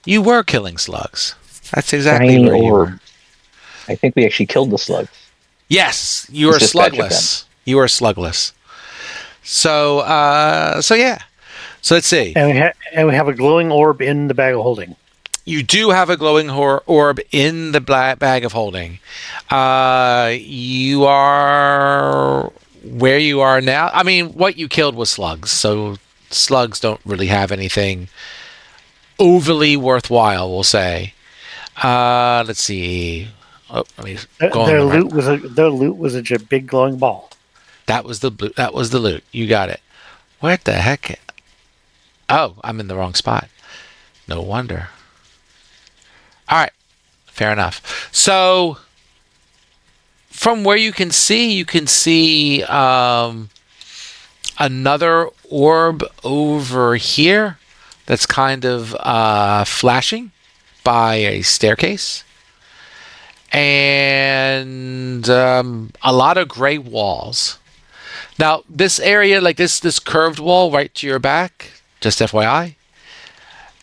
You were killing slugs. That's exactly Shiny where you were. orb. I think we actually killed the slugs. Yes, you Let's are dispatch of them. slugless. You are slugless. So yeah. So let's see. And we have a glowing orb in the bag of holding. You do have a glowing orb in the bag of holding. You are where you are now. I mean, what you killed was slugs, so slugs don't really have anything overly worthwhile, we'll say. Let's see. Oh, let me go on Their the right. loot was a big glowing ball. That was the that was the loot. You got it. What the heck? Oh, I'm in the wrong spot. No wonder. All right, fair enough. So, from where you can see another orb over here that's kind of flashing by a staircase, and a lot of gray walls. Now, this area, like this curved wall right to your back, just FYI,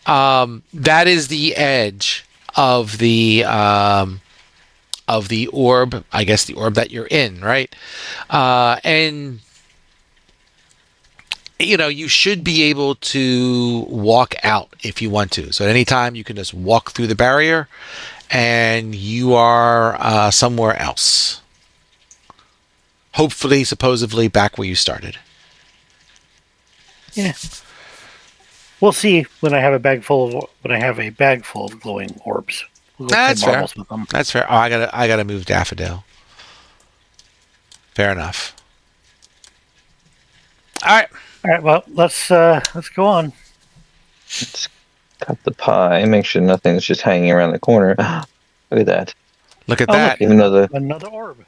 that is the edge of the orb. I guess the orb that you're in, right? And you should be able to walk out if you want to. So at any time, you can just walk through the barrier, and you are somewhere else. Hopefully, supposedly, back where you started. Yeah. We'll see when I have a bag full of glowing orbs. We'll go That's play fair. marbles with them. That's fair. Oh, I gotta move Daffodil. Fair enough. All right. All right. Well, let's go on. Let's cut the pie. Make sure nothing's just hanging around the corner. Look at that. Look at Oh, that. look, Even though the another orb.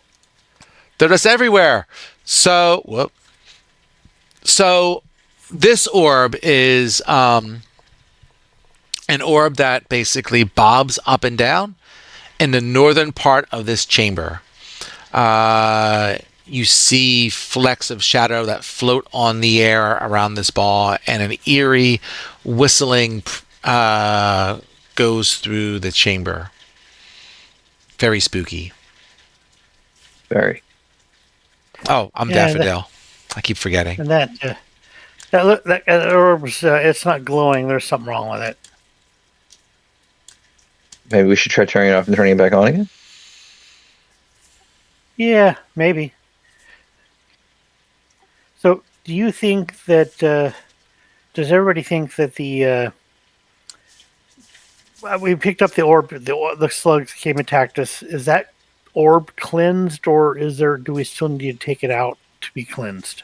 They're just everywhere. So, whoop. So, this orb is an orb that basically bobs up and down in the northern part of this chamber. You see flecks of shadow that float on the air around this ball, and an eerie whistling goes through the chamber. Very spooky. very. Oh, I'm Yeah, Daffodil. I keep forgetting. And that orb's it's not glowing. There's something wrong with it. Maybe we should try turning it off and turning it back on again. Yeah, maybe. So, do you think that? Does everybody think that we picked up the orb? The slugs came and attacked us. Is that orb cleansed, or do we still need to take it out to be cleansed?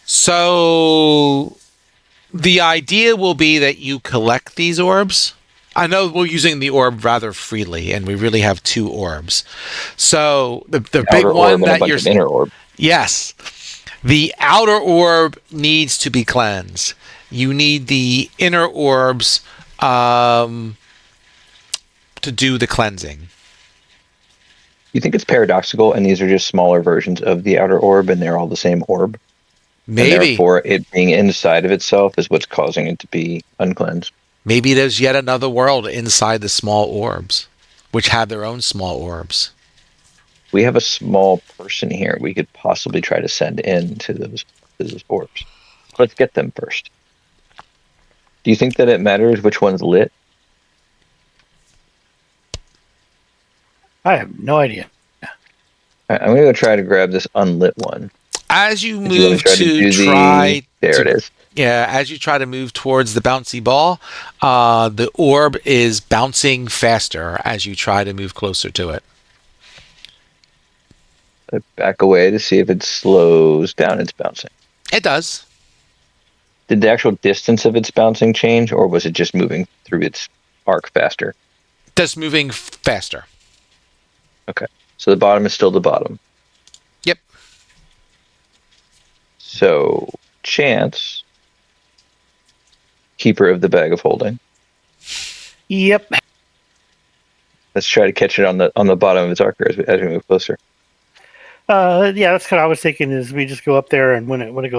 So the idea will be that you collect these orbs. I know we're using the orb rather freely, and we really have two orbs. So the big Outer one orb and a that bunch you're of inner orb. yes, the outer orb needs to be cleansed. You need the inner orbs to do the cleansing. You think it's paradoxical, and these are just smaller versions of the outer orb, and they're all the same orb? And Maybe. therefore, it being inside of itself is what's causing it to be uncleansed. Maybe there's yet another world inside the small orbs, which have their own small orbs. We have a small person here we could possibly try to send in to those orbs. Let's get them first. Do you think that it matters which one's lit? I have no idea. All right, I'm going to go try to grab this unlit one. As you If you wanna move to try There it is. yeah, as you try to move towards the bouncy ball, the orb is bouncing faster as you try to move closer to it. I back away to see if it slows down its bouncing. It does. Did the actual distance of its bouncing change, or was it just moving through its arc faster? Just moving faster. Okay. So the bottom is still the bottom. Yep. So, Chance, keeper of the bag of holding. Yep. Let's try to catch it on the bottom of its arc as we move closer. Yeah, that's what I was thinking. Is we just go up there, and when it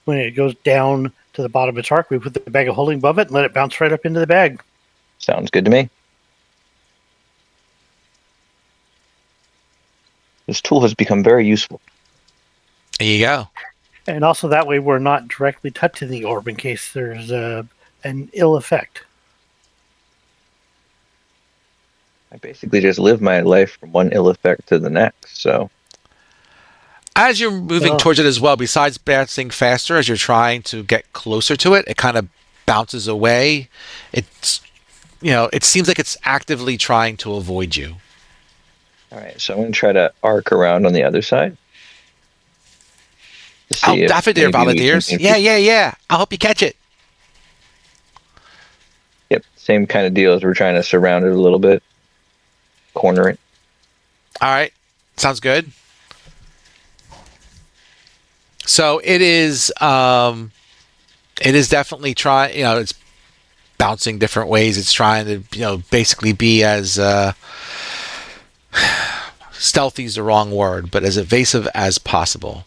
when it goes down to the bottom of its arc, we put the bag of holding above it and let it bounce right up into the bag. Sounds good to me. This tool has become very useful. There you go. And also that way we're not directly touching the orb in case there's an ill effect. I basically just live my life from one ill effect to the next. So As you're moving towards it as well, besides bouncing faster, as you're trying to get closer to it, it kind of bounces away. It's, it seems like it's actively trying to avoid you. all right, so I'm going to try to arc around on the other side. I'll daffodil volunteers. Yeah. I'll help you catch it. Yep, same kind of deal as we're trying to surround it a little bit, corner it. All right, sounds good. So it is. It is definitely trying. It's bouncing different ways. It's trying to, basically be as stealthy is the wrong word, but as evasive as possible.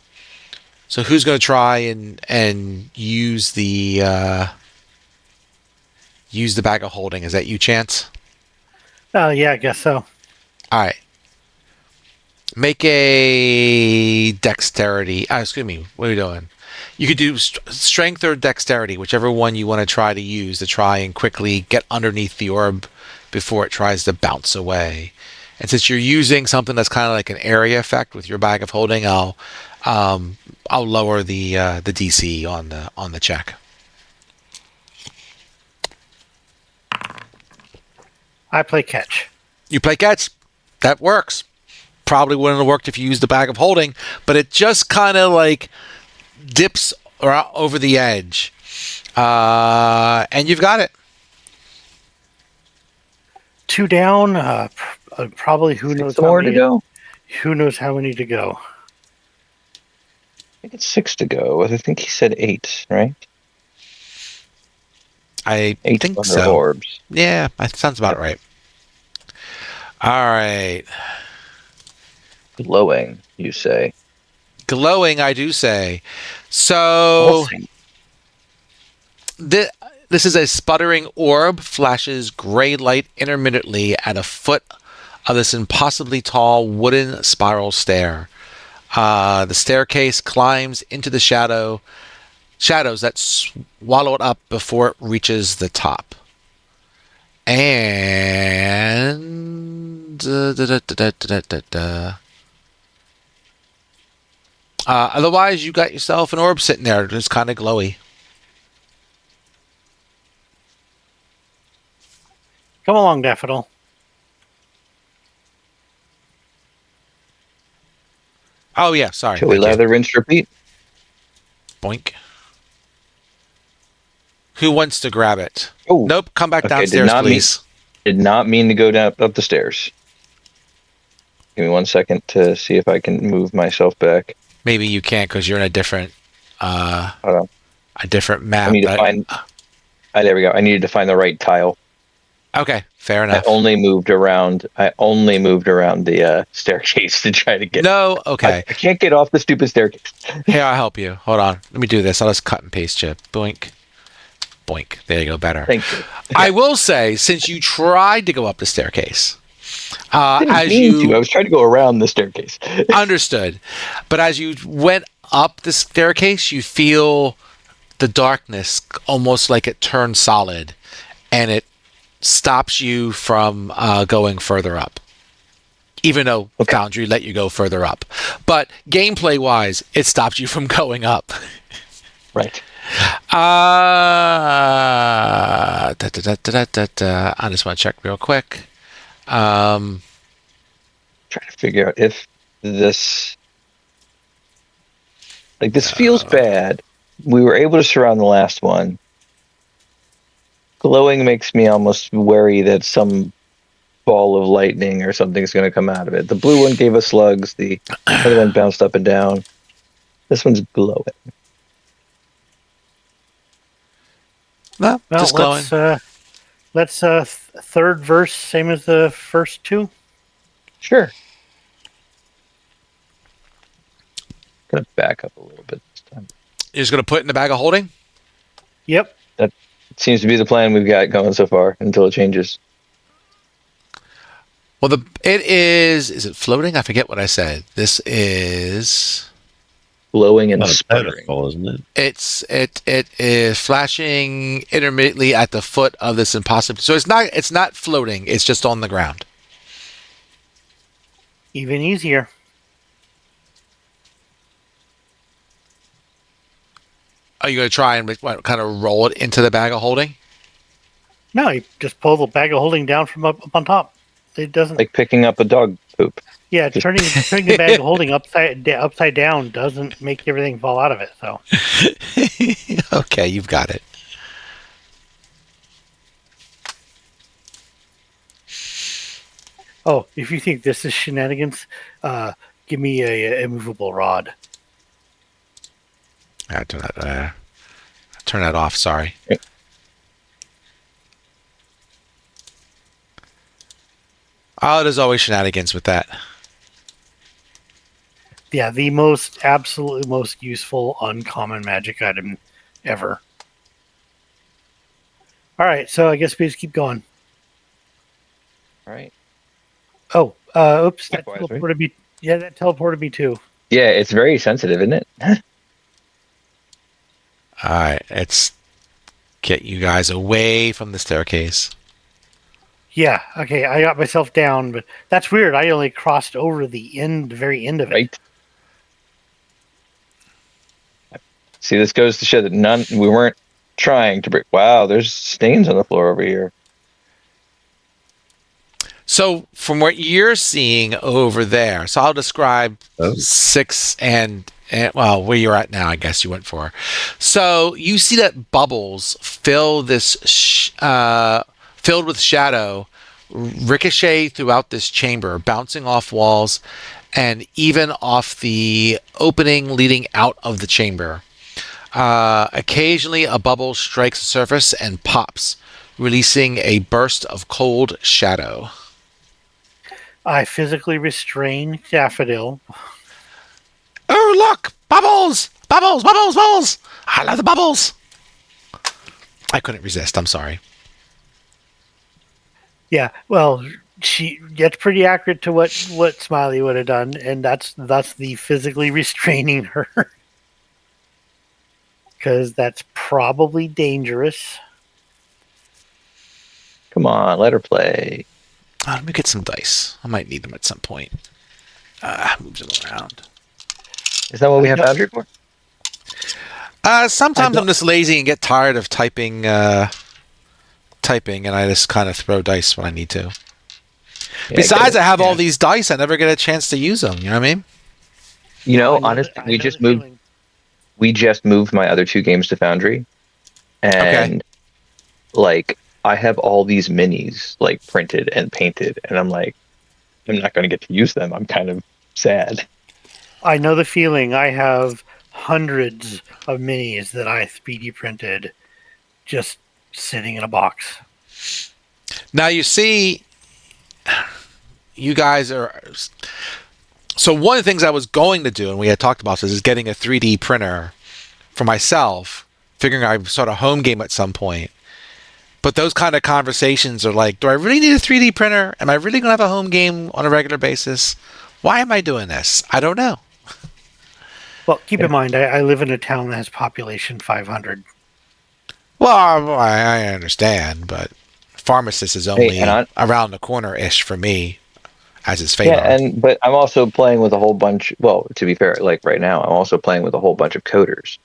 So who's going to try and use the bag of holding? Is that you, Chance? Yeah, I guess so. All right. Make a dexterity. Excuse me. What are you doing? You could do strength or dexterity, whichever one you want to try to use to try and quickly get underneath the orb before it tries to bounce away. And since you're using something that's kind of like an area effect with your bag of holding, I'll lower the DC on the check. I play catch. You play catch. That works. Probably wouldn't have worked if you used the bag of holding, but it just kind of like dips over the edge, and you've got it. 2 down. Probably who knows Some more to go. Who knows how many to go? I think it's 6 to go. I think he said 8, right? I 8 think thunder so. orbs. Yeah, that sounds about right. All right. Glowing, you say? Glowing, I do say. So this is a sputtering orb, flashes gray light intermittently at a foot of this impossibly tall wooden spiral stair. The staircase climbs into the shadows that swallow it up before it reaches the top. And otherwise, you got yourself an orb sitting there that's kind of glowy. Come along, Daffodil. Oh, yeah, sorry. Shall we lather, rinse, repeat? Boink. Who wants to grab it? Oh, nope, come back downstairs, please. Did not mean to go down up the stairs. Give me 1 second to see if I can move myself back. Maybe you can't because you're in a different map. I need to find. There we go. I needed to find the right tile. Okay, fair enough. I only moved around the staircase to try to get. No, okay. I can't get off the stupid staircase. Here, I'll help you. Hold on. Let me do this. I'll just cut and paste you. Boink. Boink. There you go. Better. Thank you. I will say, since you tried to go up the staircase, I was trying to go around the staircase. Understood. But as you went up the staircase, you feel the darkness almost like it turned solid, and it stops you from going further up. Even though Foundry let you go further up. But gameplay-wise, it stops you from going up. Right. I just want to check real quick. Trying to figure out if this feels bad. We were able to surround the last one. Glowing makes me almost worry that some ball of lightning or something's going to come out of it. The blue one gave us slugs. The other one bounced up and down. This one's glowing. Well, just glowing. Let's third verse, same as the first two. Sure. Gonna back up a little bit this time. You're just going to put it in the bag of holding? Yep. That seems to be the plan we've got going so far until it changes. Well, it is. Is it floating? I forget what I said. This is. Glowing and Not a sputtering. pedestal, isn't it? It is flashing intermittently at the foot of this impossible. So it's not floating. It's just on the ground. Even easier. Are you going to try and kind of roll it into the bag of holding? No, you just pull the bag of holding down from up on top. It doesn't. Like picking up a dog poop. Yeah, turning the bag of holding upside down doesn't make everything fall out of it. So Okay, you've got it. oh, if you think this is shenanigans, give me a immovable rod. I turn that off. Sorry. Oh, there's always shenanigans with that. Yeah, the absolutely most useful uncommon magic item ever. All right, so I guess we just keep going. All right. Oh, oops, that Likewise, right? teleported me. Yeah, that teleported me too. Yeah, it's very sensitive, isn't it? All right, let's get you guys away from the staircase. Yeah, okay, I got myself down, but that's weird. I only crossed over the very end of it. Right. See, this goes to show that we weren't trying to break. Wow, there's stains on the floor over here. So, from what you're seeing over there, so I'll describe Oh. 6 and well, where you're at now, I guess you went for. So you see that bubbles fill this filled with shadow ricochet throughout this chamber, bouncing off walls and even off the opening leading out of the chamber. Occasionally, a bubble strikes the surface and pops, releasing a burst of cold shadow. I physically restrain Daffodil. Oh, look! Bubbles! Bubbles! Bubbles! Bubbles! I love the bubbles! I couldn't resist. I'm sorry. Yeah, well, she gets pretty accurate to what Smiley would have done, and that's the physically restraining her. Because that's probably dangerous. Come on, let her play. Let me get some dice. I might need them at some point. Moves it around. Is that what we have Foundry for? Sometimes I'm just lazy and get tired of typing, and I just kind of throw dice when I need to. Yeah, Besides, I have all Yeah. these dice. I never get a chance to use them. You know what I mean? You know, I know honestly, I we know just the moved. feeling. We just moved my other 2 games to Foundry, and like I have all these minis like printed and painted, and I'm like, I'm not going to get to use them. I'm kind of sad. I know the feeling. I have hundreds of minis that I 3D printed just sitting in a box. Now you see, you guys are. So one of the things I was going to do, and we had talked about this, is getting a 3D printer for myself, figuring I'd sort of home game at some point. But those kind of conversations are like, do I really need a 3D printer? Am I really going to have a home game on a regular basis? Why am I doing this? I don't know. Well, keep in mind, I live in a town that has population 500. Well, I understand, but Pharmacist is only and around the corner-ish for me, as is Yeah, Fadar. but I'm also playing with a whole bunch. Well, to be fair, like right now, I'm also playing with a whole bunch of coders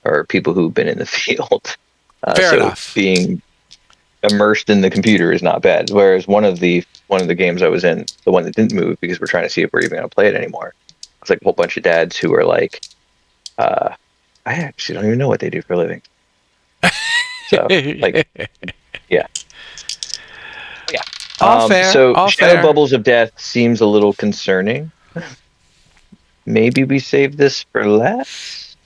or people who've been in the field. Fair so enough. being immersed in the computer is not bad. Whereas one of the games I was in, the one that didn't move because we're trying to see if we're even going to play it anymore. It's like a whole bunch of dads who are like, I actually don't even know what they do for a living. So like, yeah. All fair. So all Shadow fair. Bubbles of Death seems a little concerning. Maybe we save this for last.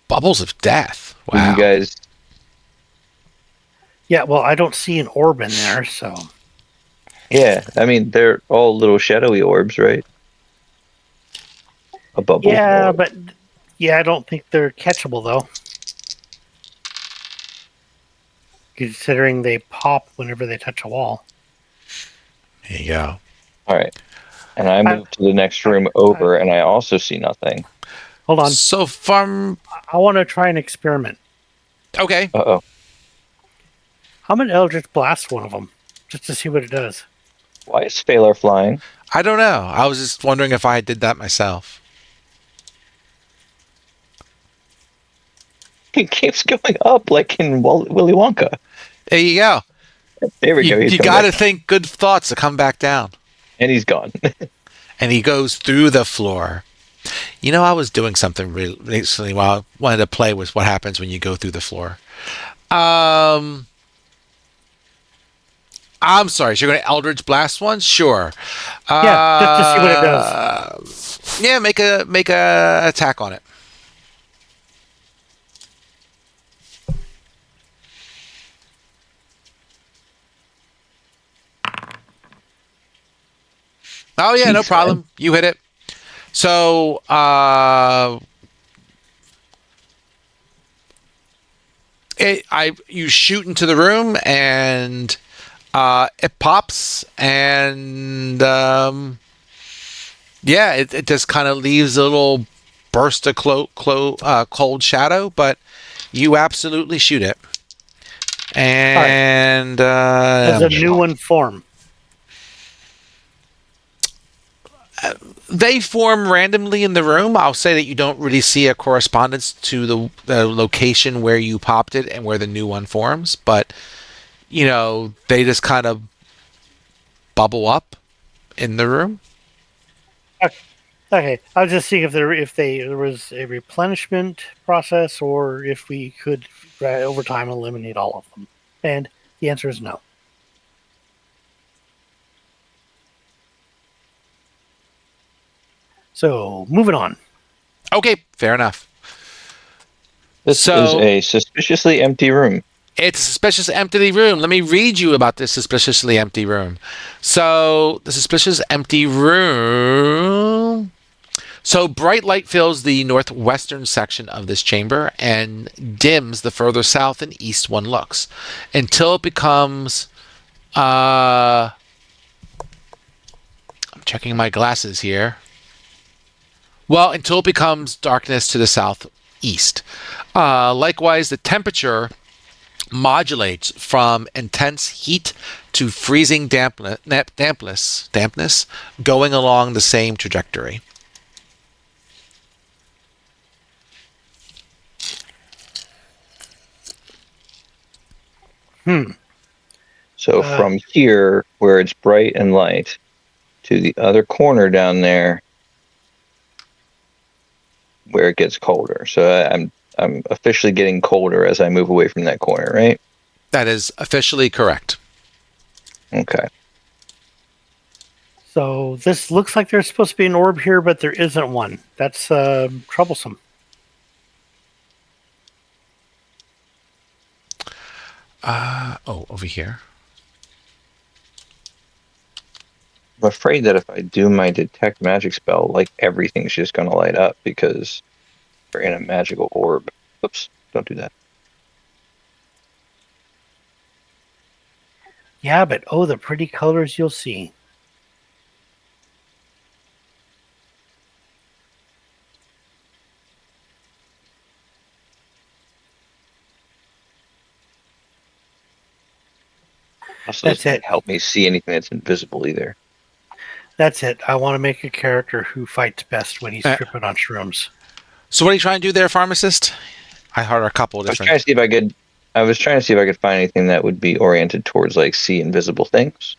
Bubbles of Death. Do Wow. you guys? Yeah, well, I don't see an orb in there, so Yeah, I mean they're all little shadowy orbs, right? A bubble. yeah, but Yeah, I don't think they're catchable though, considering they pop whenever they touch a wall. There you go. All right. And I I, move to the next I, room I, over, and I also see nothing. hold on. So from I want to try an experiment. okay, Uh-oh. I'm gonna Eldritch Blast one of them just to see what it does. Why is Phalar flying? I don't know. I was just wondering if I did that myself. He keeps going up like in Willy Wonka. There you go. There we go. He's You coming got to back down. think good thoughts to come back down. And he's gone. And he goes through the floor. You know, I was doing something recently while I wanted to play with what happens when you go through the floor. Um, I'm sorry. So you're going to Eldritch Blast one? Sure. Yeah, just to see what it does. Yeah, make a attack on it. Oh yeah, no Jeez, man. problem. You hit it. So you shoot into the room and it pops and yeah, it just kind of leaves a little burst of cold shadow, but you absolutely shoot it. All right. And Does a new one form? they form randomly in the room. I'll say that you don't really see a correspondence to the location where you popped it and where the new one forms, but you know, they just kind of bubble up in the room. Okay, I was just seeing if there was a replenishment process or if we could over time eliminate all of them. And the answer is no. So moving on. Okay, fair enough. This is a suspiciously empty room. It's a suspicious empty room. Let me read you about this suspiciously empty room. So, the suspicious empty room. So, bright light fills the northwestern section of this chamber and dims the further south and east one looks until it becomes. I'm checking my glasses here. Well, until it becomes darkness to the southeast. Likewise, the temperature modulates from intense heat to freezing dampness, going along the same trajectory. So from here, where it's bright and light, to the other corner down there, where it gets colder. So I'm officially getting colder as I move away from that corner, right? That is officially correct. Okay. So this looks like there's supposed to be an orb here, but there isn't one. That's troublesome. Over here. I'm afraid that if I do my detect magic spell, like everything's just going to light up because we're in a magical orb. Oops, don't do that. Yeah, but oh, the pretty colors you'll see. Also, That's doesn't it. help me see anything that's invisible either. That's it. I want to make a character who fights best when he's tripping on shrooms. So what are you trying to do there, pharmacist? I heard a couple of different. I was trying to see if I could find anything that would be oriented towards like see invisible things.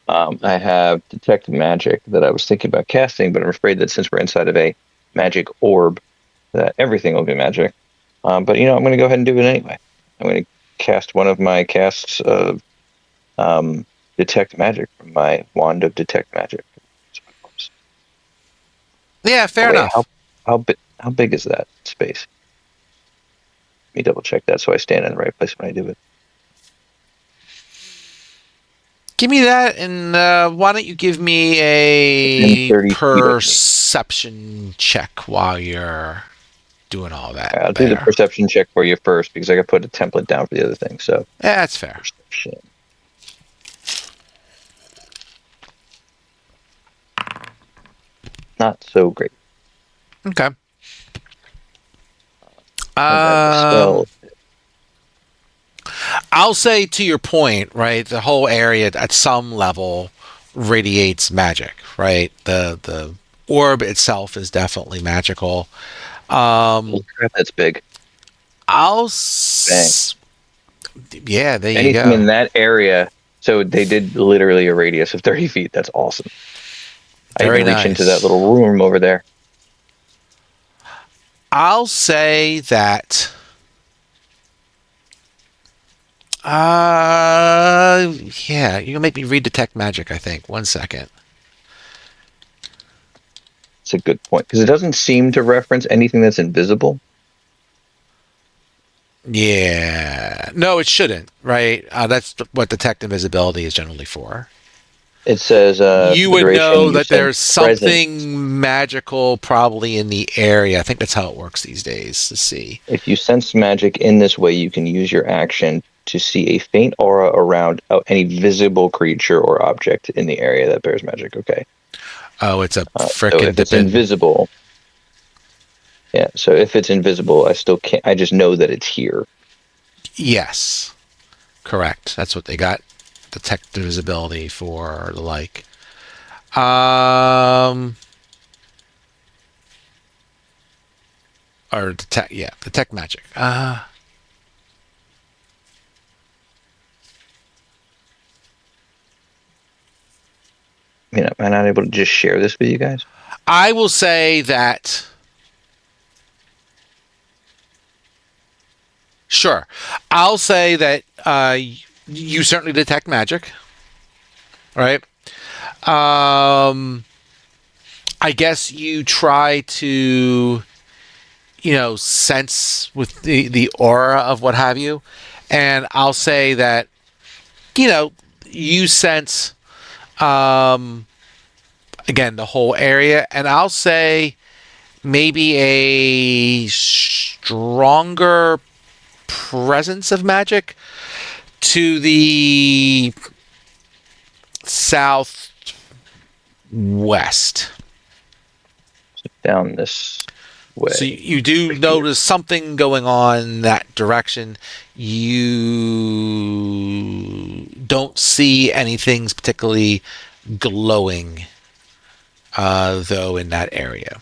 I have detect magic that I was thinking about casting, but I'm afraid that since we're inside of a magic orb, that everything will be magic. But I'm going to go ahead and do it anyway. I'm going to cast one of my casts of detect magic from my wand of detect magic. Yeah, fair enough. How big is that space? Let me double check that so I stand in the right place when I do it. Give me that, and why don't you give me a perception check while you're doing all that I'll do the there. perception check for you first because I got to put a template down for the other thing. So Yeah, that's fair. perception. Not so great. Okay. And then the spell. I'll say to your point, right? The whole area at some level radiates magic, right? The orb itself is definitely magical. Holy crap, that's big. I'll Bang. Yeah, there you Anything go. in that area. So they did literally a radius of 30 feet. That's awesome. I Very even reach into that nice. little room over there. I'll say that. Yeah, you're gonna make me read Detect Magic, I think. 1 second. It's a good point because it doesn't seem to reference anything that's invisible. Yeah. No, it shouldn't, right? That's what Detect Invisibility is generally for. It says You for the would duration know you that sense there's presence. something magical probably in the area. I think that's how it works these days. Let's see. If you sense magic in this way, you can use your action to see a faint aura around any visible creature or object in the area that bears magic. Okay. Oh, it's a So frickin' if it's depend. invisible, yeah. So if it's invisible, I still can't. I just know that it's here. Yes, correct. That's what they got. Detect Invisibility for the like. Um, or detect, yeah, detect magic. Am I not able to just share this with you guys? I will say that. Sure, I'll say that you certainly detect magic, right? Um, I guess you try to, sense with the aura of what have you, and I'll say that you know you sense um again the whole area, and I'll say maybe a stronger presence of magic to the southwest. Down this So way. you do Right here. notice something going on in that direction. You don't see anything particularly glowing, though, in that area.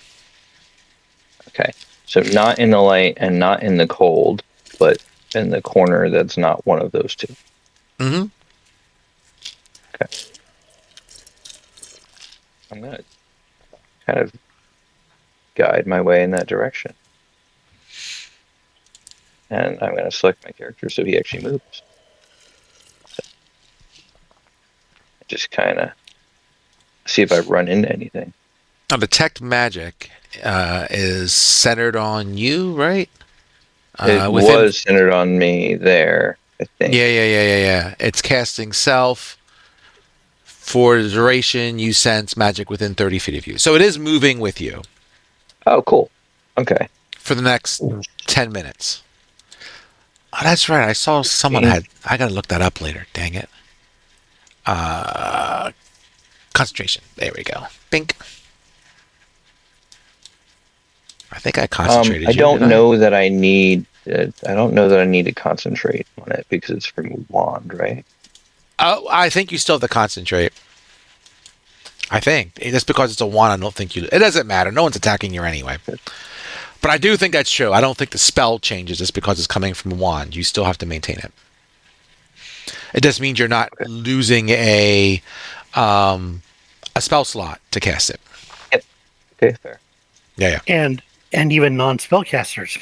Okay. So not in the light and not in the cold, but in the corner that's not one of those two. Mm-hmm. Okay. I'm gonna kind of guide my way in that direction. And I'm gonna select my character so he actually moves. So just kind of see if I run into anything. Now, detect magic is centered on you, right? It Within. was centered on me there, I Yeah, think. yeah, yeah, yeah, yeah. It's casting self. For the duration, you sense magic within 30 feet of you. So it is moving with you Oh, cool. Okay. for the next 10 minutes. Oh, that's right. I saw someone 15. had. I gotta look that up later. Dang it. Concentration. There we go. Bink. I think I I concentrated you, did don't I? know that I need. I don't know that I need to concentrate on it because it's from wand, right? Oh, I think you still have to concentrate. I think. Just because it's a wand, I don't think you. It doesn't matter. No one's attacking you anyway. But I do think that's true. I don't think the spell changes just because it's coming from a wand. You still have to maintain it. It just means you're not Okay. losing um, a spell slot to cast it. Yep. Okay. Fair. Yeah, yeah. And even non-spellcasters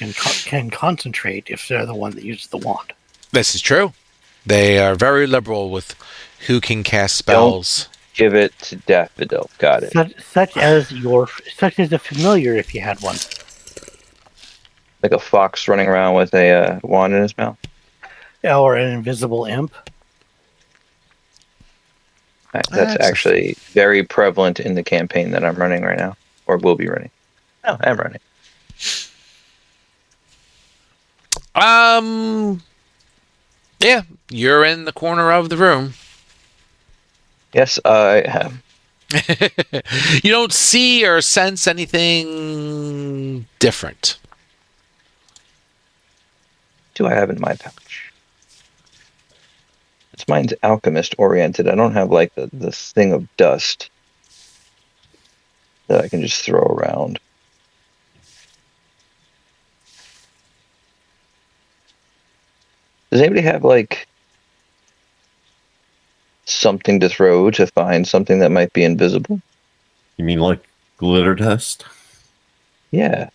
can concentrate if they're the one that uses the wand. This is true. They are very liberal with who can cast Don't spells. give it to Daffodil. Got it. Such as a familiar if you had one, Like a fox running around with a wand in his mouth. or an invisible imp. That's That's actually very prevalent in the campaign that I'm running right now, or will be running. No, I'm running. Um. Yeah, you're in the corner of the room. Yes, I have. You don't see or sense anything different. Do I have in my pouch? It's mine's alchemist oriented. I don't have like the thing of dust that I can just throw around. Does anybody have like something to throw to find something that might be invisible? You mean like glitter dust? Yeah.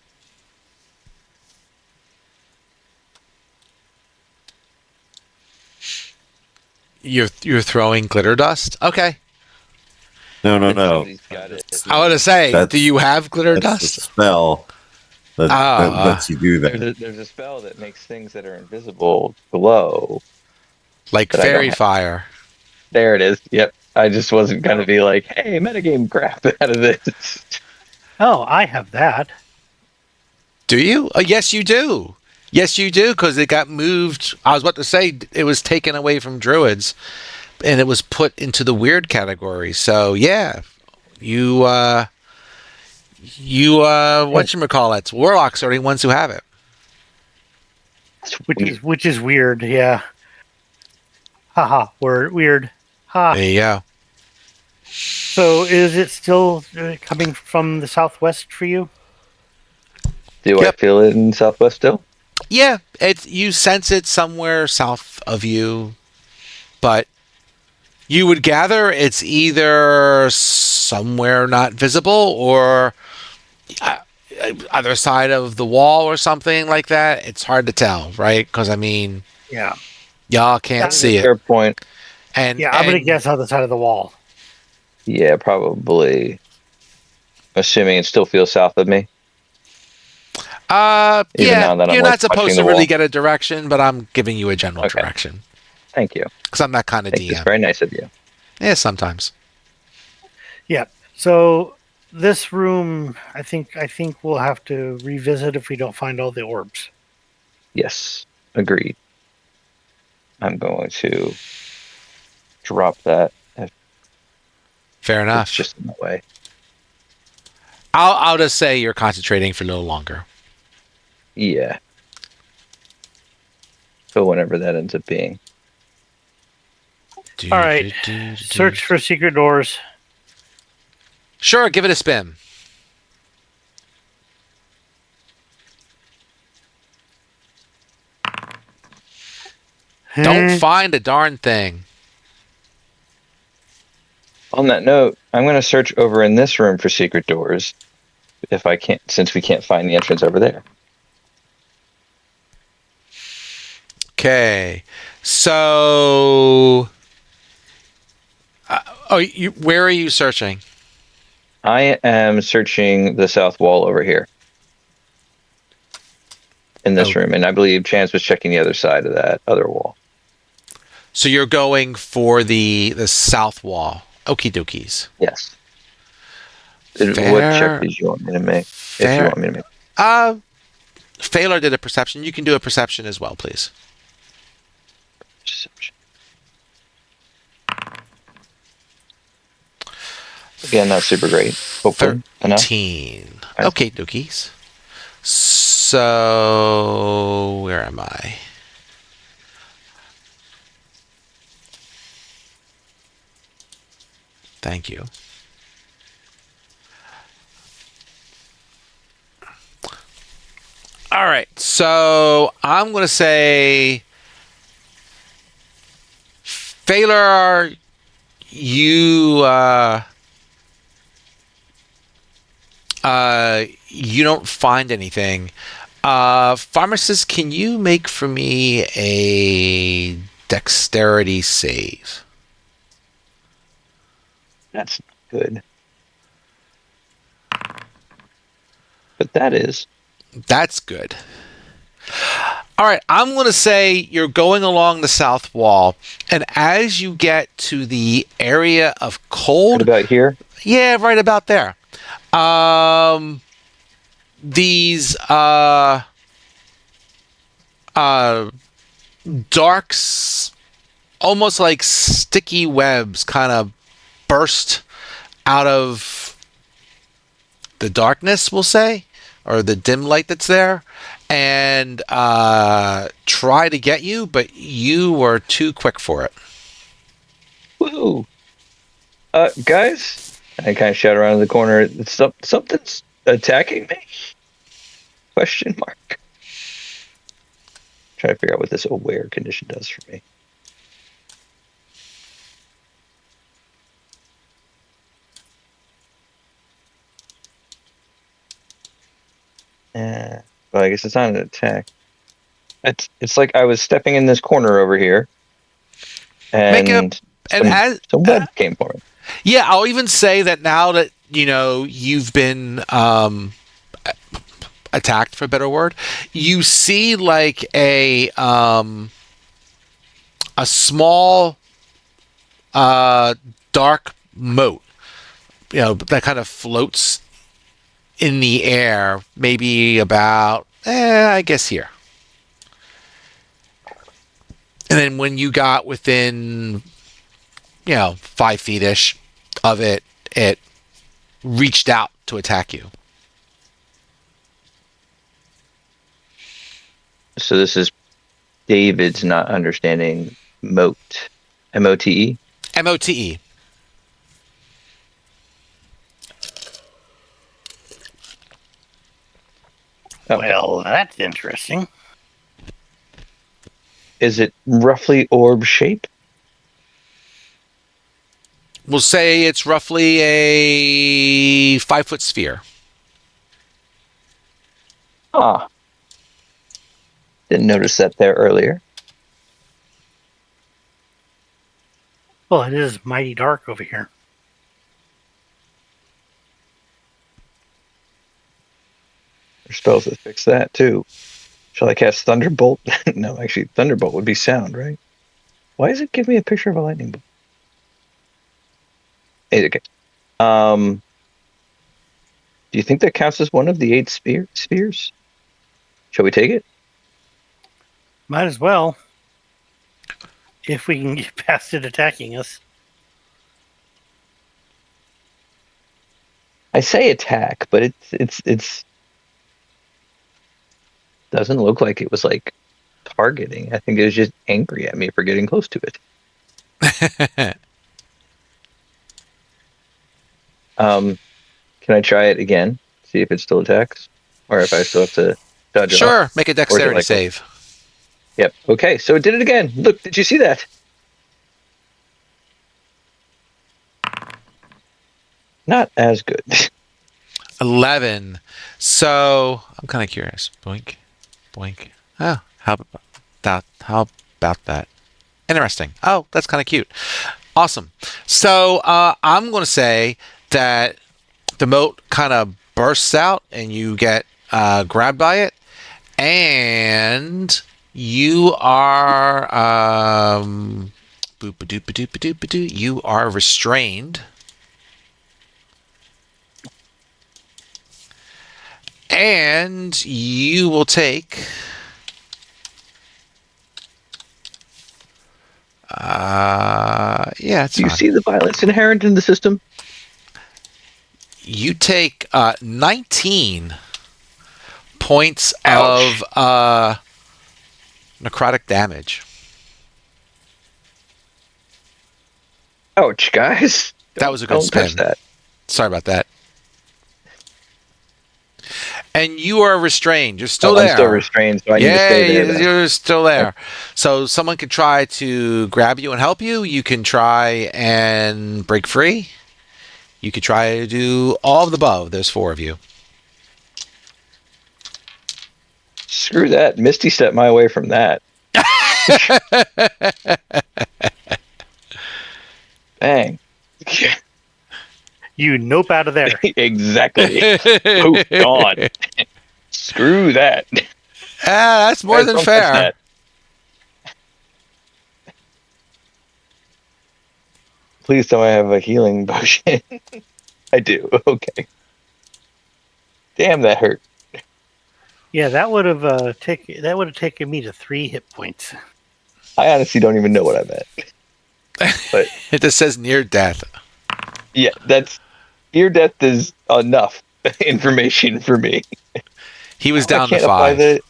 You're throwing glitter dust. Okay. No. Somebody's got it. I want to say, That's- do you have glitter That's the dust? spell that lets you do that. There's a spell that makes things that are invisible glow. Like But I don't fairy have- fire. There it is. Yep. I just wasn't going to be like, hey, metagame crap out of this. Oh, I have that. Do you? Yes, you do. Yes, you do, because it got moved. I was about to say it was taken away from druids, and it was put into the weird category. So yeah, you whatchamacallits, warlocks are the ones who have it. That's Which weird. is weird, yeah. Haha, weird. Ha. There you go. So is it still coming from the southwest for you? Do Yep. I feel it in Southwest still? Yeah, it's you sense it somewhere south of you, but you would gather it's either somewhere not visible or uh, other side of the wall or something like that. It's hard to tell, right? Because I mean, Yeah. y'all can't That's see it. Fair point. And Yeah, I'm gonna and- guess other side of the wall. Yeah, probably. Assuming it still feels south of me. Even yeah, now that I'm, you're like, not supposed touching to the really wall. get a direction, but I'm giving you a general Okay. direction Thank you. because I'm that kind of Thank you. It's DM. very nice of you. Yeah, sometimes. Yeah. So this room, I think we'll have to revisit if we don't find all the orbs. Yes, agreed. I'm going to drop that. If Fair it's enough. just in the way. I'll just say you're concentrating for a little longer. Yeah. So whenever that ends up being. All right. Search for secret doors. Sure, give it a spin. Don't find a darn thing. On that note, I'm going to search over in this room for secret doors. If I can't, since we can't find the entrance over there. Okay. So, where are you searching? I am searching the south wall over here. In this Oh. room. And I believe Chance was checking the other side of that other wall. So you're going for the south wall. Okie dokies. Yes. Fair- What check did you want me to make? If you fair- want me to make. Phalar did a perception. You can do a perception as well, please. Perception. Again, not super great. Hopefully enough. 13. Nice. Okay, dookies. So, where am I? Thank you. All right, so I'm going to say, Phalar, you don't find anything. Pharmacist, can you make for me a dexterity save? That's not good. But that is. That's good. All right, I'm going to say you're going along the south wall, and as you get to the area of What cold, about here? yeah, right about there. These uh, dark, almost like sticky webs kind of burst out of the darkness, we'll say, or the dim light that's there, and try to get you, but you were too quick for it. Woo! Guys, I kind of shout around the corner. Something's attacking me? Question mark. Trying to figure out what this aware condition does for me. Well, I guess it's not an attack. It's like I was stepping in this corner over here, and some web came for me. Yeah, I'll even say that now that you've been attacked, for a better word, you see like a small dark moat, that kind of floats in the air, maybe about I guess here. And then when you got within 5 feet-ish of it, it reached out to attack you. So this is David's not understanding moat. M-O-T-E? M-O-T-E. Okay. Well, that's interesting. Is it roughly orb shape? We'll say it's roughly a 5-foot sphere. Ah. Didn't notice that there earlier. Well, it is mighty dark over here. There's spells that fix that too. Shall I cast Thunderbolt? No, actually, Thunderbolt would be sound, right? Why does it give me a picture of a lightning bolt? Okay. Do you think that counts as one of the 8 spheres? Shall we take it? Might as well. If we can get past it attacking us. I say attack, but it's doesn't look like it was like targeting. I think it was just angry at me for getting close to it. Can I try it again? See if it still attacks, or if I still have to dodge it off? Sure, make a dexterity save. Yep. Okay, so it did it again. Look, did you see that? Not as good. 11. So I'm kind of curious. Boink, boink. Oh, how about that? How about that? Interesting. Oh, that's kind of cute. Awesome. So I'm going to say that the moat kind of bursts out, and you get grabbed by it, and you are you are restrained. And you will take it's Do you fine. see the violence inherent in the system? You take 19 points Ouch. of necrotic damage. Ouch, guys. That was a good Don't spin. touch that. Sorry about that. And you are restrained. You're still there. I'm still restrained, so I need to stay there. Then. You're still there. So someone could try to grab you and help you. You can try and break free. You could try to do all of the above. There's 4 of you. Screw that. Misty stepped my way from that. Bang. You nope out of there. Exactly. Poof, gone. Screw that. That's more than fair. Please tell me I have a healing potion. I do. Okay. Damn, that hurt. Yeah, that would have taken me to 3 hit points. I honestly don't even know what I meant. But It just says near death. yeah, that's near death is enough information for me. He was I down to can't apply 5. the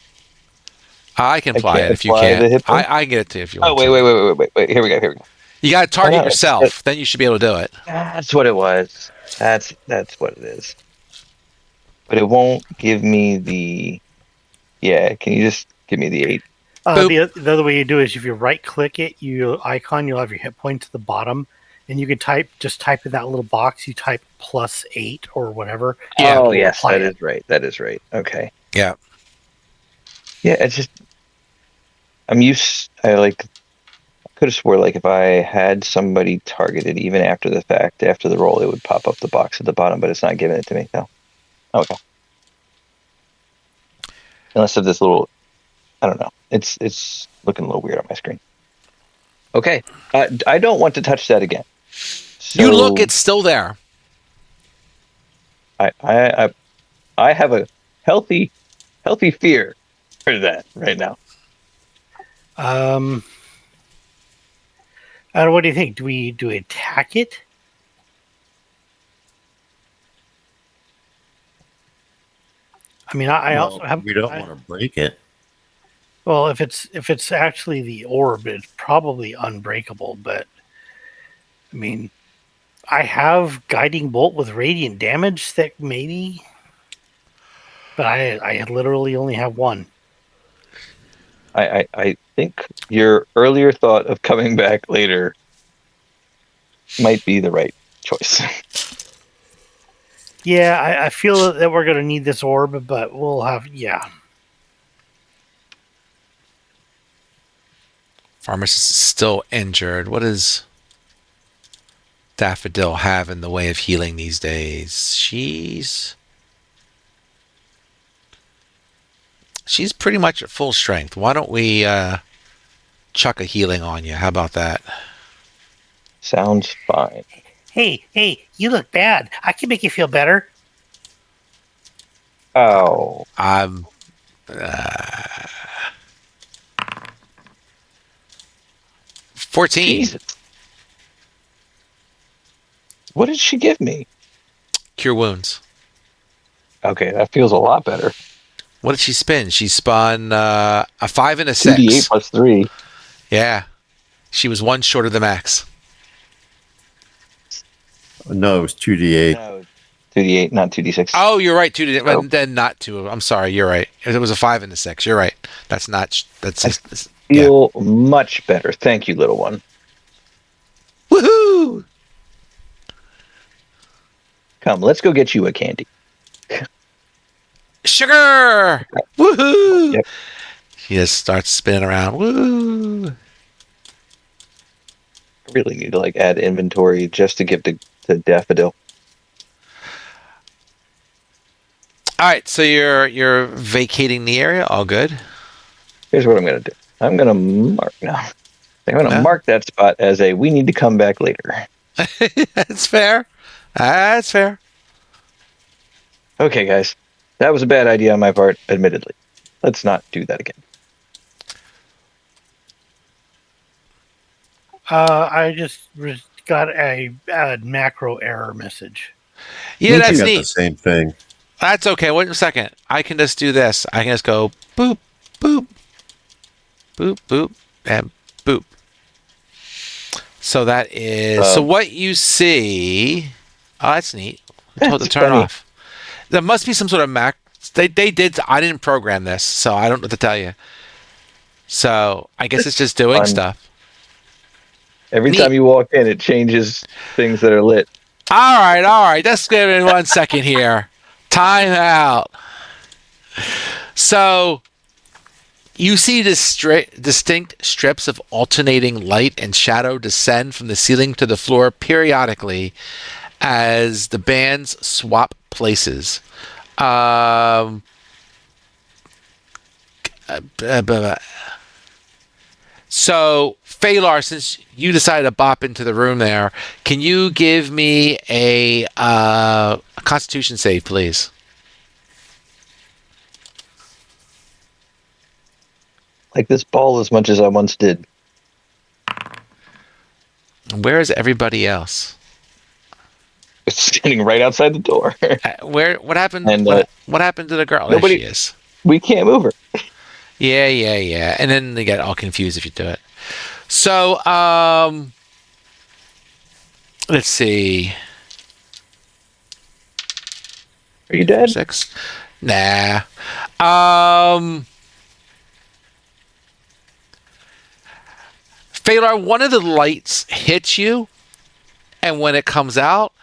I can I apply can't it if you apply can't. the hit point. I can get it to you if you Oh want wait, to. wait, wait, wait, wait, wait. Here we go. Here we go. You got to Oh target no, yourself. Then you should be able to do it. that's what it was. That's what it is. But it won't give me the. Yeah, can you just give me the 8? Boop. The other way you do it is if you right click it, you'll have your hit points at the bottom, and you can type in that little box. You type +8 or whatever. Yeah. Oh it'll yes, apply that it. is right. That is right. Okay. Yeah. Yeah, it's just I'm used. I like could have swore like if I had somebody targeted even after the fact, after the roll, it would pop up the box at the bottom, but it's not giving it to me. No. Okay. Unless of this little, I don't know. It's looking a little weird on my screen. Okay. I don't want to touch that again. So You look, it's still there. I have a healthy fear for that right now. I don't know, what do you think? Do we attack it? I mean, I also have. We don't want to break it. Well, if it's actually the orb, it's probably unbreakable. But I mean, I have guiding bolt with radiant damage that maybe, but I literally only have one. I think your earlier thought of coming back later might be the right choice. Yeah, I feel that we're gonna need this orb, but we'll have Pharmacist is still injured. What does Daffodil have in the way of healing these days? She's pretty much at full strength. Why don't we chuck a healing on you? How about that? Sounds fine. Hey, you look bad. I can make you feel better. Oh, I'm 14. Jesus. What did she give me? Cure wounds. Okay, that feels a lot better. What did she spin? She spun a 5 and a 2d8 6. plus 3. Yeah. She was 1 short of the max. No, it was 2d8. No, 2d8, not 2d6. Oh, you're right. 2 Oh. then not 2. I'm sorry. You're right. It was a 5 and a 6. You're right. That's not. That's just. Yeah. Feel much better. Thank you, little one. Woohoo! Come, let's go get you a candy. Sugar! Woohoo! Yep. She just starts spinning around. Woo! Really need to like add inventory just to give to Daffodil. All right, so you're vacating the area. All good. Here's what I'm gonna do. I'm gonna mark now. I'm gonna mark that spot as a we need to come back later. That's fair. That's fair. Okay, guys. That was a bad idea on my part, admittedly. Let's not do that again. I just got a macro error message. Yeah, that's got neat. the same thing. That's okay. Wait a second. I can just do this. I can just go boop, boop, boop, boop, and boop. So that is. So what you see. Oh, that's neat. I'm told to That's turn funny. off. There must be some sort of Mac. They did. I didn't program this, so I don't know what to tell you. So I guess it's just doing Fun. stuff. Every Neat. time you walk in, it changes things that are lit. All right. Just give me 1 second here. Time out. So you see distinct strips of alternating light and shadow descend from the ceiling to the floor periodically as the bands swap places. So, Phalar, since you decided to bop into the room there, can you give me a Constitution save, please? like this ball as much as I once did. Where is everybody else? It's standing right outside the door. Where? What happened? And What happened to the girl? There nobody, she is. we can't move her. Yeah. And then they get all confused if you do it. So, let's see. Are you dead? 6. Nah. Um, Phalar, one of the lights hits you, and when it comes out,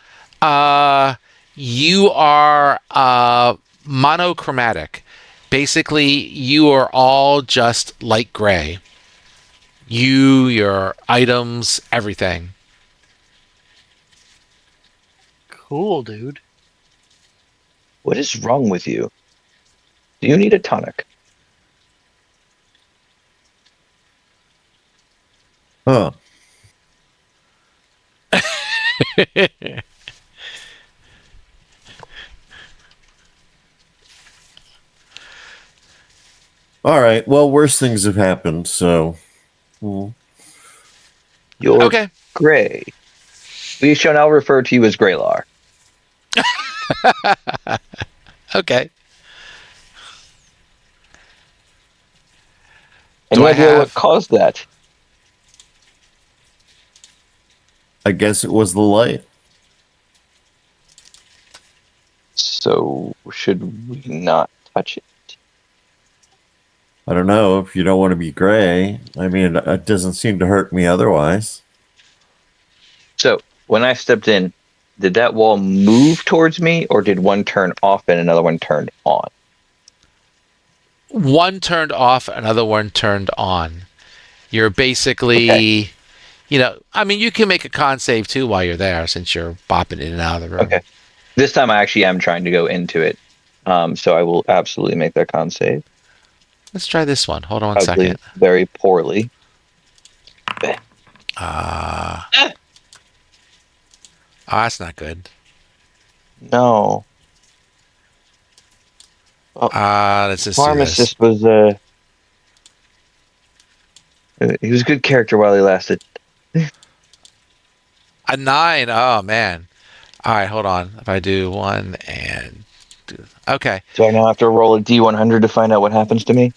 you are monochromatic. Basically, you are all just light gray. You, your items, everything. Cool, dude. What is wrong with you? Do you need a tonic? Huh. All right. Well, worse things have happened, so. You're Okay. gray. We shall now refer to you as Graylar. Okay. Any idea what caused that? I guess it was the light. So should we not touch it? I don't know if you don't want to be gray. I mean, it doesn't seem to hurt me otherwise. So when I stepped in, did that wall move towards me, or did one turn off and another one turned on? One turned off, another one turned on. You're basically, Okay. I mean, you can make a con save too while you're there since you're bopping in and out of the room. Okay. This time I actually am trying to go into it. So I will absolutely make that con save. Let's try this one. Hold on one Probably second. very poorly. That's not good. No. Let's just do this. Pharmacist was he was a good character while he lasted. A 9. Oh, man. All right, hold on. If I do 1 and 2. Okay. So I now have to roll a D100 to find out what happens to me?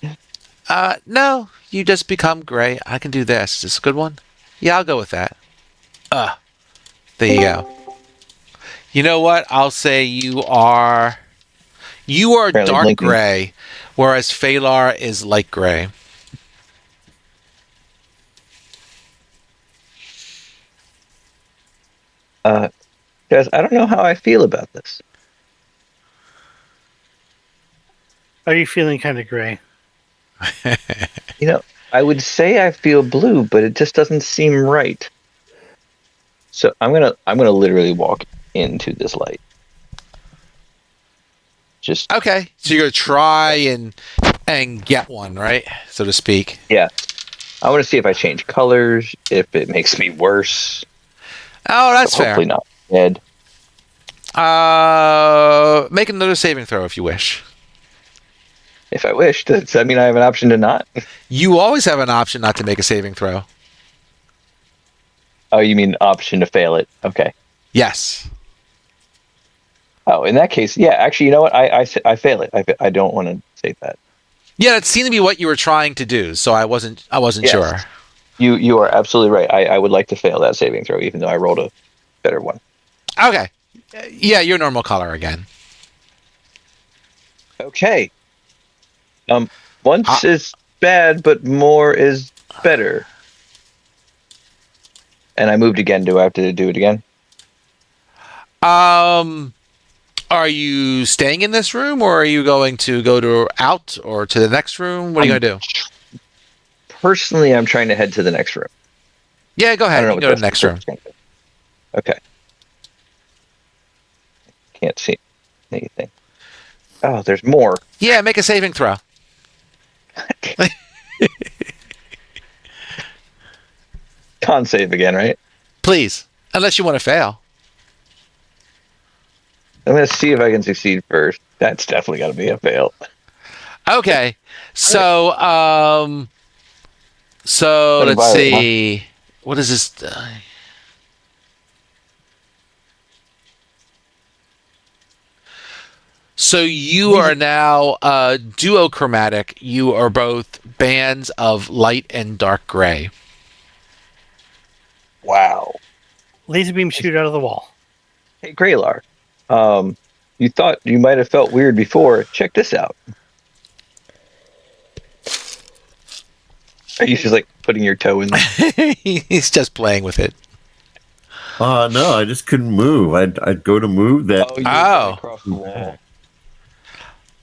No, you just become gray. I can do this. Is this a good one? Yeah, I'll go with that. There you go. You know what? I'll say you are Apparently dark blinking. gray, whereas Phalar is light gray. Guys, I don't know how I feel about this. Are you feeling kind of gray? I would say I feel blue, but it just doesn't seem right. So I'm gonna literally walk into this light. Just Okay, so you're gonna try and get one, right, so to speak. yeah. I want to see if I change colors, if it makes me worse. Oh, that's But hopefully not dead. fair. Make another saving throw if you wish. If I wish, does that mean I have an option to not? You always have an option not to make a saving throw. Oh, you mean option to fail it? Okay. Yes. Oh, in that case, yeah. Actually, you know what? I fail it. I don't want to say that. Yeah, that seemed to be what you were trying to do, so I wasn't Yes. sure. You are absolutely right. I would like to fail that saving throw, even though I rolled a better one. Okay. Yeah, you're normal color again. Okay. Once is bad, but more is better. And I moved again. Do I have to do it again? Are you staying in this room, or are you going to go to out or to the next room? What are you going to do? Personally, I'm trying to head to the next room. Yeah, go I ahead. don't know You what can go to the next room. gonna do. Okay. Can't see anything. Oh, there's more. Yeah, make a saving throw. Con save again, right? Please. Unless you want to fail. I'm going to see if I can succeed first. That's definitely got to be a fail. Okay. So, So Like let's Violet, huh? see. What is this? So you These are now duochromatic. You are both bands of light and dark gray. Wow. Laser beam shoot out of the wall. Hey, Graylar. Um, you thought you might have felt weird before. Check this out. Are you just like putting your toe in? He's just playing with it. No, I just couldn't move. I'd go to move that. Oh, you were trying to Oh, cross the wall.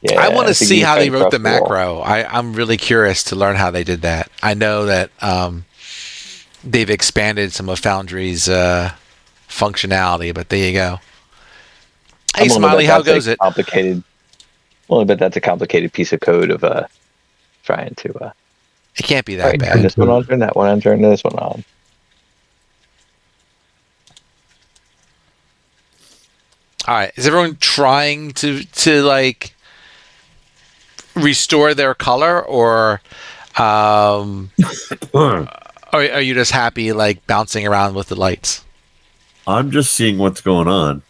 I Yeah, want I to think you see were how trying they to wrote cross the the wall. macro. I'm really curious to learn how they did that. I know that they've expanded some of Foundry's functionality, but there you go. Hey, I'm willing to Smiley, bet how that's a goes it? complicated. Willing to bet that's a complicated piece of code of trying to. It can't be All that right, turn bad. this one on, turn that one on, turn this one on. All right, is everyone trying to like restore their color, or are you just happy like bouncing around with the lights? I'm just seeing what's going on.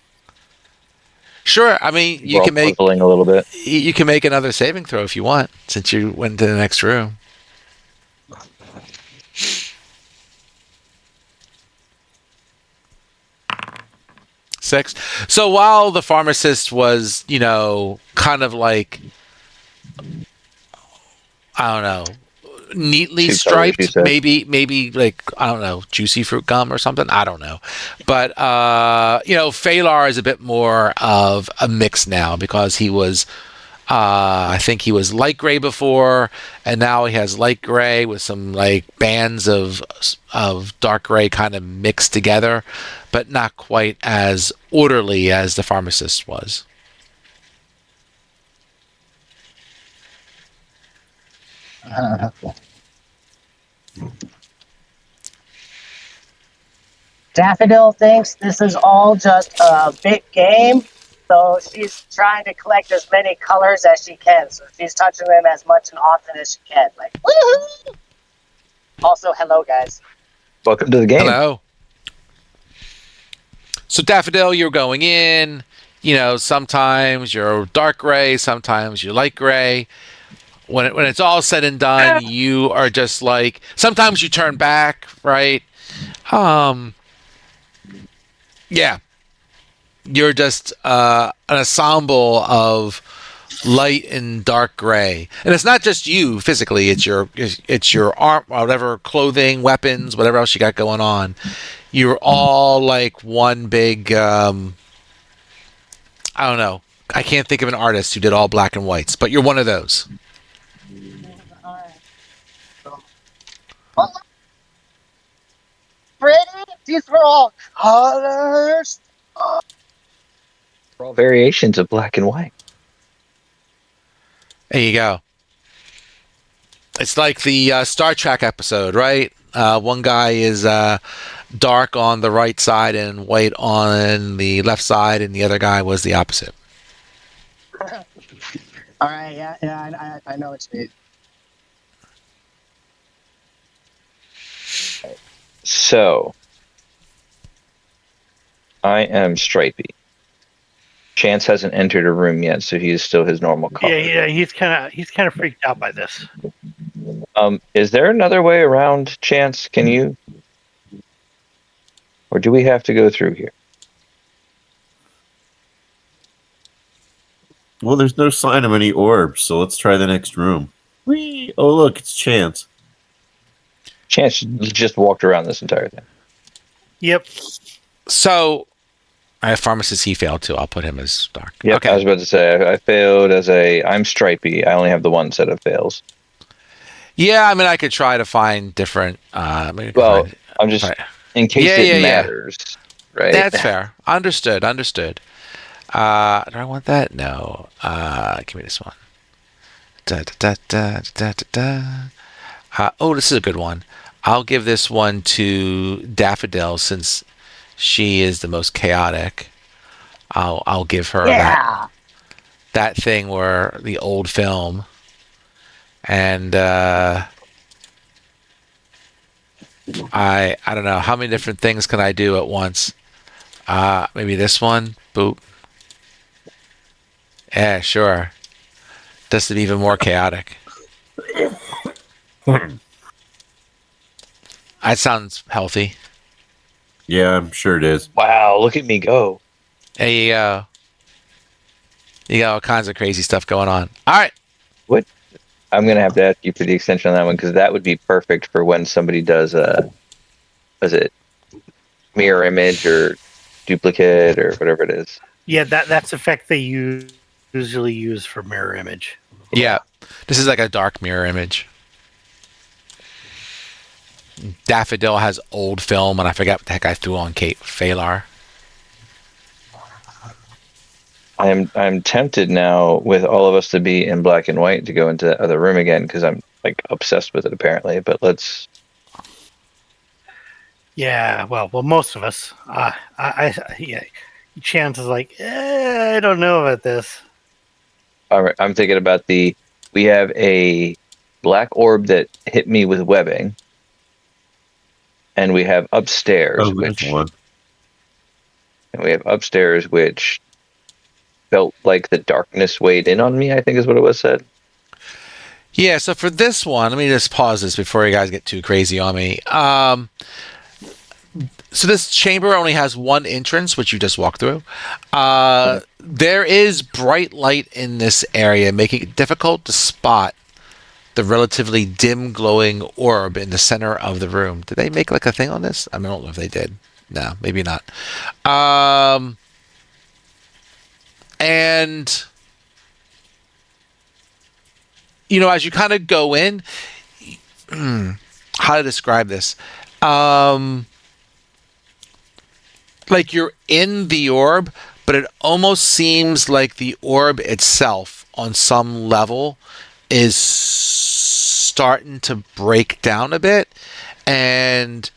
Sure. I mean, We're you all can make puzzling a little bit. you can make another saving throw if you want, since you went to the next room. Six. So while the pharmacist was, kind of like, I don't know, neatly Two colors, you striped, said. maybe like, I don't know, juicy fruit gum or something. I don't know, but Phalar is a bit more of a mix now because he was. I think he was light gray before, and now he has light gray with some like bands of dark gray kind of mixed together, but not quite as orderly as the pharmacist was. Daffodil thinks this is all just a big game, so she's trying to collect as many colors as she can. So she's touching them as much and often as she can. Like, woohoo! Also, hello, guys. Welcome to the game. Hello. So Daffodil, you're going in. Sometimes you're dark gray, sometimes you're light gray. When it's all said and done, you are just like sometimes you turn back, right? Um, yeah, you're just an ensemble of light and dark gray, and it's not just you physically. It's your arm, whatever clothing, weapons, whatever else you got going on. You're all like one big. I don't know. I can't think of an artist who did all black and whites, but you're one of those. Pretty? These were all colors. We're all variations of black and white. There you go. It's like the Star Trek episode, right? One guy is dark on the right side and white on the left side, and the other guy was the opposite. All right, yeah, I know what you mean. So, I am Stripey. Chance hasn't entered a room yet, so he is still his normal color. Yeah, he's kind of freaked out by this. Is there another way around, Chance? Can you? Or do we have to go through here? Well, there's no sign of any orbs, so let's try the next room. Whee! Oh, look, it's Chance. Chance just walked around this entire thing. Yep. So, I have pharmacist. He failed too. I'll put him as dark. Yep, Okay. I was about to say I failed as I'm Stripey. I only have the one set of fails. Yeah, I mean, I could try to find different. Well, I'm just in case Yeah. matters, right? That's fair. Understood. Do I want that? No. Give me this one. Da, da, da, da, da, da. Oh, this is a good one. I'll give this one to Daffodil since she is the most chaotic. I'll give her Yeah. that thing where the old film, and I don't know how many different things can I do at once. Maybe this one. Boop. Yeah, sure. This is even more chaotic. That sounds healthy. Yeah, I'm sure it is. Wow, look at me go. Hey, you got all kinds of crazy stuff going on. All right. What? I'm gonna have to ask you for the extension on that one because that would be perfect for when somebody does is it mirror image or duplicate or whatever it is. Yeah, that's effect they usually use for mirror image. Yeah. This is like a dark mirror image. Daffodil has old film, and I forget what the heck I threw on Kate Phalar. I'm tempted now with all of us to be in black and white to go into that other room again because I'm like obsessed with it apparently. But let's. Yeah, well, most of us. Yeah, Chance is like, I don't know about this. All right, I'm thinking about we have a black orb that hit me with webbing, and we have upstairs, Oh, there's one. which felt like the darkness weighed in on me. I think is what it was said. Yeah, so for this one, let me just pause this before you guys get too crazy on me. So this chamber only has one entrance, which you just walked through. There is bright light in this area, making it difficult to spot the relatively dim glowing orb in the center of the room. Did they make like a thing on this? I don't know if they did. No, maybe not. And as you kind of go in, how to describe this? Like you're in the orb, but it almost seems like the orb itself, on some level, is starting to break down a bit, and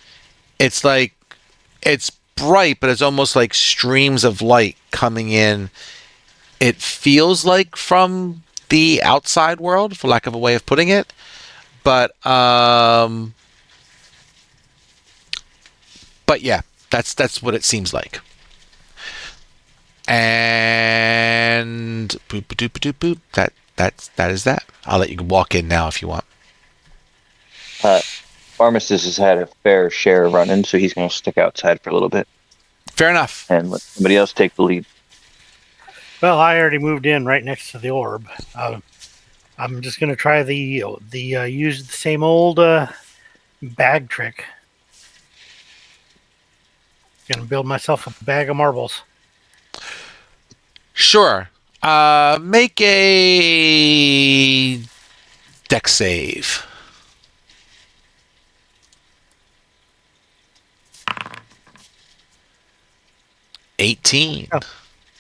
it's like it's bright, but it's almost like streams of light coming in. It feels like from the outside world, for lack of a way of putting it, but yeah, that's what it seems like. And boop boop boop boop. That is that. I'll let you walk in now if you want. Pharmacist has had a fair share of running, so he's going to stick outside for a little bit Fair enough. and let somebody else take the lead. Well, I already moved in right next to the orb. I'm just gonna try the use the same old bag trick. Gonna build myself a bag of marbles. Sure. Make a deck save. $18. Oh.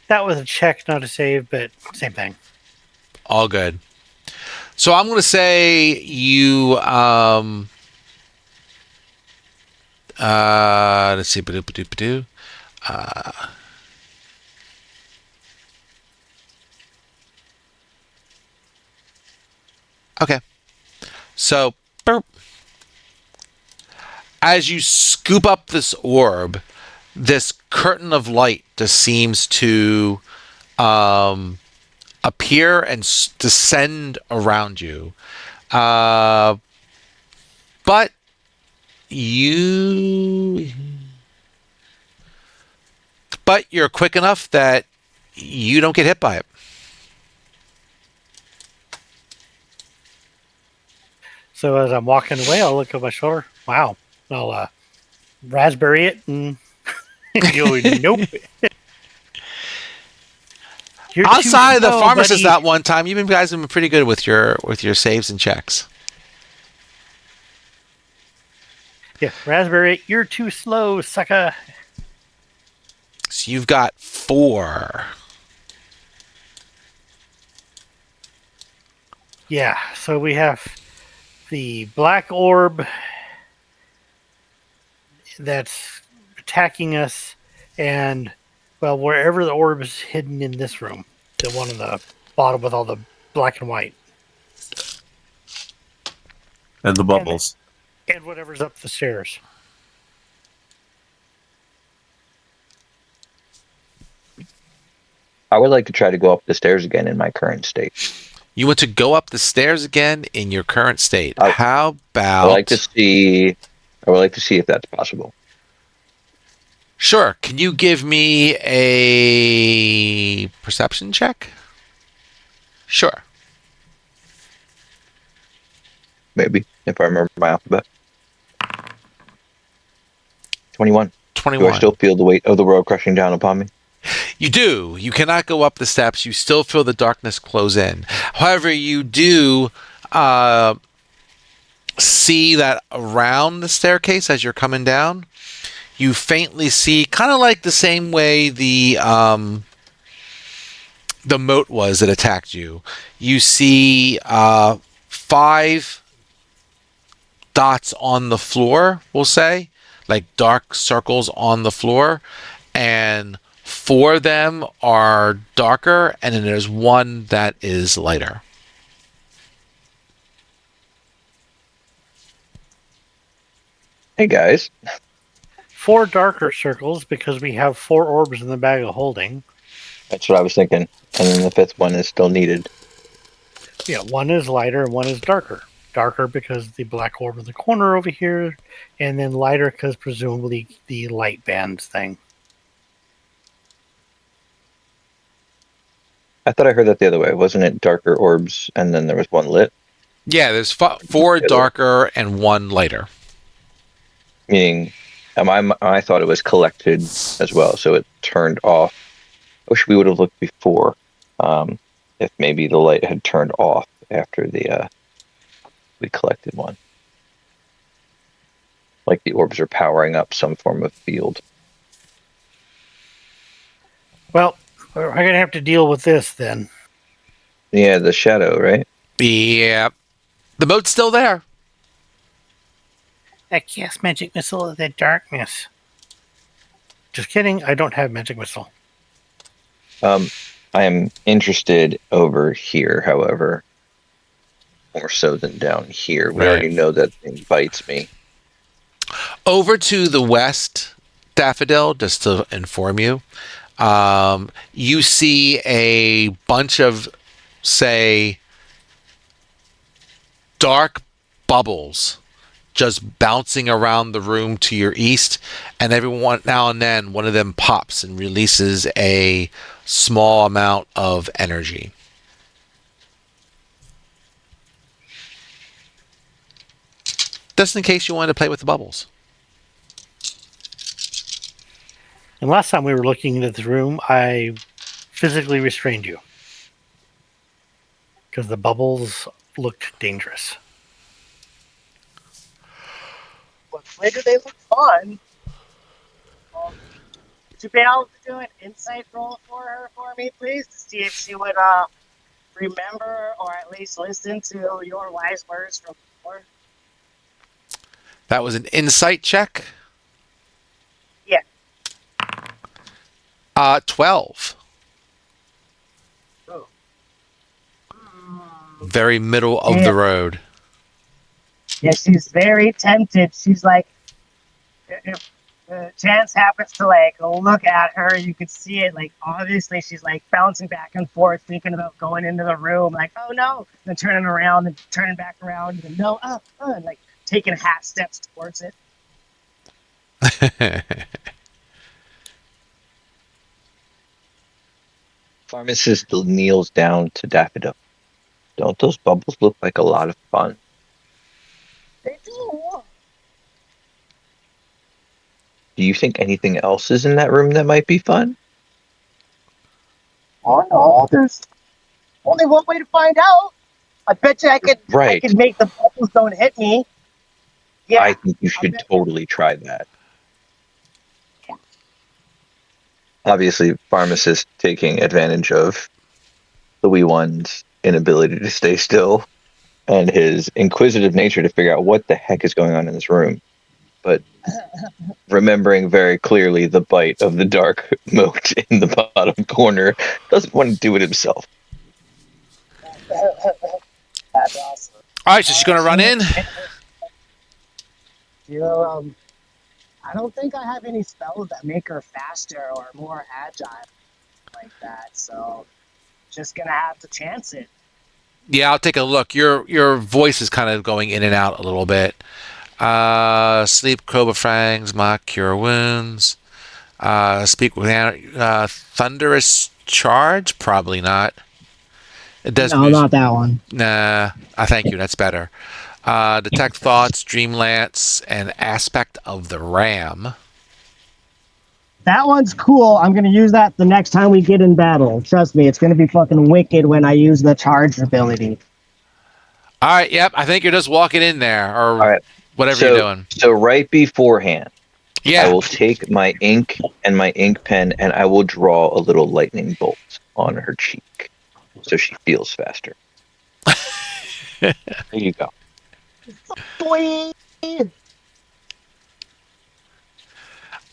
That was a check, not a save, but same thing. All good. So I'm going to say you let's see. Okay. So, burp. As you scoop up this orb, this curtain of light just seems to appear and descend around you. But you're quick enough that you don't get hit by it. So as I'm walking away, I'll look over my shoulder. Wow. I'll raspberry it and go, nope. You're Outside the slow, pharmacist buddy. that one time, you guys have been pretty good with your saves and checks. Yeah, raspberry, you're too slow, sucker. So you've got 4. Yeah, so we have the black orb that's attacking us, and well, wherever the orb is hidden in this room, the one on the bottom with all the black and white. And the bubbles. And whatever's up the stairs. I would like to try to go up the stairs again in my current state. You want to go up the stairs again in your current state. I, How I would like to about... see. I would like to see if that's possible. Sure. Can you give me a perception check? Sure. Maybe if I remember my alphabet. 21. Do I 21. still feel the weight of the world crushing down upon me? You do. You cannot go up the steps. You still feel the darkness close in. However, you do see that around the staircase as you're coming down, you faintly see, kind of like the same way the moat was that attacked you. You see 5 dots on the floor, we'll say, like dark circles on the floor, and 4 of them are darker, and then there's 1 that is lighter. Hey guys, 4 darker circles because we have 4 orbs in the bag of holding. that's what I was thinking. And then the 5th one is still needed. Yeah, 1 is lighter and 1 is darker. Darker because the black orb in the corner over here, and then lighter because presumably the light bands thing. I thought I heard that the other way. Wasn't it darker orbs and then there was 1 lit? Yeah, there's 4 darker and 1 lighter. Meaning, I thought it was collected as well, so it turned off. I wish we would have looked before. If maybe the light had turned off after we collected 1. Like the orbs are powering up some form of field. Well, we're going to have to deal with this then. Yeah, the shadow, right? Yeah. The moat's still there. I cast magic missile of the darkness. Just kidding, I don't have magic missile. I am interested over here, however, more so than down here. We Right. already know that thing bites me. Over to the west, Daffodil, just to inform you, you see a bunch of, say, dark bubbles just bouncing around the room to your east, and every now and then one of them pops and releases a small amount of energy. Just in case you wanted to play with the bubbles. And last time we were looking at the room, I physically restrained you. Because the bubbles looked dangerous. Well, later they look fun. Would you be able to do an insight roll for her for me, please, to see if she would remember or at least listen to your wise words from before? That was an insight check. Yeah. 12. Oh. Very middle of the road. Yeah, she's very tempted. She's like, if the chance happens to like look at her, you could see it. Like, obviously, she's like bouncing back and forth, thinking about going into the room. Like, oh no, then turning around and turning back around, and no, and like taking half steps towards it. Pharmacist kneels down to Daffodil. Don't those bubbles look like a lot of fun? They do. Do you think anything else is in that room that might be fun? Oh no, there's only one way to find out. I bet you I could make the bubbles don't hit me. Yeah, I think you should totally try that. Yeah. Obviously, pharmacist taking advantage of the wee one's inability to stay still and his inquisitive nature to figure out what the heck is going on in this room. But remembering very clearly the bite of the dark moat in the bottom corner, doesn't want to do it himself. That's awesome. All right, so she's going to run in. You know, I don't think I have any spells that make her faster or more agile like that. So just gonna have to chance it. Yeah, I'll take a look. Your voice is kind of going in and out a little bit. Sleep, Cobra Fangs, Mock, Cure Wounds. Speak with Thunderous Charge? Probably not. It does No, move. not that one. Nah, I thank you. That's better. Detect Thoughts, Dream Lance, and Aspect of the Ram. That one's cool. I'm gonna use that the next time we get in battle. Trust me, it's gonna be fucking wicked when I use the charge ability. All right, yep. I think you're just walking in there All or right. whatever you're So doing. so right beforehand, I Yeah. will take my ink and my ink pen and I will draw a little lightning bolt on her cheek so she feels faster. There you go. Boy.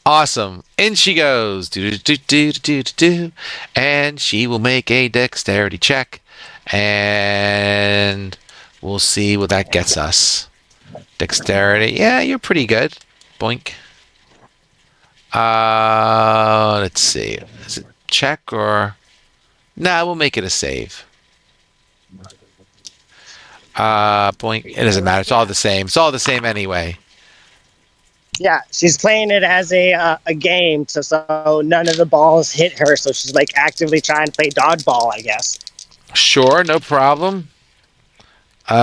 Awesome. In she goes. Do, do, do, do, do, do, do. And she will make a dexterity check. And we'll see what that gets us. Dexterity. Yeah, you're pretty good. Boink. Let's see. Is it check or... Nah, we'll make it a save. Boink. It doesn't matter. It's all the same. It's all the same anyway. Yeah, she's playing it as a game, so none of the balls hit her. So she's like actively trying to play dodgeball, I guess. Sure, no problem. The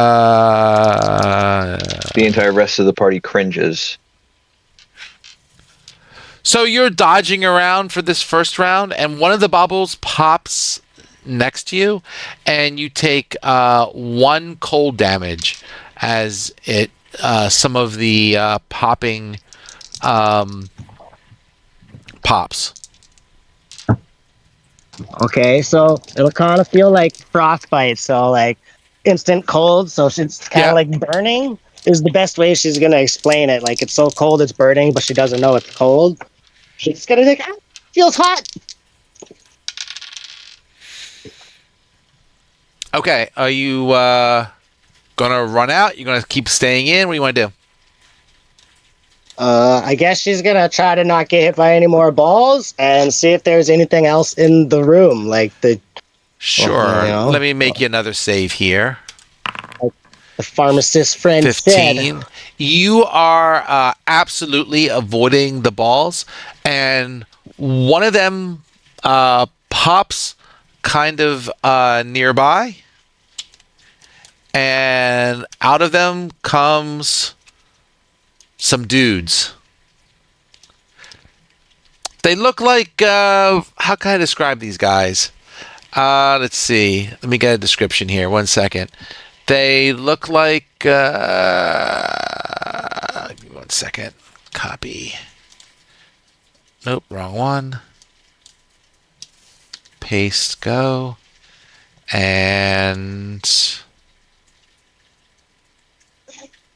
entire rest of the party cringes. So you're dodging around for this first round, and one of the bubbles pops next to you, and you take 1 cold damage as it some of the popping pops. Okay, so it'll kind of feel like frostbite, so like instant cold. So it's kind Yeah. of like burning is the best way she's gonna explain it. Like it's so cold it's burning, but she doesn't know it's cold. She's gonna think, ah, feels hot. Okay, are you gonna run out? You're gonna keep staying in? What do you want to do? I guess she's gonna try to not get hit by any more balls and see if there's anything else in the room, like the Sure. you know. Let me make you another save here. pharmacist friend 15. said. You are absolutely avoiding the balls, and one of them pops kind of nearby, and out of them comes some dudes. They look like how can I describe these guys? Let's see. Let me get a description here. 1 second. They look like. Give me 1 second. Copy. Nope, wrong one. Paste, go. And.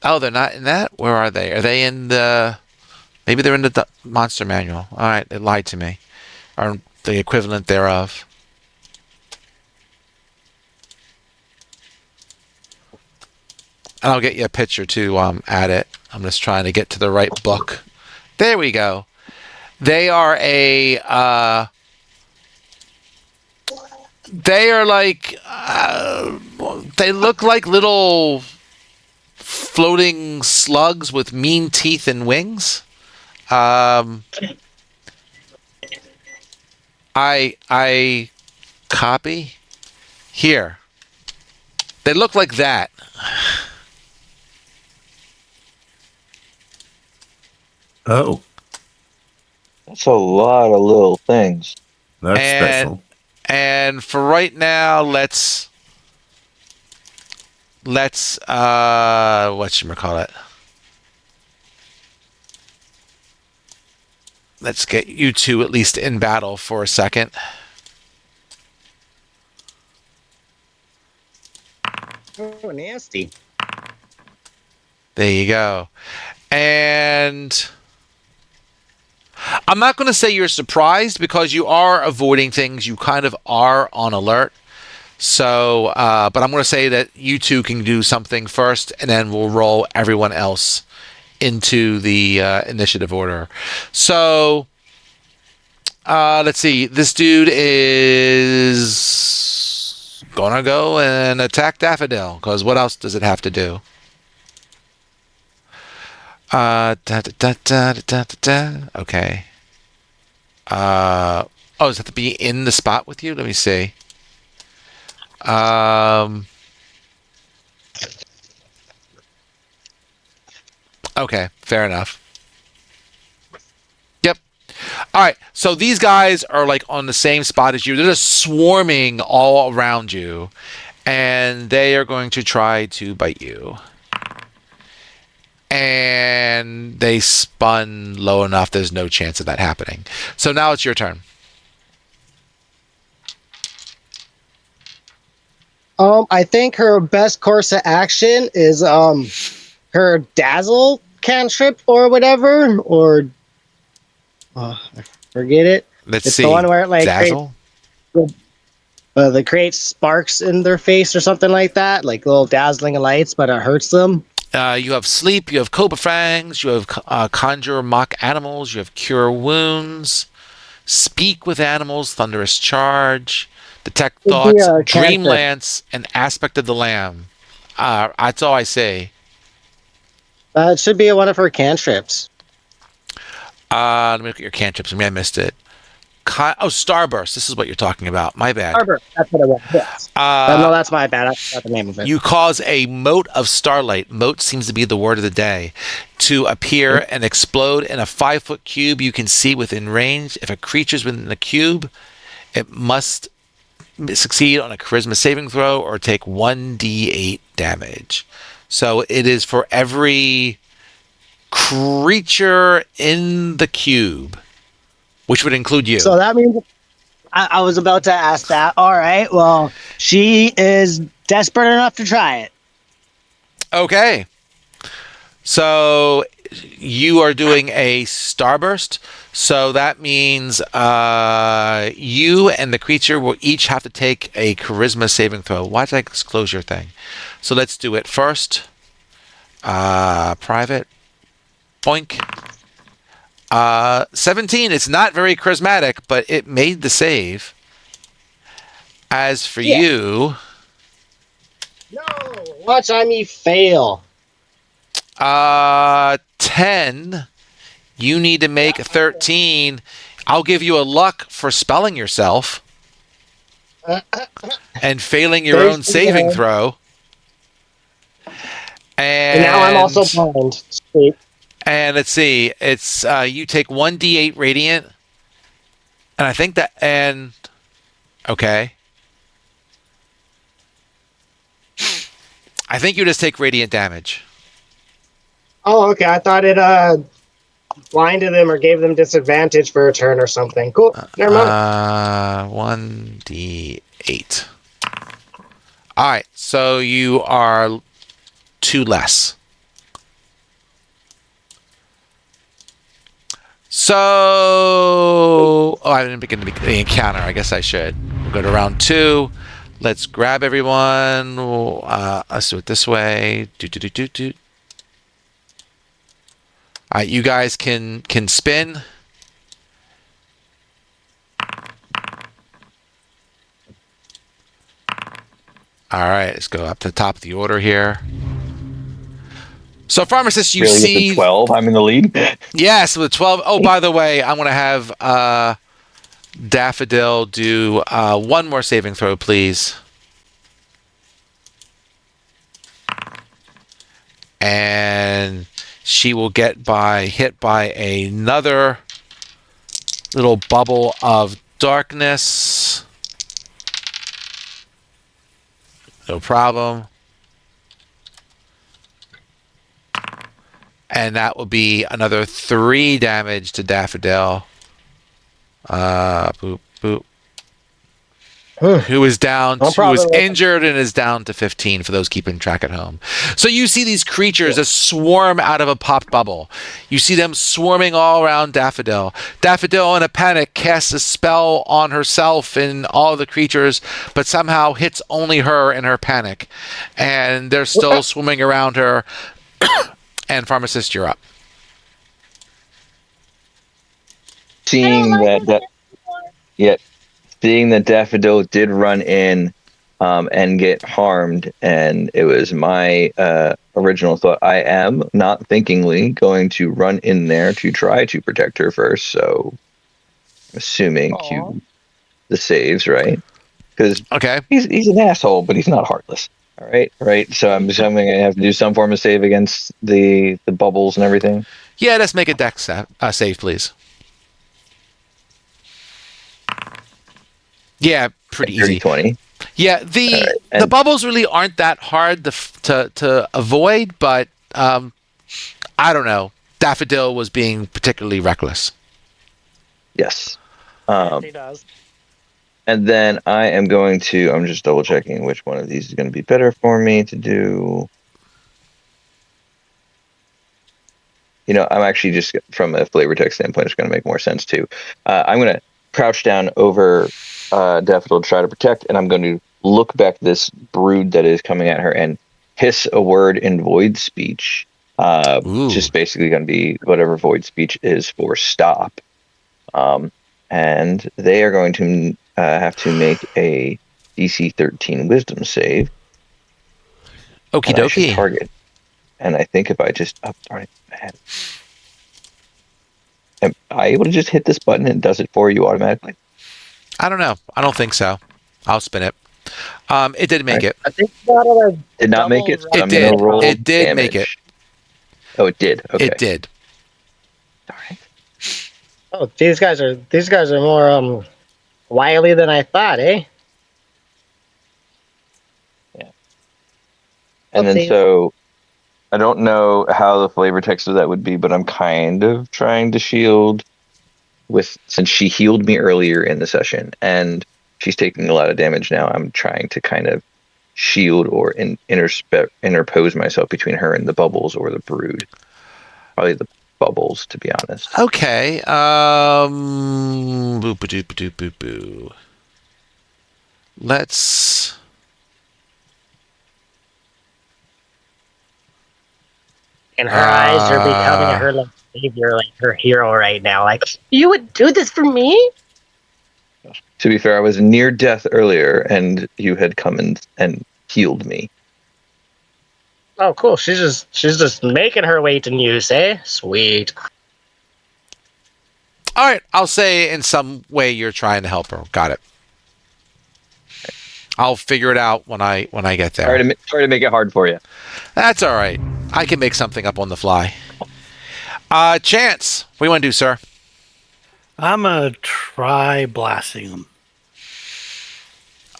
Oh, they're not in that? Where are they? Are they in the. Maybe they're in the monster manual. Alright, they lied to me. Or the equivalent thereof. And I'll get you a picture too while I'm at it. I'm just trying to get to the right book. There we go. They are they are like, they look like little floating slugs with mean teeth and wings. I copy here. They look like that. Oh, That's a lot of little things. that's And- special. And for right now, let's whatchamacallit? Let's get you two at least in battle for a second. Oh, nasty. There you go. And I'm not going to say you're surprised because you are avoiding things. You kind of are on alert. So, but I'm going to say that you two can do something first, and then we'll roll everyone else into the initiative order. So let's see. This dude is gonna go and attack Daffodil, because what else does it have to do? Okay. Does it have to be in the spot with you? Let me see. Okay, fair enough. Yep. All right. So these guys are like on the same spot as you. They're just swarming all around you, and they are going to try to bite you. And they spun low enough. There's no chance of that happening. So now it's your turn. I think her best course of action is her dazzle cantrip or whatever, or I forget it. Let's It's see. the one where it like Dazzle? they create sparks in their face or something like that, like little dazzling lights, but it hurts them. You have sleep. You have cobra fangs. You have conjure mock animals. You have cure wounds. Speak with animals. Thunderous charge. Detect It'd be thoughts. a Dream cantrip. lance. And aspect of the lamb. That's all I say. It should be one of her cantrips. Let me look at your cantrips. Maybe I missed it. Starburst. This is what you're talking about. My bad. Harbor. That's what it was. Yes. No, that's my bad. I forgot the name of it. You cause a mote of starlight. Mote seems to be the word of the day. To appear and explode in a 5-foot cube you can see within range. If a creature's within the cube, it must succeed on a charisma saving throw or take 1d8 damage. So it is for every creature in the cube, which would include you. So that means I was about to ask that. All right. Well, she is desperate enough to try it. Okay. So you are doing a starburst. So that means you and the creature will each have to take a charisma saving throw. Why did I close your thing? So let's do it first. Private. Boink. 17. It's not very charismatic, but it made the save. As for you, No, watch me fail. 10. You need to make 13. I'll give you a luck for spelling yourself and failing your own saving throw. And now I'm also blind. Sweet. And let's see, it's you take 1d8 radiant, and I think that okay. I think you just take radiant damage. Oh, okay. I thought it blinded them or gave them disadvantage for a turn or something. Cool. Never mind. 1d8. All right, so you are 2 less. So, I didn't begin the encounter. I guess I should. We'll go to round 2. Let's grab everyone. Let's do it this way. All right, you guys can spin. All right, let's go up to the top of the order here. So, pharmacist, you Really, see with the 12, I'm in the lead. Yes, with 12. Oh, by the way, I'm going to have Daffodil do one more saving throw, please. And she will get hit by another little bubble of darkness. No problem. And that will be another 3 damage to Daffodil. Boop, boop. Who is down No who is problem. injured and is down to 15 for those keeping track at home. So you see these creatures that swarm out of a pop bubble. You see them swarming all around Daffodil. Daffodil, in a panic, casts a spell on herself and all the creatures, but somehow hits only her in her panic. And they're still swarming around her. And pharmacist, you're up. seeing yeah, seeing that Daffodil did run in and get harmed, and it was my original thought. I am not thinkingly going to run in there to try to protect her first. So, assuming Aw. the saves, right? Because Okay. he's an asshole, but he's not heartless. All right, right. So I'm assuming I have to do some form of save against the bubbles and everything. Yeah, let's make a dex save, please. Yeah, pretty Dirty easy. 20. Yeah, All the right, the and bubbles really aren't that hard to avoid, but I don't know. Daffodil was being particularly reckless. yes. He does. And then I am going to, I'm just double checking which one of these is going to be better for me to do. I'm actually just from a flavor text standpoint, it's going to make more sense too. I'm going to crouch down over Daffodil to try to protect, and I'm going to look back this brood that is coming at her and hiss a word in void speech. Ooh. Just basically going to be whatever void speech is for stop. And they are going to have to make a DC 13 Wisdom save, Okie and I should dokie. target. And I think if I just am I able to just hit this button and it does it for you automatically? I don't know. I don't think so. I'll spin it. It did make Right. it. I think you gotta Did not make double it. So It I'm did. gonna roll It did damage. make it. Oh, it did. Okay. It did. All right. Oh, these guys are more wily than I thought, eh? And then Oopsies. so I don't know how the flavor text of that would be, but I'm kind of trying to shield since she healed me earlier in the session and she's taking a lot of damage now. I'm trying to kind of shield or interpose myself between her and the bubbles or the brood. Probably the bubbles, to be honest. Okay. Boo ba doo ba doo boo boo. Let's. And her eyes are becoming her like savior, like her hero right now. Like, you would do this for me? To be fair, I was near death earlier, and you had come and healed me. Oh, cool. She's just making her way to news, eh? Sweet. All right. I'll say in some way you're trying to help her. Got it. I'll figure it out when I get there. Sorry to make it hard for you. That's all right. I can make something up on the fly. Chance, what do you want to do, sir? I'm gonna try blasting them.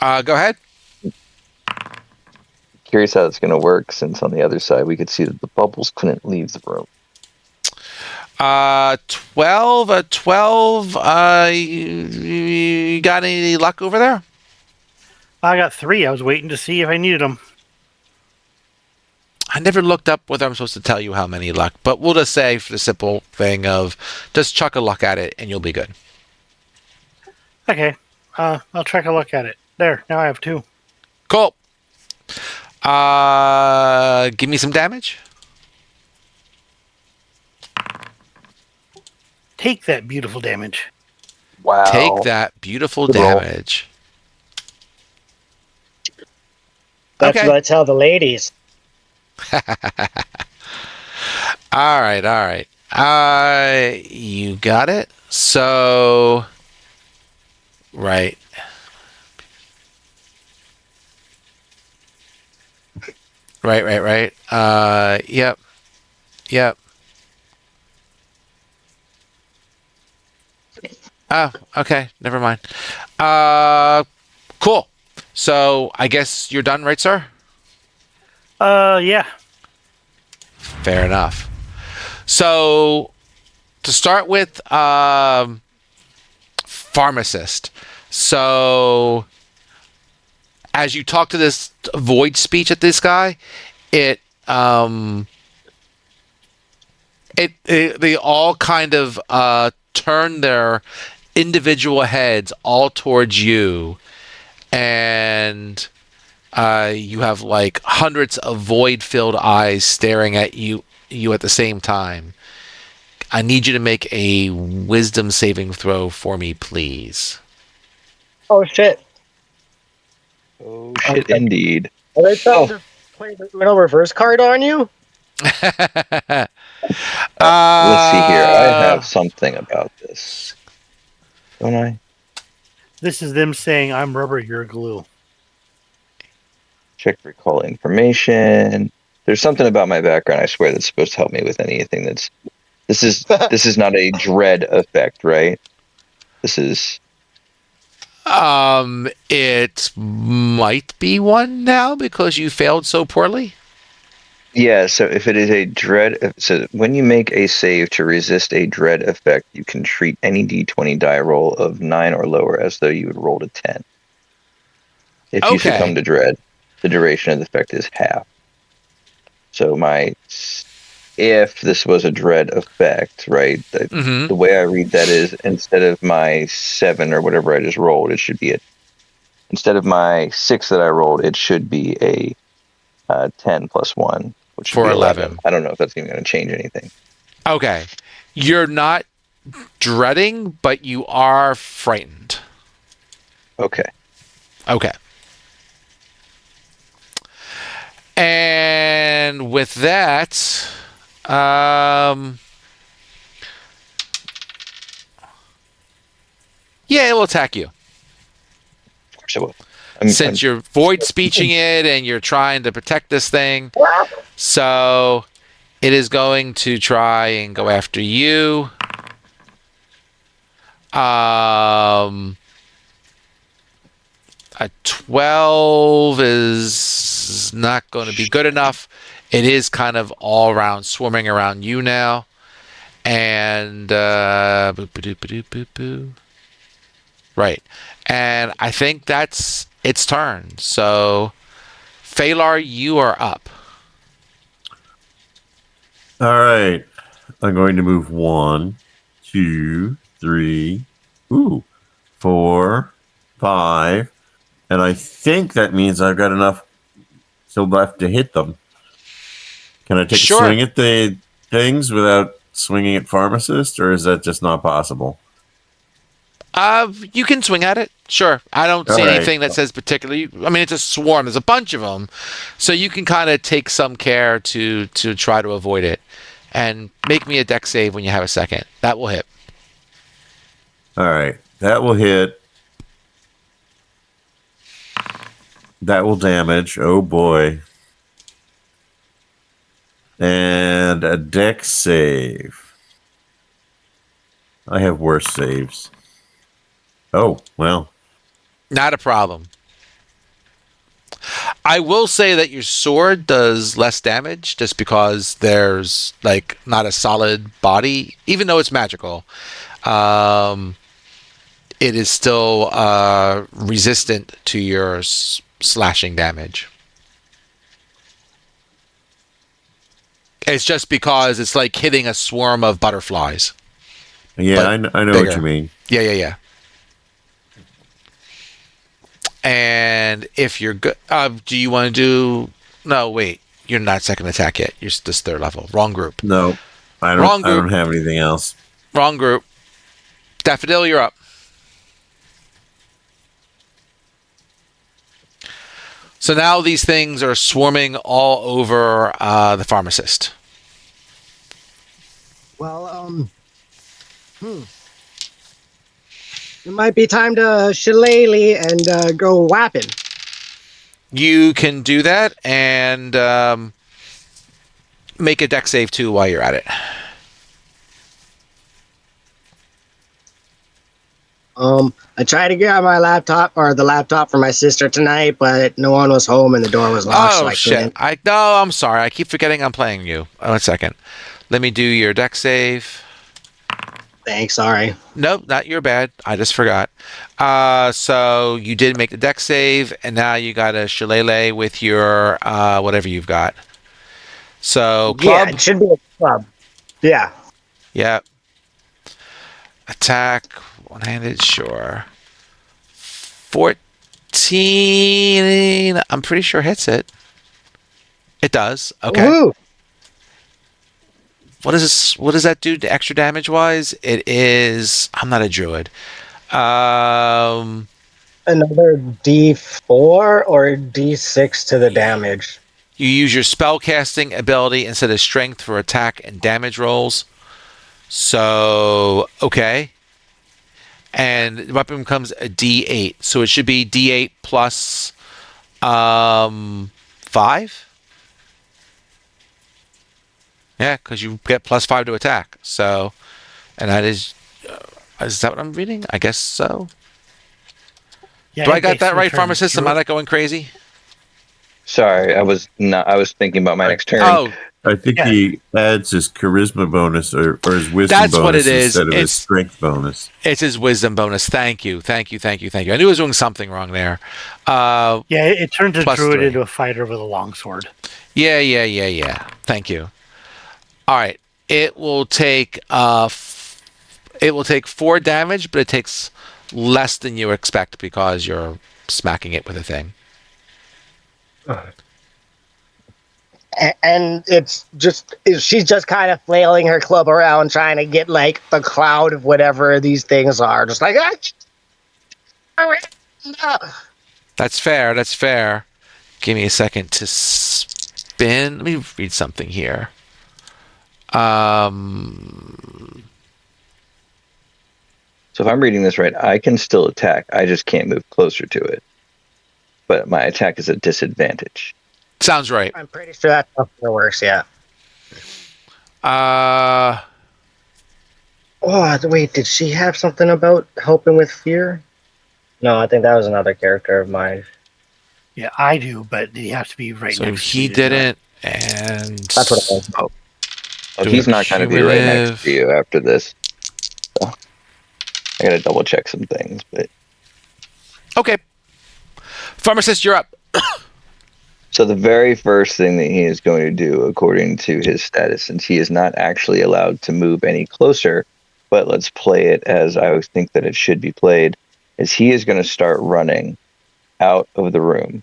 Go ahead. Curious how it's going to work, since on the other side we could see that the bubbles couldn't leave the room. 12, 12. You got any luck over there? I got 3. I was waiting to see if I needed them. I never looked up whether I'm supposed to tell you how many luck, but we'll just say for the simple thing of just chuck a luck at it and you'll be good. Okay. I'll try to look at it. There. Now I have 2. Cool. Give me some damage. Take that beautiful damage. Wow. Take that beautiful Good roll. damage. That's Okay. what I tell the ladies. All right. You got it. So, right. Right. Yep. Oh, okay. Never mind. Cool. So I guess you're done, right, sir? Yeah. Fair enough. So to start with, pharmacist. So as you talk to this void speech at this guy, they all kind of turn their individual heads all towards you, and you have like hundreds of void-filled eyes staring at you at the same time. I need you to make a wisdom saving throw for me, please. Oh shit! Oh shit, indeed. Are they trying Oh, to play the Uno reverse card on you? let's see here. I uh, have something about this, don't I? This is them saying, "I'm rubber, you're glue." Check recall information. There's something about my background, I swear, that's supposed to help me with anything that's. This is not a dread effect, right? This is. it might be one now because you failed so poorly. Yeah, so if it is a dread, so when you make a save to resist a dread effect, you can treat any d20 die roll of 9 or lower as though you would roll a 10. If you succumb Okay. to dread, the duration of the effect is half. So if this was a dread effect, right? Mm-hmm. The way I read that is instead of my 7 or whatever I just rolled, it should be instead of my 6 that I rolled, it should be a 10 plus 1, which should For be 11. 11. I don't know if that's even going to change anything. Okay. You're not dreading, but you are frightened. Okay. Okay. And with that, yeah, it will attack you. Of course it will. Since you're void speeching it and you're trying to protect this thing. So it is going to try and go after you. A 12 is not going to be good enough. It is kind of all around swarming around you now. And right. And I think that's its turn. So Phalar, you are up. All right. I'm going to move 1, 2, 3, 4, 5. And I think that means I've got enough still left to hit them. Can I take a Sure. swing at the things without swinging at pharmacist, or is that just not possible? You can swing at it. Sure. I don't All see right. anything that says particularly. I mean, it's a swarm. There's a bunch of them, so you can kind of take some care to try to avoid it, and make me a deck save when you have a second. That will hit. All right. That will hit. That will damage. Oh boy. And a deck save. I have worse saves. Oh, well. Not a problem. I will say that your sword does less damage just because there's like not a solid body, even though it's magical. It is still resistant to your slashing damage. It's just because it's like hitting a swarm of butterflies. Yeah, I know what bigger. you mean. Yeah. And if you're good, do you want to do? No, wait. You're not second attack yet. You're just third level. Wrong group. No, I Wrong don't. I group. don't have anything else. Wrong group. Daffodil, you're up. So now these things are swarming all over the pharmacist. Well, it might be time to shillelagh and go whapping. You can do that and make a deck save too while you're at it. I tried to grab my laptop or the laptop for my sister tonight, but no one was home and the door was locked. So I Shit! couldn't. No, I'm sorry. I keep forgetting I'm playing you. 1 second. Let me do your deck save. Thanks. Sorry. Nope, not your bad. I just forgot. So you did make the deck save, and now you got a shillelagh with your whatever you've got. So club. Yeah, it should be a club. Yeah. Yeah. Attack. One-handed. Sure. 14. I'm pretty sure hits it. It does. Okay. Woo-hoo. what is this? What does that do to extra damage wise? It is. I'm not a druid. Um, Another D4 or D6 to the damage. you use your spell casting ability instead of strength for attack and damage rolls. So okay, and the weapon becomes a D8. So it should be D8 plus 5. Yeah, because you get +5 to attack. So, and that is that what I'm reading? I guess so. Yeah, Do I it got that basically right, turns pharmacist? Am I druid- not going crazy? Sorry, I was not. I was thinking about my next turn. Oh, I think Yeah. he adds his charisma bonus or his wisdom That's what bonus it is. instead of his It's- strength bonus. it's his wisdom bonus. Thank you, thank you, thank you, thank you. I knew I was doing something wrong there. Yeah, it turns a Plus druid 3. into a fighter with a longsword. Yeah. Thank you. All right. It will take it will take 4 damage, but it takes less than you expect because you're smacking it with a thing. And she's just kind of flailing her club around trying to get like the cloud of whatever these things are, just like That's fair. That's fair. Give me a second to spin. Let me read something here. So if I'm reading this right, I can still attack. I just can't move closer to it. But my attack is a disadvantage. Sounds right. I'm pretty sure that's not gonna work. Yeah. Uh, Oh wait, did she have something about helping with fear? No, I think that was another character of mine. Yeah, I do, but you have to be right so next to he me to do it. didn't, and That's what it was. Oh, Do he's a not going to be right cumulative. next to you after this. So I got to double check some things, but Okay. Pharmacist, you're up. so the very first thing that he is going to do, according to his status, since he is not actually allowed to move any closer, but let's play it as I always think that it should be played, is he is going to start running out of the room,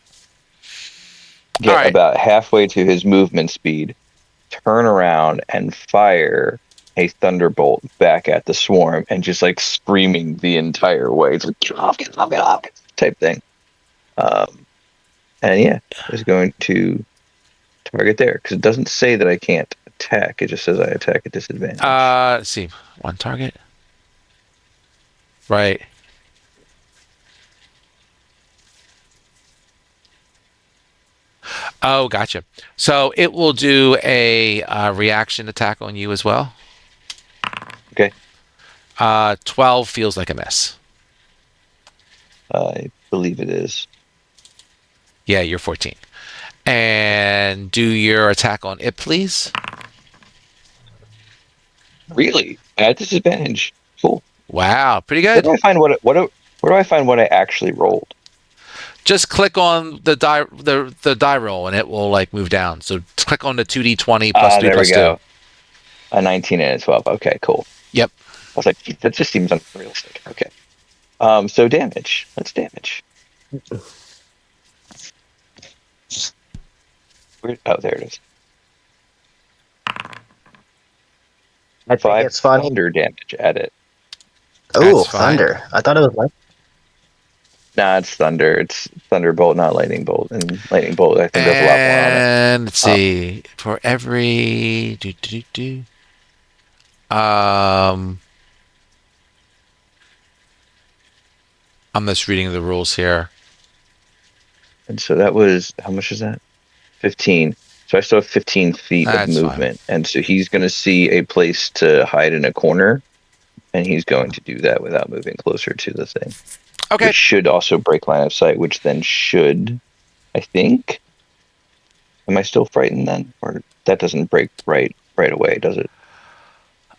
get All right. about halfway to his movement speed, turn around and fire a thunderbolt back at the swarm, and just like screaming the entire way. It's like, get off, type thing. And yeah, is going to target there because it doesn't say that I can't attack. It just says I attack at disadvantage. Let's see. One target. Right. Oh, gotcha. So it will do a reaction attack on you as well. Okay. 12 feels like a miss. I believe it is. Yeah, you're 14. And do your attack on it, please. Really? At disadvantage. Cool. Wow, pretty Where good. do I find where do I find what I actually rolled? Just click on the die roll and it will like move down. So click on the 2d20 plus 3 There we plus 2. go. A 19 and a 12. Okay, cool. Yep. I was like, that just seems unrealistic. Okay. So damage. Let's damage. Oh, there it is. I think 5 it's funny. thunder damage at it. Oh, That's fine. thunder! I thought it was like Nah, it's thunder. It's thunderbolt, not lightning bolt. And lightning bolt, I think, does a lot more on it. And let's see. For every I'm just reading the rules here. And so that was, how much is that? 15. So I still have 15 feet of That's fine. movement. And so he's going to see a place to hide in a corner. And he's going to do that without moving closer to the thing. Okay. Which should also break line of sight, which then should, I think. Am I still frightened then? Or that doesn't break right away, does it?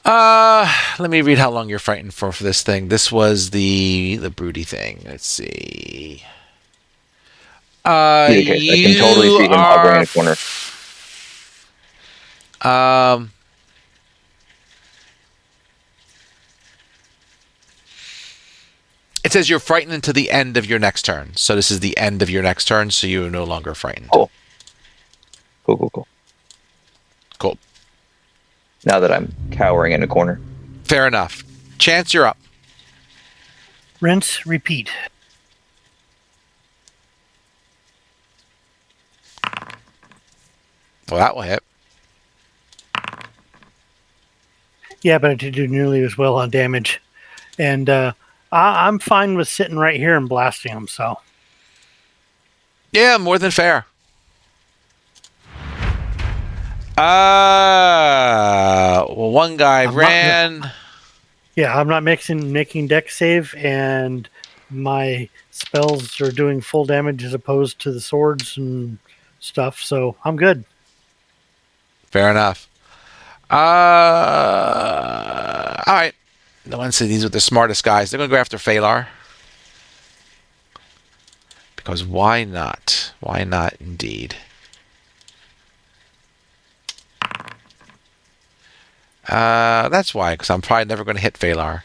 Let me read how long you're frightened for this thing. This was the broody thing. Let's see. Either case, I can totally see him hovering in a corner. It says you're frightened until the end of your next turn. So this is the end of your next turn, so you're no longer frightened. Cool. Cool. Cool. now that I'm cowering in a corner. Fair enough. Chance, you're up. Rinse, repeat. Well, that will hit. Yeah, but it didn't do nearly as well on damage. And I'm fine with sitting right here and blasting them, so. Yeah, more than fair. Well, one guy ran. I'm not making deck save, and my spells are doing full damage as opposed to the swords and stuff, so I'm good. Fair enough. All right. No one said these are the smartest guys. They're going to go after Phalar. Because why not? Why not, indeed? That's why, because I'm probably never going to hit Phalar.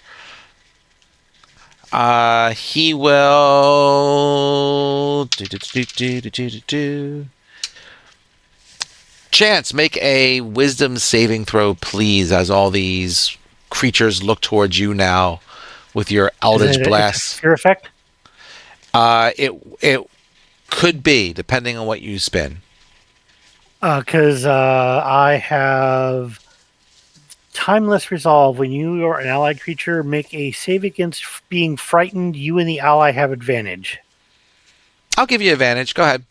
He will... Chance, make a wisdom saving throw, please, as all these creatures look towards you now with your Eldritch Blast. Fear effect? It could be, depending on what you spin. Because I have Timeless Resolve. When you or an allied creature make a save against being frightened, you and the ally have advantage. I'll give you advantage. Go ahead.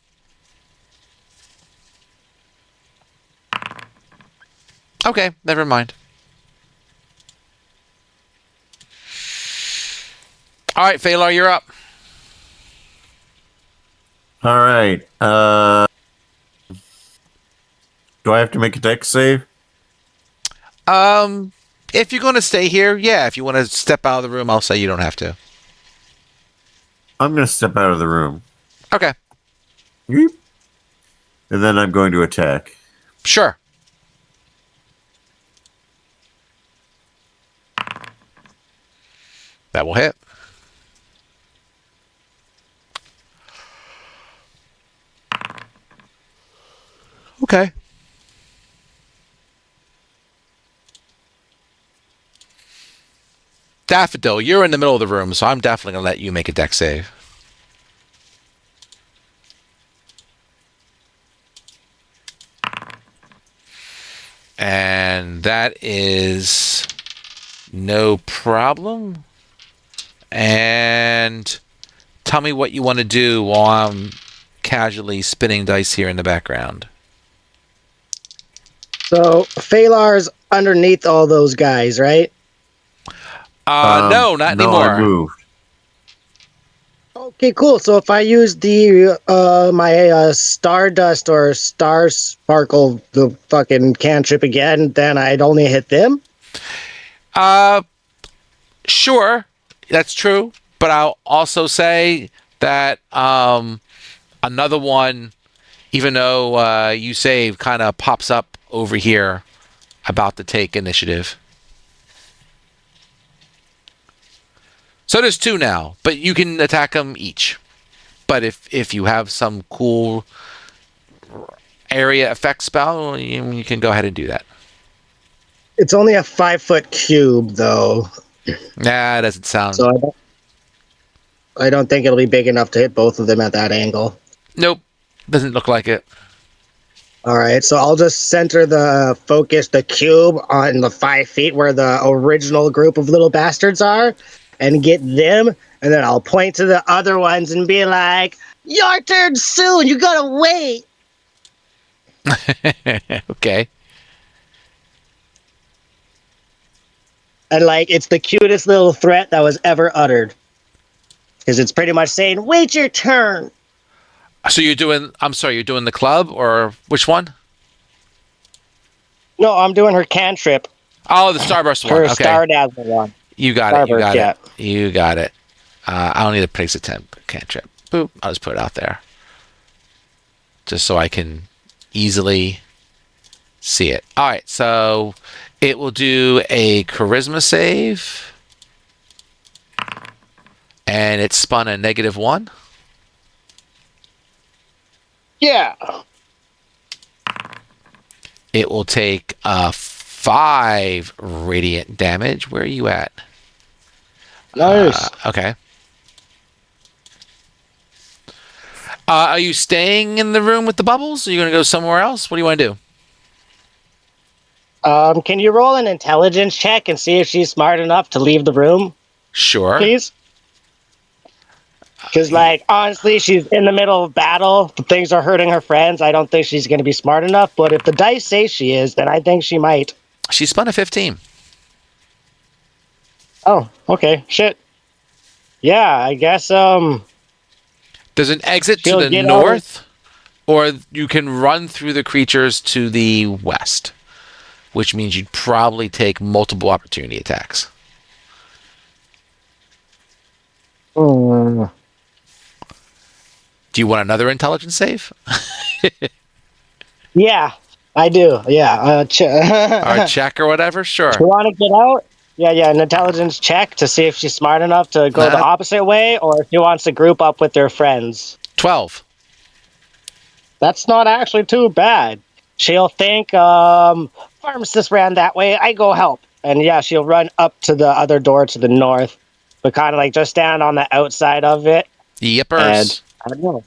Okay, never mind. All right, Phalar, you're up. All right. Do I have to make a dex save? If you're going to stay here, yeah. If you want to step out of the room, I'll say you don't have to. I'm going to step out of the room. Okay. Yeep. And then I'm going to attack. Sure. That will hit. Okay. Daffodil, you're in the middle of the room, so I'm definitely going to let you make a deck save. And that is no problem. And tell me what you want to do while I'm casually spinning dice here in the background. So Phalar's underneath all those guys, right? No, not anymore. I moved. Okay, cool. So if I use the my Stardust or Star Sparkle, the fucking cantrip again, then I'd only hit them. Sure, that's true. But I'll also say that another one, even though you save, kind of pops up over here about to take initiative. So there's two now, but you can attack them each. But if you have some cool area effect spell, you can go ahead and do that. It's only a 5-foot cube, though. Nah, it doesn't sound... So I don't think it'll be big enough to hit both of them at that angle. Nope, doesn't look like it. All right, so I'll just center the cube on the 5 feet where the original group of little bastards are, and get them, and then I'll point to the other ones and be like, "Your turn soon. You gotta wait." Okay. And like, it's the cutest little threat that was ever uttered, because it's pretty much saying, "Wait your turn." So you're doing... I'm sorry, you're doing the club, or which one? No, I'm doing her cantrip. Oh, the Starburst one. Her Okay. Star Dazzle one. You got it. You Starburst, got yeah. it. You got it. I don't need a place attempt. Cantrip. Boop. I'll just put it out there. Just so I can easily see it. All right. So it will do a charisma save. And it's spun a -1. Yeah. It will take 5 radiant damage. Where are you at? Nice. Okay. Are you staying in the room with the bubbles? Are you going to go somewhere else? What do you want to do? Can you roll an intelligence check and see if she's smart enough to leave the room, Sure. please? Because, like, honestly, she's in the middle of battle. Things are hurting her friends. I don't think she's going to be smart enough. But if the dice say she is, then I think she might. She spun a 15. Oh, okay. Shit. Yeah, I guess, There's an exit to she'll the get north, or you can run through the creatures to the west, which means you'd probably take multiple opportunity attacks. Hmm. Do you want another intelligence save? Yeah, I do. Yeah. Or check or whatever? Sure. You want to get out? Yeah, an intelligence check to see if she's smart enough to go the opposite way, or if she wants to group up with their friends. 12. That's not actually too bad. She'll think, pharmacist ran that way, I go help. And yeah, she'll run up to the other door to the north, but kind of like just stand on the outside of it. Yippers. And I don't know.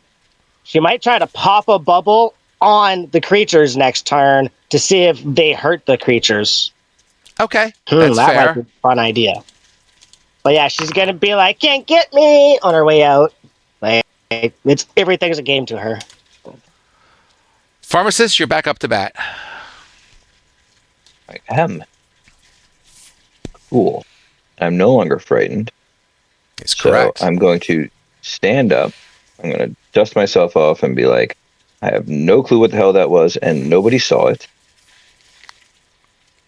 She might try to pop a bubble on the creatures next turn to see if they hurt the creatures. Okay, that's that fair. might be a fun idea. But yeah, she's gonna be like, "Can't get me" on her way out. Like, everything's a game to her. Pharmacist, you're back up to bat. I am. Cool. I'm no longer frightened. It's correct. So I'm going to stand up. I'm going to dust myself off and be like, I have no clue what the hell that was, and nobody saw it.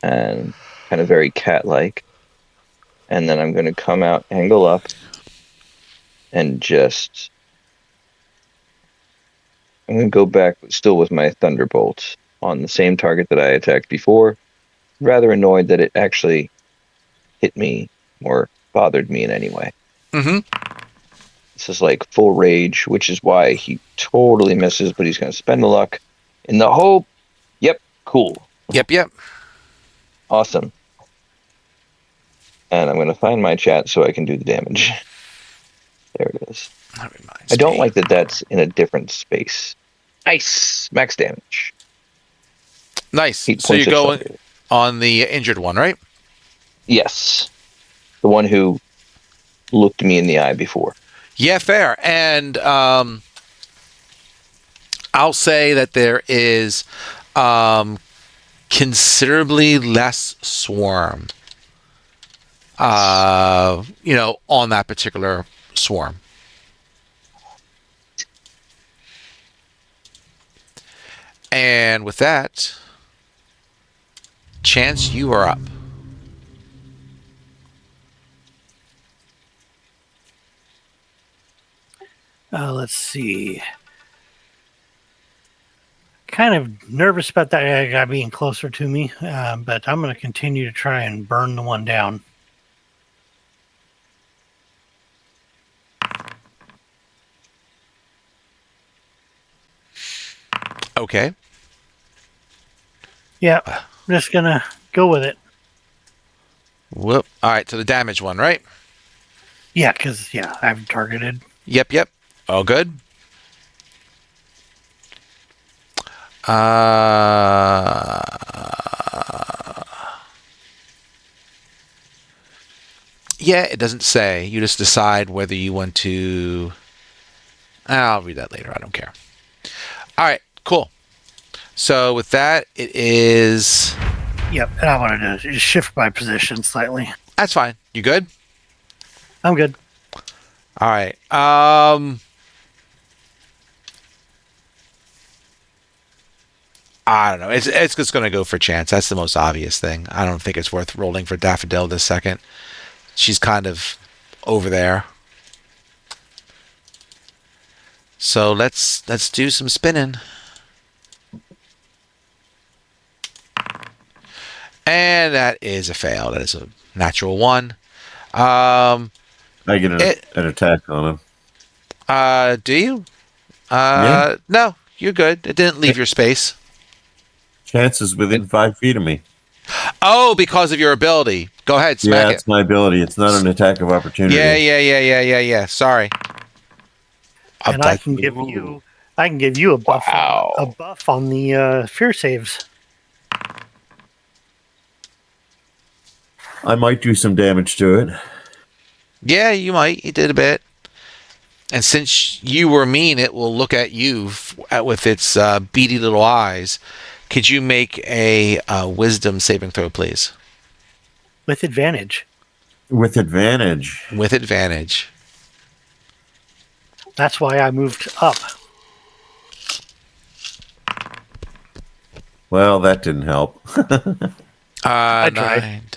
And kind of very cat-like. And then I'm going to come out, angle up, and just... I'm going to go back still with my Thunderbolt on the same target that I attacked before. Rather annoyed that it actually hit me or bothered me in any way. Mm-hmm. This is like full rage, which is why he totally misses, but he's going to spend the luck in the hope. Yep, cool. Yep. Awesome. And I'm going to find my chat so I can do the damage. There it is. I don't like that that's in a different space. Nice. Max damage. Nice. So 8 you points of go thunder. on the injured one, right? Yes. The one who looked me in the eye before. Yeah, fair. And I'll say that there is considerably less swarm, on that particular swarm. And with that, Chance, you are up. Let's see. Kind of nervous about that guy being closer to me, but I'm going to continue to try and burn the one down. Okay. Yeah, I'm just going to go with it. Whoop. All right, so the damage one, right? Yeah, because, I've targeted. Yep. All good. Yeah, it doesn't say. You just decide whether you want to... I'll read that later. I don't care. All right, cool. So with that, it is... Yep, and I wanted to just shift my position slightly. That's fine. You good? I'm good. All right. I don't know. It's just going to go for Chance. That's the most obvious thing. I don't think it's worth rolling for Daffodil this second. She's kind of over there. So let's do some spinning. And that is a fail. That is a natural one. I get an attack on him. Do you? Yeah. No, you're good. It didn't leave your space. Chance is within 5 feet of me. Oh, because of your ability. Go ahead, smack Yeah, it. it's my ability. It's not an attack of opportunity. Yeah. Sorry. And I can give you a buff Wow. on the fear saves. I might do some damage to it. Yeah, you might. You did a bit. And since you were mean, it will look at you with its beady little eyes. Could you make a wisdom saving throw, please? With advantage. With advantage. With advantage. That's why I moved up. Well, that didn't help. I tried.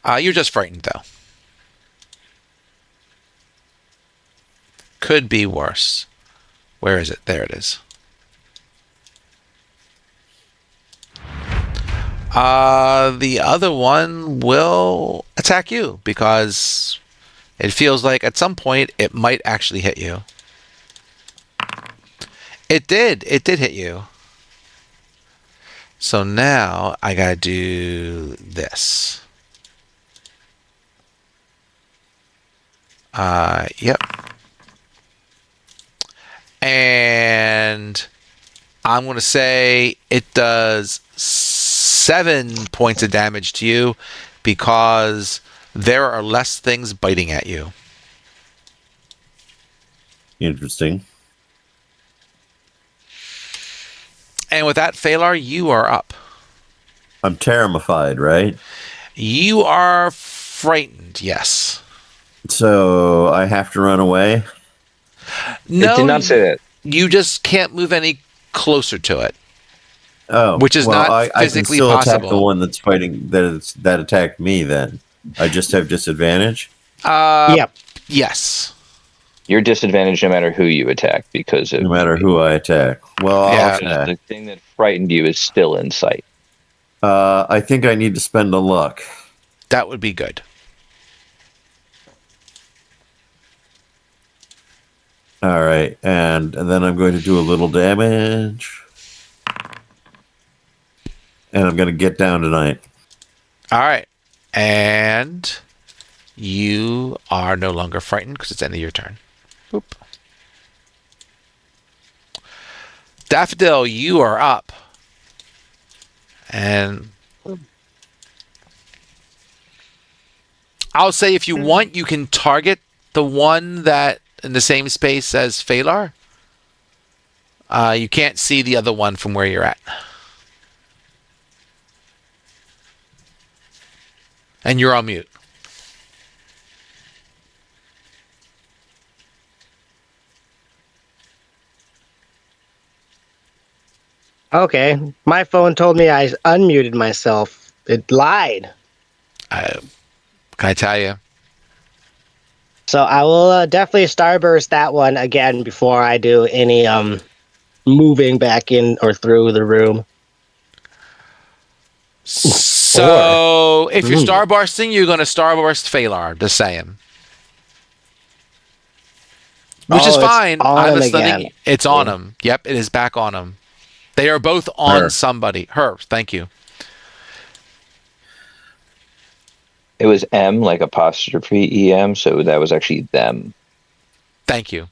9. You're just frightened, though. Could be worse. Where is it? There it is. The other one will attack you because it feels like at some point it might actually hit you. It did. It did hit you. So now I gotta do this. Yep. And I'm going to say it does 7 points of damage to you because there are less things biting at you. Interesting. And with that, Phalar, you are up. I'm terrified, right? You are frightened, yes. So I have to run away? No, It did not say that. you just can't move any closer to it. Oh, Which is not I physically can still attack possible. the one that's fighting that attacked me. Then I just have disadvantage. Yep. Yes. You're disadvantaged no matter who you attack because of No matter who I attack. Well, Yeah. I'll the thing that frightened you is still in sight. I think I need to spend a luck. That would be good. All right, and then I'm going to do a little damage, and I'm going to get down tonight. All right. And you are no longer frightened because it's the end of your turn. Boop. Daffodil, you are up. And I'll say if you want, you can target the one that in the same space as Phalar. You can't see the other one from where you're at. And you're on mute. Okay, my phone told me I unmuted myself. It lied. Can I tell you? So I will definitely starburst that one again before I do any moving back in or through the room. So if you're starbursting, you're going to starburst Phalar. Just saying. Which is it's fine. on I'm him just letting again. it's on him. Yep, it is back on him. They are both on somebody. Her. Thank you. It was M, like apostrophe EM, so that was actually them. Thank you.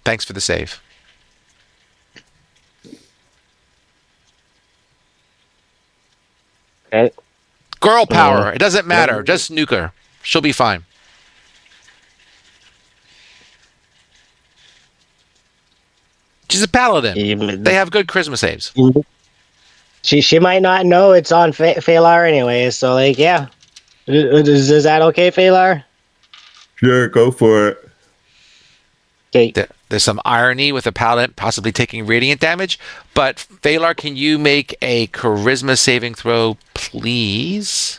Thanks for the save. Okay. Girl power. It doesn't matter. Just nuke her. She'll be fine. She's a paladin. Even- They have good charisma saves. She might not know it's on Phalar anyway, so like, yeah. Is that okay, Phalar? Sure, go for it. Okay. There's some irony with a paladin possibly taking radiant damage, but Phalar, can you make a charisma saving throw, please?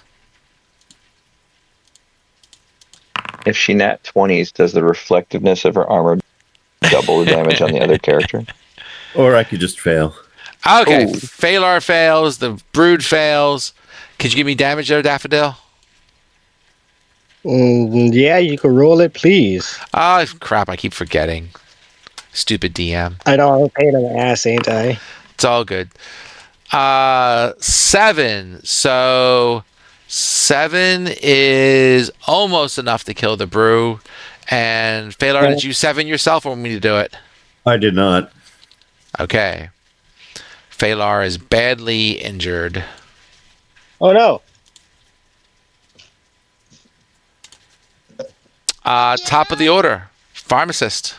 If she nat 20s, does the reflectiveness of her armor double the damage on the other character? Or I could just fail. Okay, Ooh. Phalar fails, the brood fails. Could you give me damage there, Daffodil? Yeah, you can roll it, please. Oh, crap, I keep forgetting. Stupid DM. I know I'm a pain in the ass, ain't I? It's all good. 7. So 7 is almost enough to kill the brew. And Phalar, did you 7 yourself or want me to do it? I did not. Okay. Phalar is badly injured. Oh no. Top of the order. Pharmacist.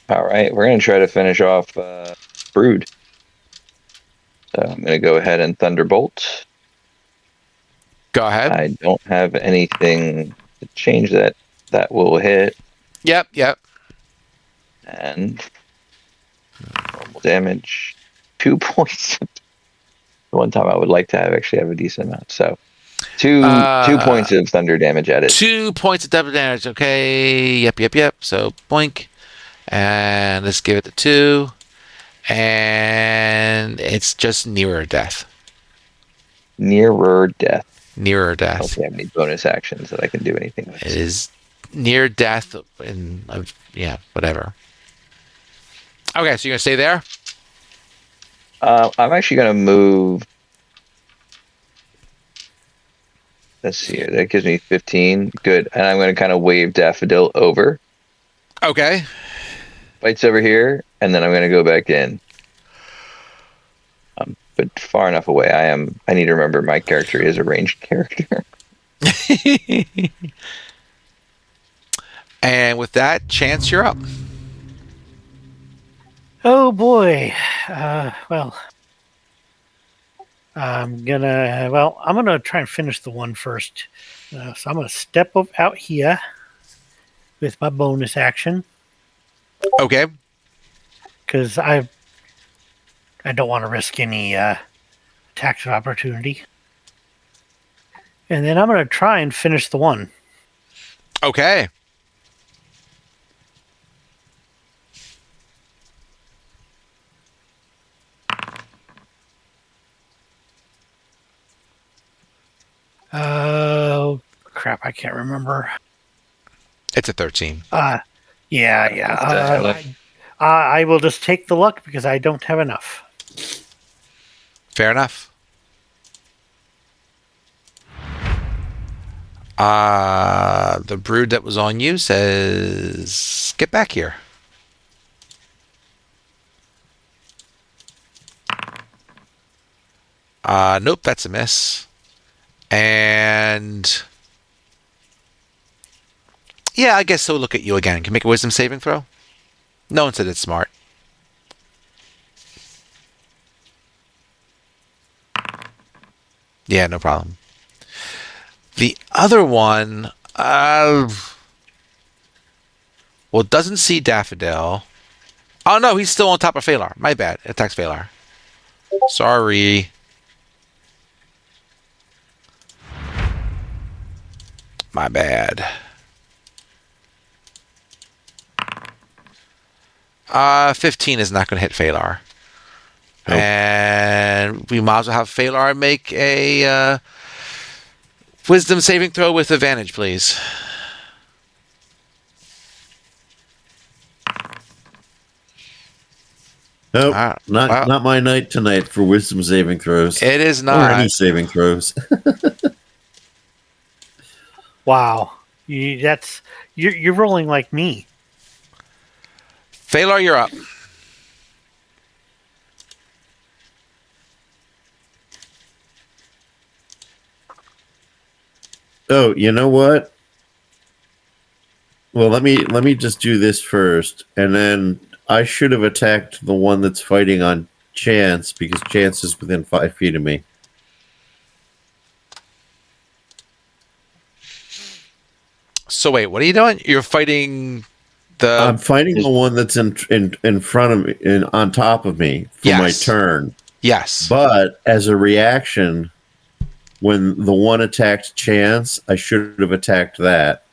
All right, we're gonna try to finish off Brood. So I'm gonna go ahead and Thunderbolt. Go ahead. I don't have anything to change that. That will hit, Yep. and normal damage. 2 points. The one time I would like to actually have a decent amount. So two 2 points of thunder damage at it. 2 points of double damage. Okay. Yep. So boink. And let's give it the 2. And it's just nearer death. Nearer death. Nearer I don't death. think I have any bonus actions that I can do anything with. It is near death in whatever. Okay, so you're gonna stay there? I'm actually gonna move. Let's see here. That gives me 15. Good. And I'm gonna kind of wave Daffodil over. Okay. Fights over here, and then I'm gonna go back in. But far enough away. I need to remember my character is a ranged character. And with that, Chance, you're up. Oh boy. Well, I'm gonna try and finish the one first. So I'm gonna step out here with my bonus action Okay. because I don't want to risk any attacks of opportunity. And then I'm gonna try and finish the one. Okay. Oh crap! I can't remember. It's a 13. Yeah. I will just take the luck because I don't have enough. Fair enough. The brood that was on you says, get back here. Nope, that's a miss. And yeah, I guess so. Look at you again. Can you make a wisdom saving throw? No one said it's smart. Yeah, no problem. The other one, it doesn't see Daffodil. Oh no, he's still on top of Phalar. My bad. It attacks Phalar. Sorry. My bad. 15 is not going to hit Phalar. Nope. And we might as well have Phalar make a wisdom saving throw with advantage, please. Nope, Wow. not my night tonight for wisdom saving throws. It is Or not. any saving throws. Wow, you're rolling like me. Phalar, you're up. Oh, you know what? Well, let me just do this first, and then I should have attacked the one that's fighting on Chance because Chance is within 5 feet of me. So wait, what are you doing? You're fighting I'm fighting the one that's in front of me, on top of me for my Yes. turn. Yes. But as a reaction, when the one attacked Chance, I should have attacked that.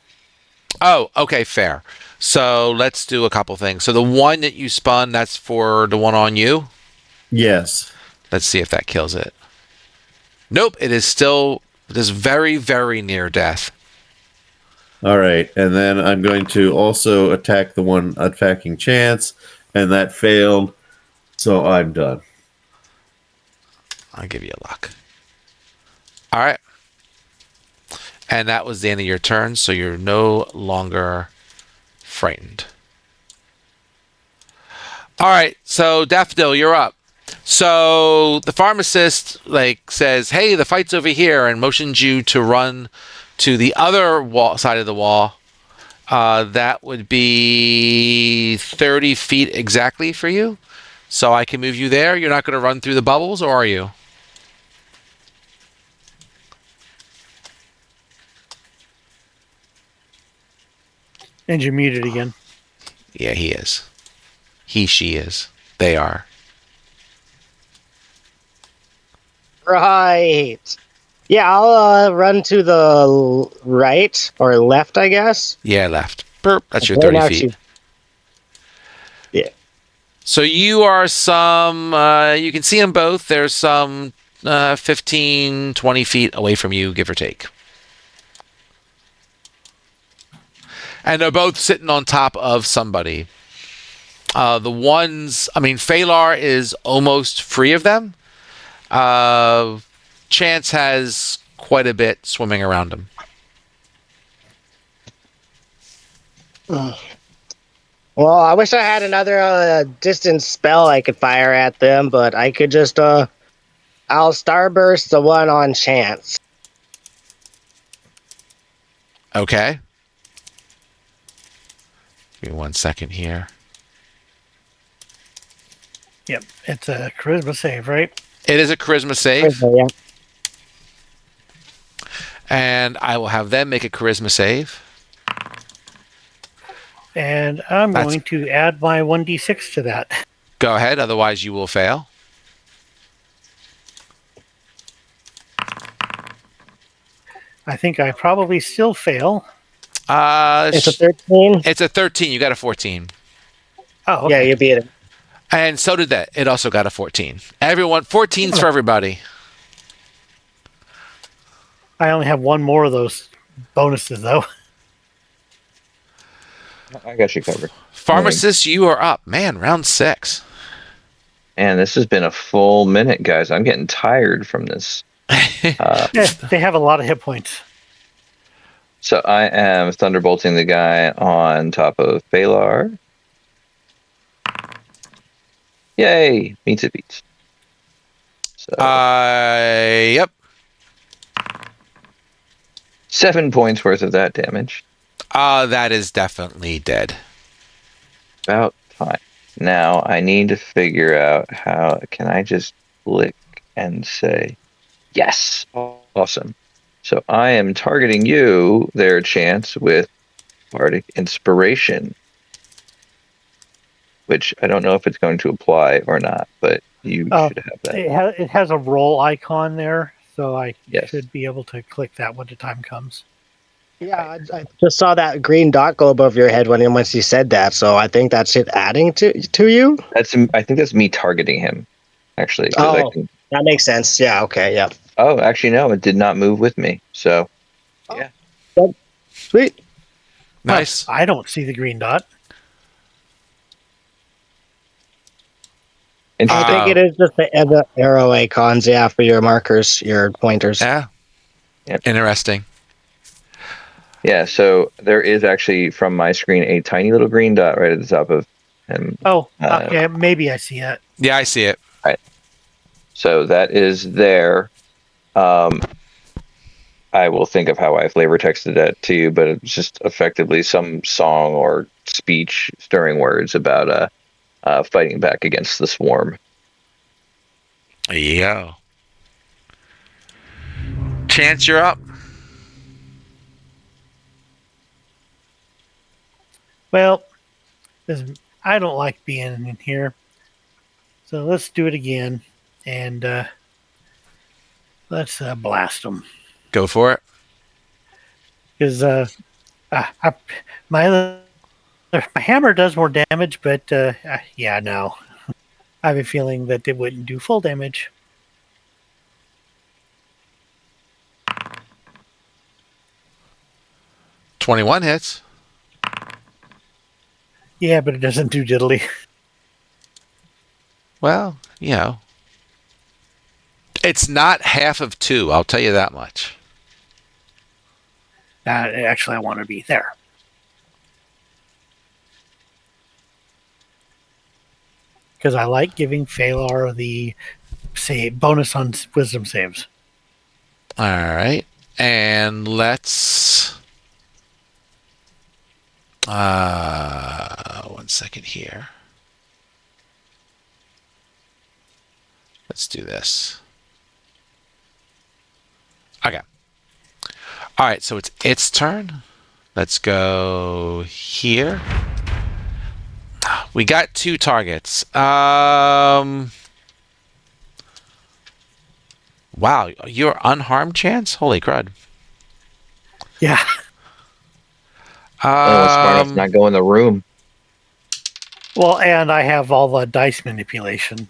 Oh, okay, fair. So let's do a couple things. So the one that you spun, that's for the one on you. Yes. Let's see if that kills it. Nope, it is still very, very near death. All right, and then I'm going to also attack the one attacking Chance, and that failed, so I'm done. I'll give you a luck. All right. And that was the end of your turn, so you're no longer frightened. All right, so Daffodil, you're up. So the pharmacist says, "Hey, the fight's over here," and motions you to run to the other side of the wall. That would be 30 feet exactly for you. So I can move you there. You're not going to run through the bubbles, or are you? And you're muted again. Yeah, he is. He, she is. They are. Right. Yeah, I'll run to the right or left, I guess. Yeah, left. Burp. That's your Right 30 now, feet. Yeah. So you are you can see them both. There's some 15, 20 feet away from you, give or take. And they're both sitting on top of somebody. Phalar is almost free of them. Chance has quite a bit swimming around him. Well, I wish I had another distance spell I could fire at them, but I could just I'll starburst the one on Chance. Okay. Give me 1 second here. Yep, it's a charisma save, right? It is a charisma save. Yeah. And I will have them make a charisma save. And I'm going to add my 1d6 to that. Go ahead, otherwise you will fail. I think I probably still fail. It's a 13. It's a 13. You got a 14. Oh, okay. Yeah, you beat it. And so did that. It also got a 14. Everyone, 14's for everybody. I only have one more of those bonuses, though. I got you covered. Pharmacist, you are up. Man, round 6. And this has been a full minute, guys. I'm getting tired from this. Yeah, they have a lot of hit points. So I am thunderbolting the guy on top of Phalar. Yay! Meets it beats. So Yep. 7 points worth of that damage. That is definitely dead. About time. Now I need to figure out how can I just click and say yes. Awesome. So I am targeting you there, Chance, with Bardic Inspiration. Which I don't know if it's going to apply or not, but you should have that. It has a roll icon there, so I Yes. should be able to click that when the time comes. Yeah, I just saw that green dot go above your head once you said that, so I think that's it adding to you. I think that's me targeting him, actually. Oh, that makes sense. Yeah, okay, yeah. Oh, actually, no, it did not move with me. So, yeah. Sweet. Nice. I don't see the green dot. Interesting. I think it is just the arrow icons, yeah, for your markers, your pointers. Yeah. Yep. Interesting. Yeah, so there is actually from my screen a tiny little green dot right at the top of him. Yeah, maybe I see it. Yeah, I see it. Right. So that is there. I will think of how I flavor texted that to you, but it's just effectively some song or speech, stirring words about fighting back against the swarm. There you go. Chance, you're up. Well, I don't like being in here. So let's do it again. And let's blast them. Go for it. Because my hammer does more damage, but yeah, no. I have a feeling that it wouldn't do full damage. $21 hits. Yeah, but it doesn't do diddly. Well, you know. It's not half of 2. I'll tell you that much. Actually, I want to be there. Because I like giving Phalar the bonus on wisdom saves. All right. And let's... 1 second here. Let's do this. Okay. All right, so it's its turn. Let's go here. We got 2 targets. Wow, you're unharmed, Chance? Holy crud. Yeah. Well, smart enough to not go in the room. Well, and I have all the dice manipulation.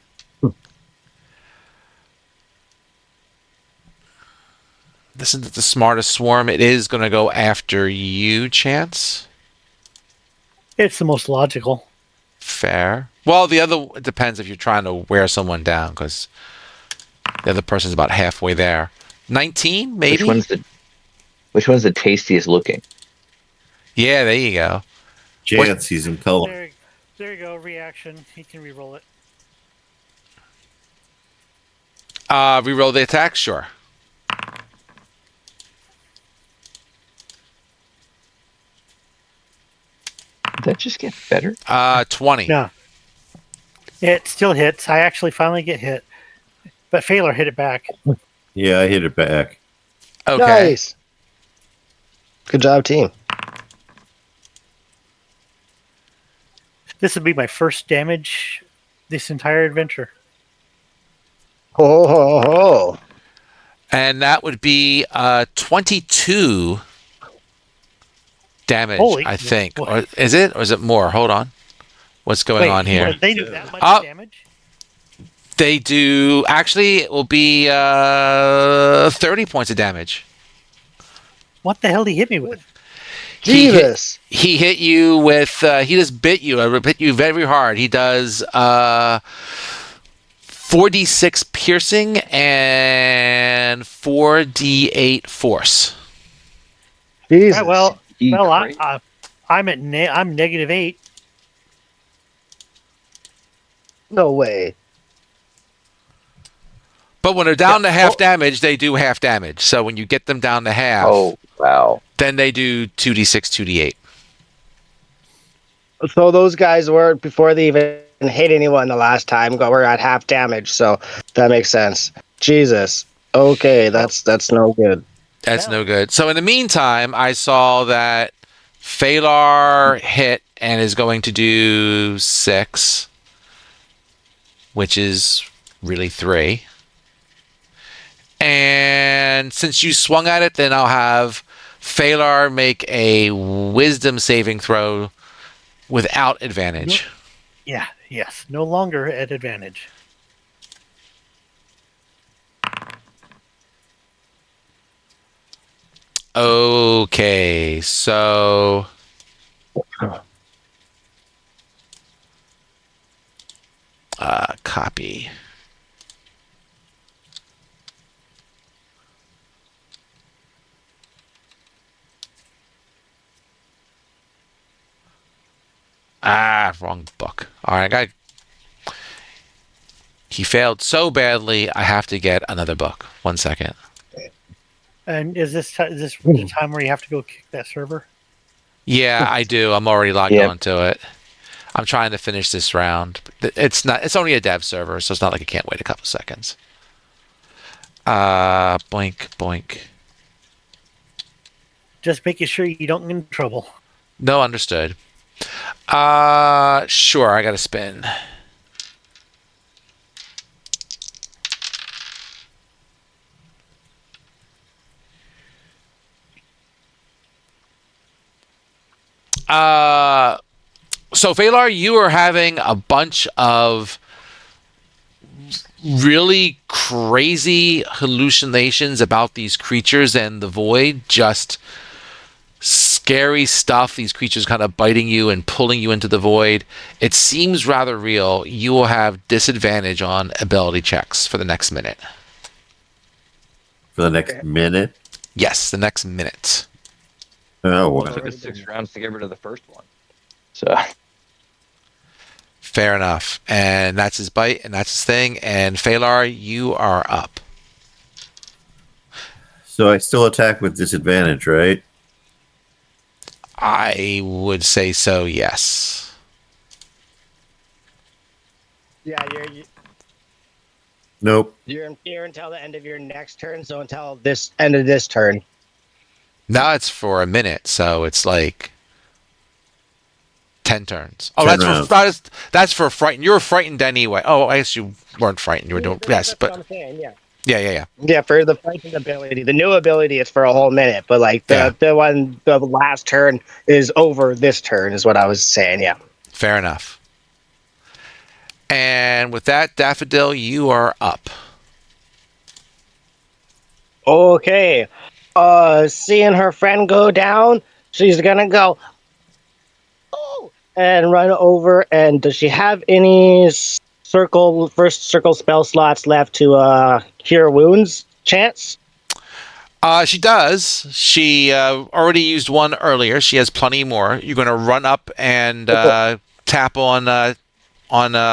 This isn't the smartest swarm. It is going to go after you, Chance. It's the most logical. Fair. Well, it depends if you're trying to wear someone down, because the other person's about halfway there. 19, maybe? Which one's the tastiest looking? Yeah, there you go. Chance, he's in color. There you go. Reaction. He can re-roll it. Reroll the attack? Sure. Did that just get better? 20. Yeah. It still hits. I actually finally get hit. But Phalar hit it back. Yeah, I hit it back. Okay. Nice. Good job, team. This would be my first damage this entire adventure. Ho, ho, ho. And that would be 22 damage, Holy I think. boy. Or is it? Or is it more? Hold on. What's going on here? They do that much Oh. damage? They do... Actually, it will be 30 points of damage. What the hell did he hit me with? Jesus. He hit you with... he just bit you. I hit you very hard. He does 4d6 piercing and 4d8 force. Jesus. Right, well, Great. I'm at I'm -8. No way. But when they're down to Yeah, half well- damage, they do half damage. So when you get them down to half, Oh, wow. then they do 2d6, 2d8. So those guys were, before they even hit anyone the last time, were at half damage. So that makes sense. Jesus. Okay, that's no good. That's Yeah. no good. So in the meantime, I saw that Phalar hit and is going to do 6, which is really 3. And since you swung at it, then I'll have Phalar make a wisdom saving throw without advantage. Yeah, yes. No longer at advantage. Okay, so copy. Wrong book. All right, he failed so badly, I have to get another book. 1 second. And is this the time where you have to go kick that server? Yeah, I do. I'm already logged Yep. onto it. I'm trying to finish this round. It's not. It's only a dev server, so it's not like I can't wait a couple seconds. Boink, boink. Just making sure you don't get in trouble. No, understood. Sure. I got to spin. So Valar, you are having a bunch of really crazy hallucinations about these creatures and the void. Just scary stuff. These creatures kind of biting you and pulling you into the void. It seems rather real. You will have disadvantage on ability checks for the next minute. For the next Okay. minute? Yes, the next minute. Oh, Well, wow. it took us 6 rounds to get rid of the first one. So Fair enough. And that's his bite, and that's his thing. And Phalar, you are up. So I still attack with disadvantage, right? I would say so, yes. Yeah, Nope. you're in fear until the end of your next turn, so until this end of this turn. Now it's for a minute, so it's like 10 turns. Oh, 10 rounds. that's for frightened. You were frightened anyway. Oh, I guess you weren't frightened. You were doing yes, That's but what I'm saying, yeah. yeah. Yeah, for the fighting ability. The new ability is for a whole minute, but like Yeah. the last turn is over this turn is what I was saying, yeah. Fair enough. And with that, Daffodil, you are up. Okay. Seeing her friend go down, she's gonna go, oh, and run over. And does she have any first circle spell slots left to cure wounds chance? She does. She already used one earlier. She has plenty more. You're going to run up and tap on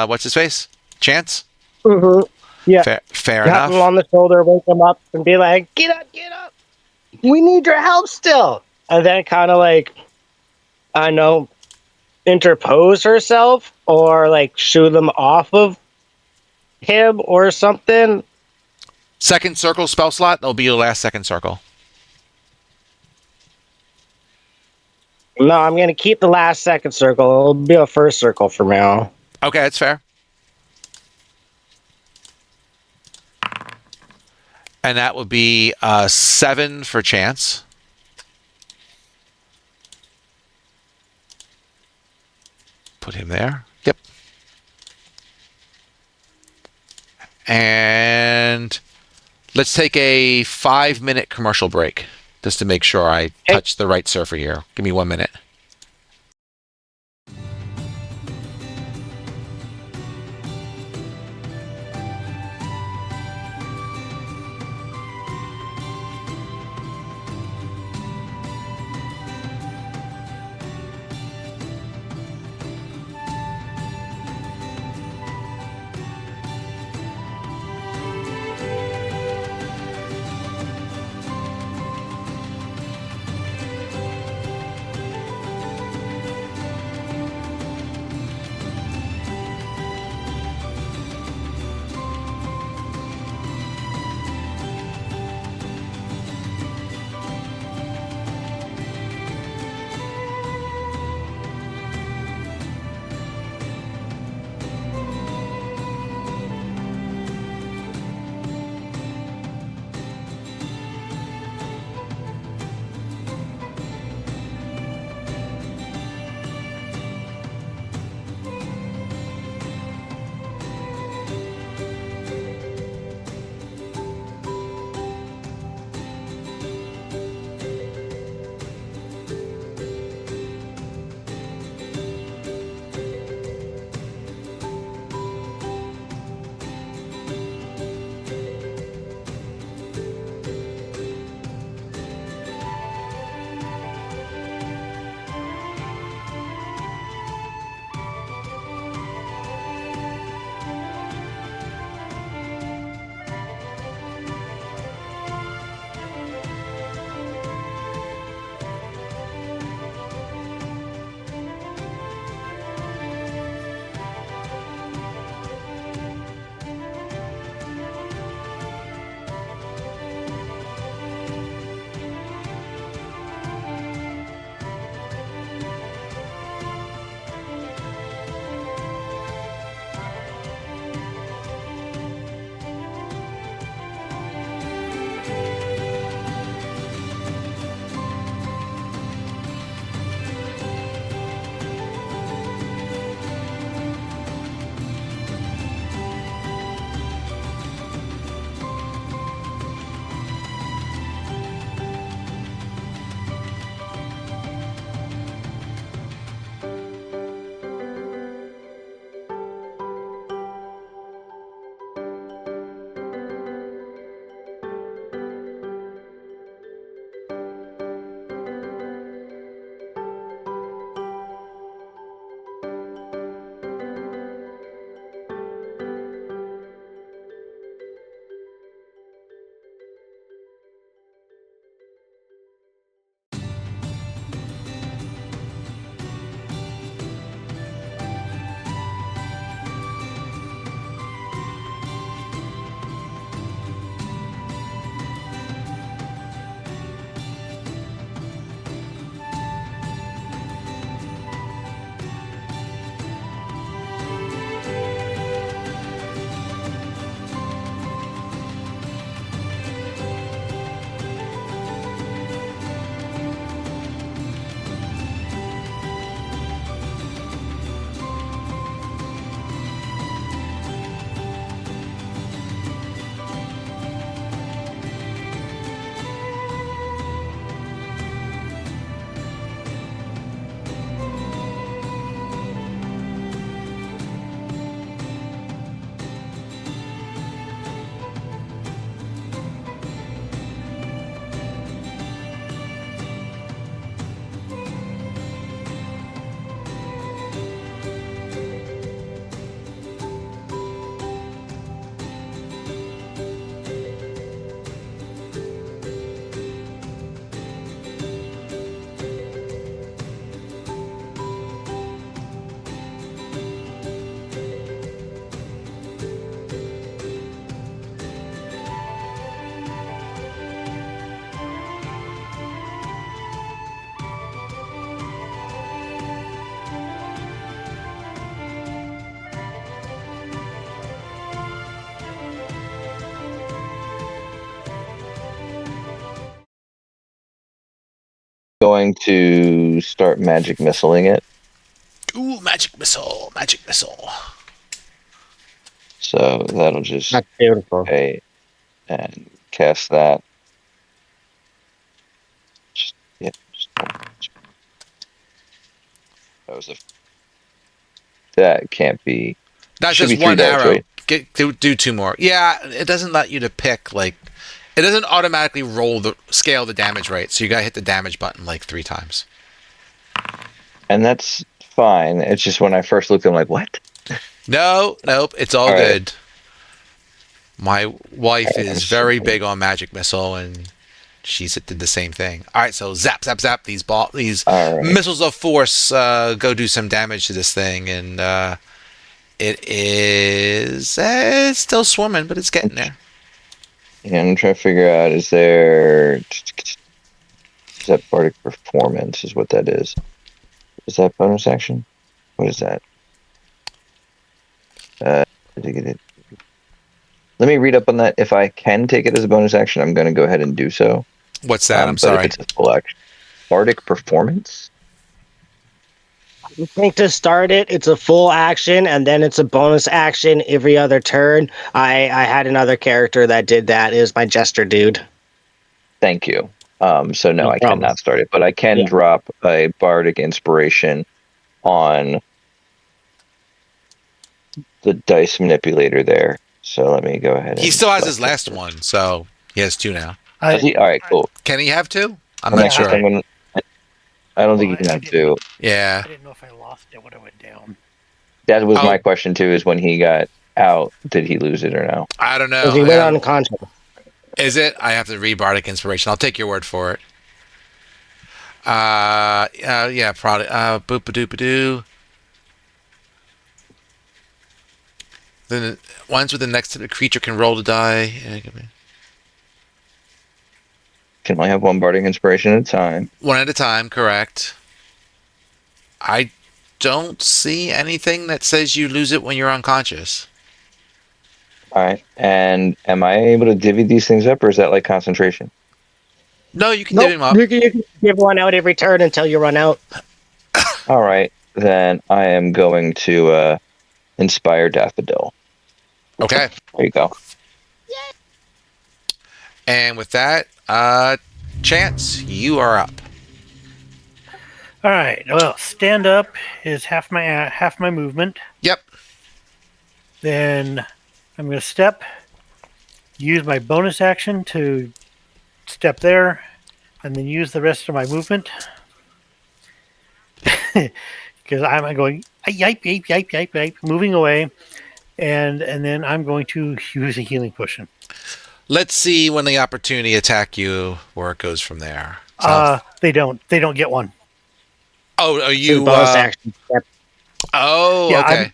what's his face? Chance? Mm-hmm. Yeah. Fair Tap him enough. on the shoulder, wake him up, and be like, get up, get up. We need your help still. And then kind of like, I know, interpose herself or like shoo them off of him or something. Second circle spell slot. That'll be your last second circle. No, I'm going to keep the last second circle. It'll be a first circle for now. Okay, that's fair. And that would be 7 for Chance. Put him there. Yep. And let's take a 5-minute commercial break just to make sure I touch the right surfer here. Give me 1 minute. going to start magic missiling it. Ooh, magic missile, magic missile. So that'll just That's beautiful. okay, and cast that. Yeah, that can't be. That's Should just be 3 one dice, arrow. right? Do 2 more. Yeah, it doesn't let you to pick like. It doesn't automatically scale the damage rate, so you gotta hit the damage button like 3 times. And that's fine. It's just when I first looked, I'm like, what? Nope, it's all All right. good. My wife All right, is I'm very sorry. big on magic missile, and she did the same thing. All right, so zap, zap, zap. These All right. missiles of force go do some damage to this thing, and it is it's still swimming, but it's getting there. Yeah, I'm trying to figure out, is that bardic performance is what that is. Is that bonus action? What is that? Let me read up on that. If I can take it as a bonus action, I'm going to go ahead and do so. What's that? I'm But sorry. if it's a full action, bardic performance. I think to start it, it's a full action, and then it's a bonus action every other turn. I had another character that did that. It was my jester dude. Thank you. So no, No I problem. cannot start it, but I can Yeah. drop a bardic inspiration on the dice manipulator there. So let me go ahead. He and still has his select last it. one, so he has 2 now. Does he? All right, cool. Can he have 2? I'm In not that case, sure. I don't think Well, you can I have didn't- 2. Yeah. I didn't know if I lost it when I went down. That was Oh. my question too. Is when he got out, did he lose it or no? I don't know. Because he went unconscious. Is it? I have to read Bardic Inspiration. I'll take your word for it. Yeah, probably. Boop a doop a doo. Then once with the next to the creature can roll the die. Can only have one bardic inspiration at a time. One at a time, correct. I don't see anything that says you lose it when you're unconscious. All right. And am I able to divvy these things up, or is that like concentration? No, you can Nope. divvy them up. You can give one out every turn until you run out. All right. Then I am going to inspire Daffodil. Okay. There you go. And with that, Chance, you are up. All right. Well, stand up is half my movement. Yep. Then I'm going to step. Use my bonus action to step there, and then use the rest of my movement. Because I'm going yipe, yipe, yipe, yipe, yipe, moving away, and then I'm going to use a healing potion. Let's see when the opportunity attack you, where it goes from there. So, They don't get one. oh, are It's you? bonus action. Yep. Oh, Yeah, okay.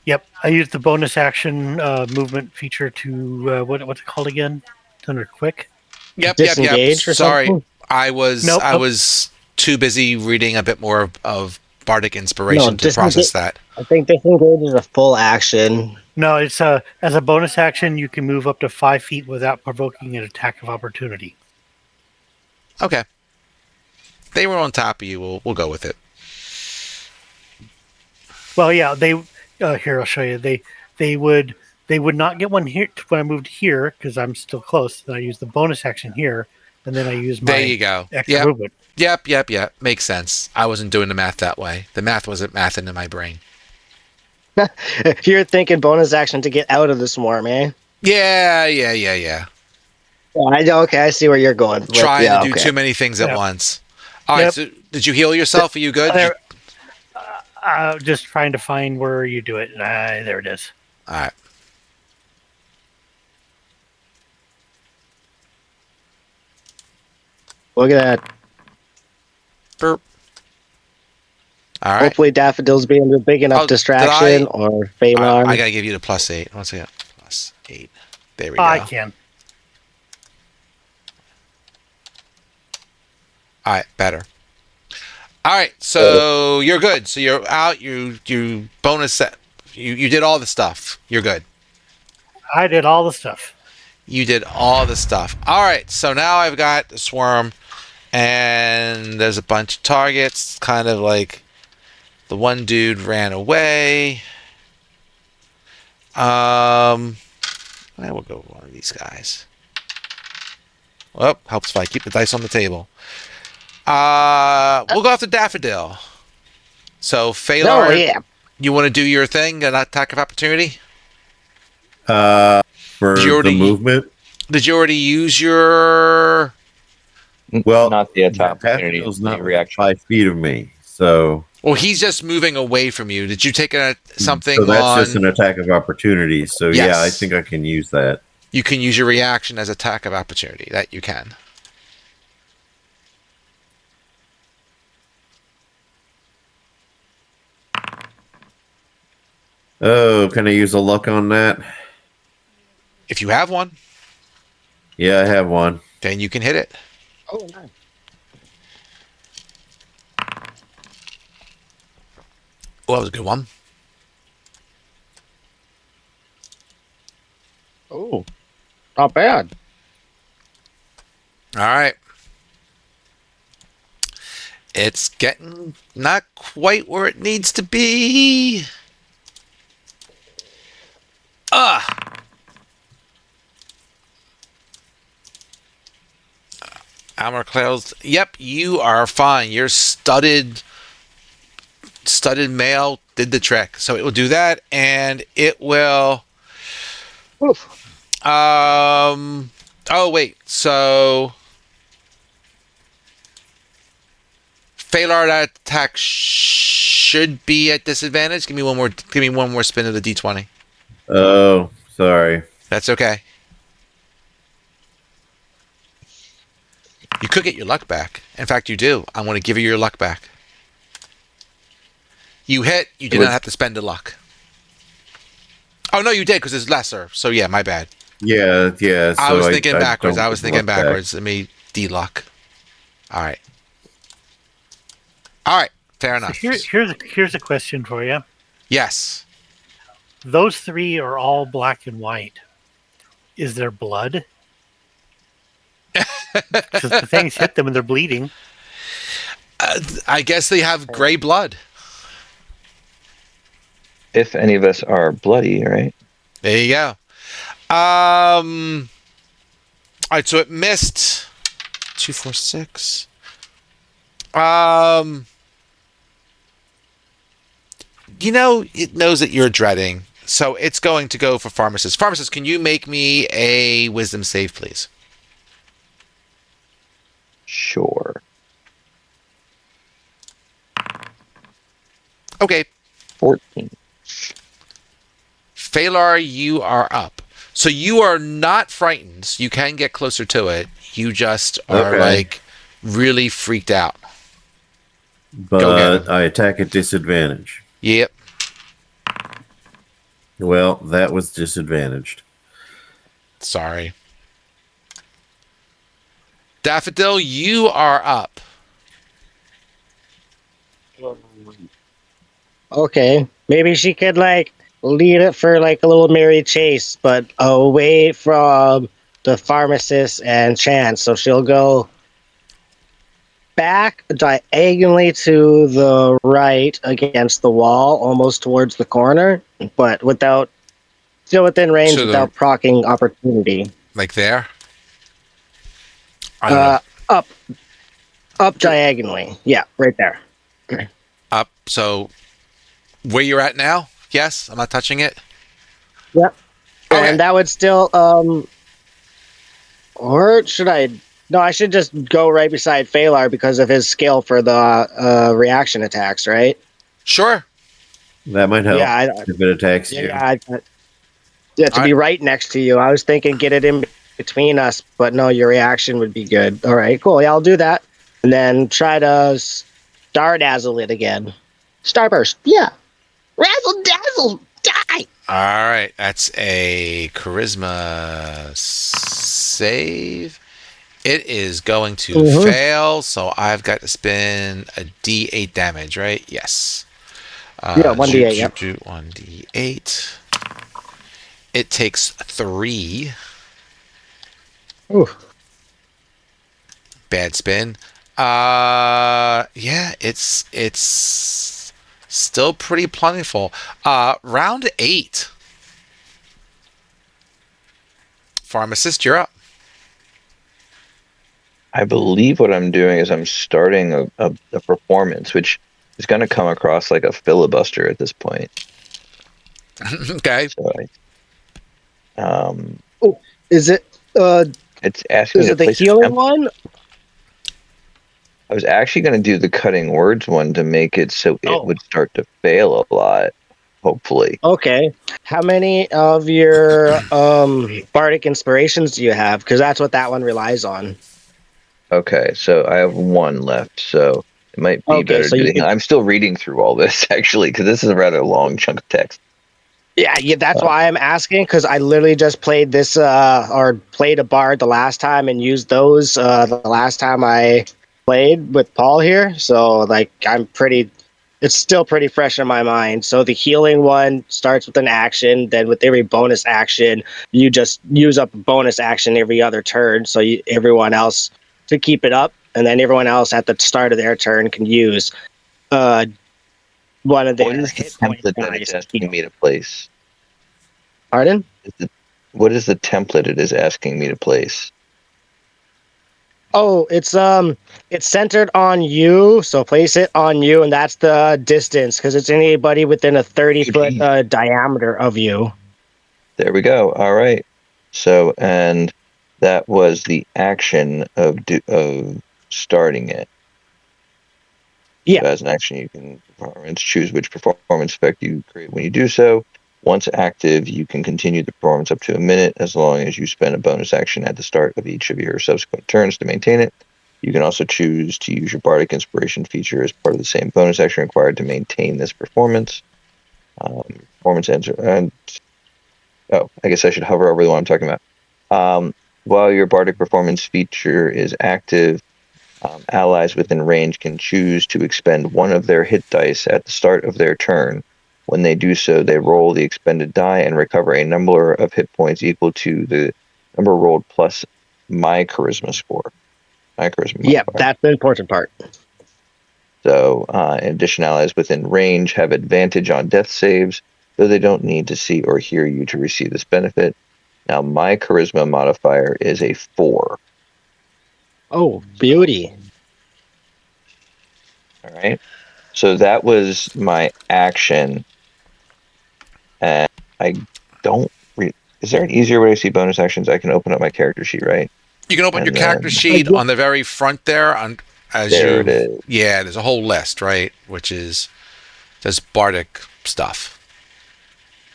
Yep, I used the bonus action movement feature to what's it called again? Under quick. Yep. Disengage or Sorry, something? I was Nope. too busy reading a bit more of Bardic Inspiration No, to process that. I think disengage is a full action. No, it's as a bonus action, you can move up to 5 feet without provoking an attack of opportunity. Okay. They were on top of you. We'll go with it. Well, yeah, they here I'll show you. They would not get one here when I moved here because I'm still close. Then I use the bonus action here, and then I use my There you go. extra Yep. movement. Yep. Makes sense. I wasn't doing the math that way. The math wasn't mathing in my brain. You're thinking bonus action to get out of the swarm, eh? Yeah. Yeah, okay, I see where you're going. with- Trying yeah, to do okay. too many things at Yep. once. All right. Yep. So, did you heal yourself? Are you good? There, just trying to find where you do it. There it is. All right. Look at that. Burp. All right. Hopefully Daffodil's being a big enough Oh, did distraction or Phaelon. I gotta give you the +8. Once again, +8. There we go. I can. All right, better. All right, so you're good. So you're out. You bonus set. You did all the stuff. You're good. I did all the stuff. You did all the stuff. All right, so now I've got the swarm, And there's a bunch of targets. Kind of like the one dude ran away. I will go with one of these guys. Well, helps if I keep the dice on the table. We'll go after Daffodil. So, Oh Phalar, yeah. you want to do your thing, an attack of opportunity? For Did you the already- movement, Did you already use your... well, not the attack opportunity, Daffodil's the not within reaction. 5 feet of me, so Well, he's just moving away from you. Did you take something so that's on... just an attack of opportunity. So yeah, I Yes. think I can use that. You can use your reaction as attack of opportunity. That you can. Oh, can I use a luck on that? If you have one, Yeah, I have one. then you can hit it. Oh nice. Oh, that was a good one. Oh, not bad. All right. It's getting not quite where it needs to be. Armor clouds. Yep, you are fine. Your studded mail did the trick. So it will do that, and it will. Oof. Oh wait. So Phalar, that attack should be at disadvantage. Give me one more. Give me one more spin of the d20. Oh, sorry. That's okay. You could get your luck back. In fact, you do. I'm going to give you your luck back. You hit. You did not have to spend the luck. Oh no, you did because it's lesser. So yeah, my bad. Yeah. So I was thinking backwards. don't I was get thinking luck back. backwards. Let me d-luck. All right. All right. Fair enough. Here's a question for you. Yes. Those three are all black and white. Is there blood? Because the things hit them and they're bleeding. I guess they have gray blood. If any of us are bloody, right? There you go. All right, so it missed 2, 4, 6. You know, it knows that you're dreading, so it's going to go for Pharmacist. Pharmacist, can you make me a wisdom save, please? Sure. Okay. 14. Phalar, you are up. So you are not frightened. You can get closer to it. You just are Okay. like really freaked out. Go get But I attack at disadvantage. Yep. Well, that was disadvantaged. Sorry. Daffodil, you are up. Okay, maybe she could like lead it for like a little merry chase, but away from the pharmacist and Chance. So she'll go back diagonally to the right against the wall, almost towards the corner, but without still within range To the- without proccing opportunity. Like there? I don't know. Up diagonally. Yeah, right there. Up. So where you're at now? Yes? I'm not touching it? Yep. Okay. And that would still or should I no, I should just go right beside Phalar because of his skill for the reaction attacks, right? Sure. That might help Yeah, if it attacks you. yeah, to be right next to you. I was thinking get it in between us, but no, your reaction would be good. All right, cool. Yeah, I'll do that. And then try to star dazzle it again. Starburst. Yeah. Razzle dazzle. Die. All right. That's a charisma save. It is going to fail, so I've got to spin a D8 damage, right? Yes. Yeah, 1d8, yep. 1d8. It takes 3. Ooh. Bad spin. Yeah, it's still pretty plentiful. Round 8. Pharmacist, you're up. I believe what I'm doing is I'm starting a performance, which is going to come across like a filibuster at this point. Okay. So Oh, is it? it's asking me Is to it the place a healing template. one? I was actually going to do the cutting words one to make it so it Oh, would start to fail a lot, hopefully. okay. How many of your bardic inspirations do you have? Because that's what that one relies on. Okay, so I have one left, so it might be Okay, better so to do you the could. healing. I'm still reading through all this actually, because this is a rather long chunk of text. Yeah, that's Uh, why I'm asking because I literally just played this or played a bard the last time and used those the last time I played with Paul here. So like I'm pretty it's still pretty fresh in my mind. So the healing one starts with an action, then with every bonus action, you just use up a bonus action every other turn. So everyone else to keep it up, and then everyone else at the start of their turn can use uh one of what their is the hit point template that it's dice to asking heal. me to place? Pardon? Is it, what is the template it is asking me to place? Oh, it's centered on you, so place it on you, and that's the distance because it's anybody within a 30-foot geez. diameter of you. There we go. All right. So, and that was the action of starting it. Yeah, So as an action, you can performance choose which performance effect you create when you do so. Once active, you can continue the performance up to a minute as long as you spend a bonus action at the start of each of your subsequent turns to maintain it. You can also choose to use your Bardic Inspiration feature as part of the same bonus action required to maintain this performance. Performance ends. Oh, I guess I should hover over the one I'm talking about. While your Bardic Performance feature is active, allies within range can choose to expend one of their hit dice at the start of their turn. When they do so, they roll the expended die and recover a number of hit points equal to the number rolled plus my charisma score, my charisma yeah, modifier. that's the important part. So, in addition, allies within range have advantage on death saves, though they don't need to see or hear you to receive this benefit. Now, my charisma modifier is a 4. Oh, So, beauty. all right. So that was my action, and I don't. Is there an easier way to see bonus actions? I can open up my character sheet, right? You can open your And character then sheet on the very front there on as there it you is. yeah, there's a whole list, right? Which is there's bardic stuff.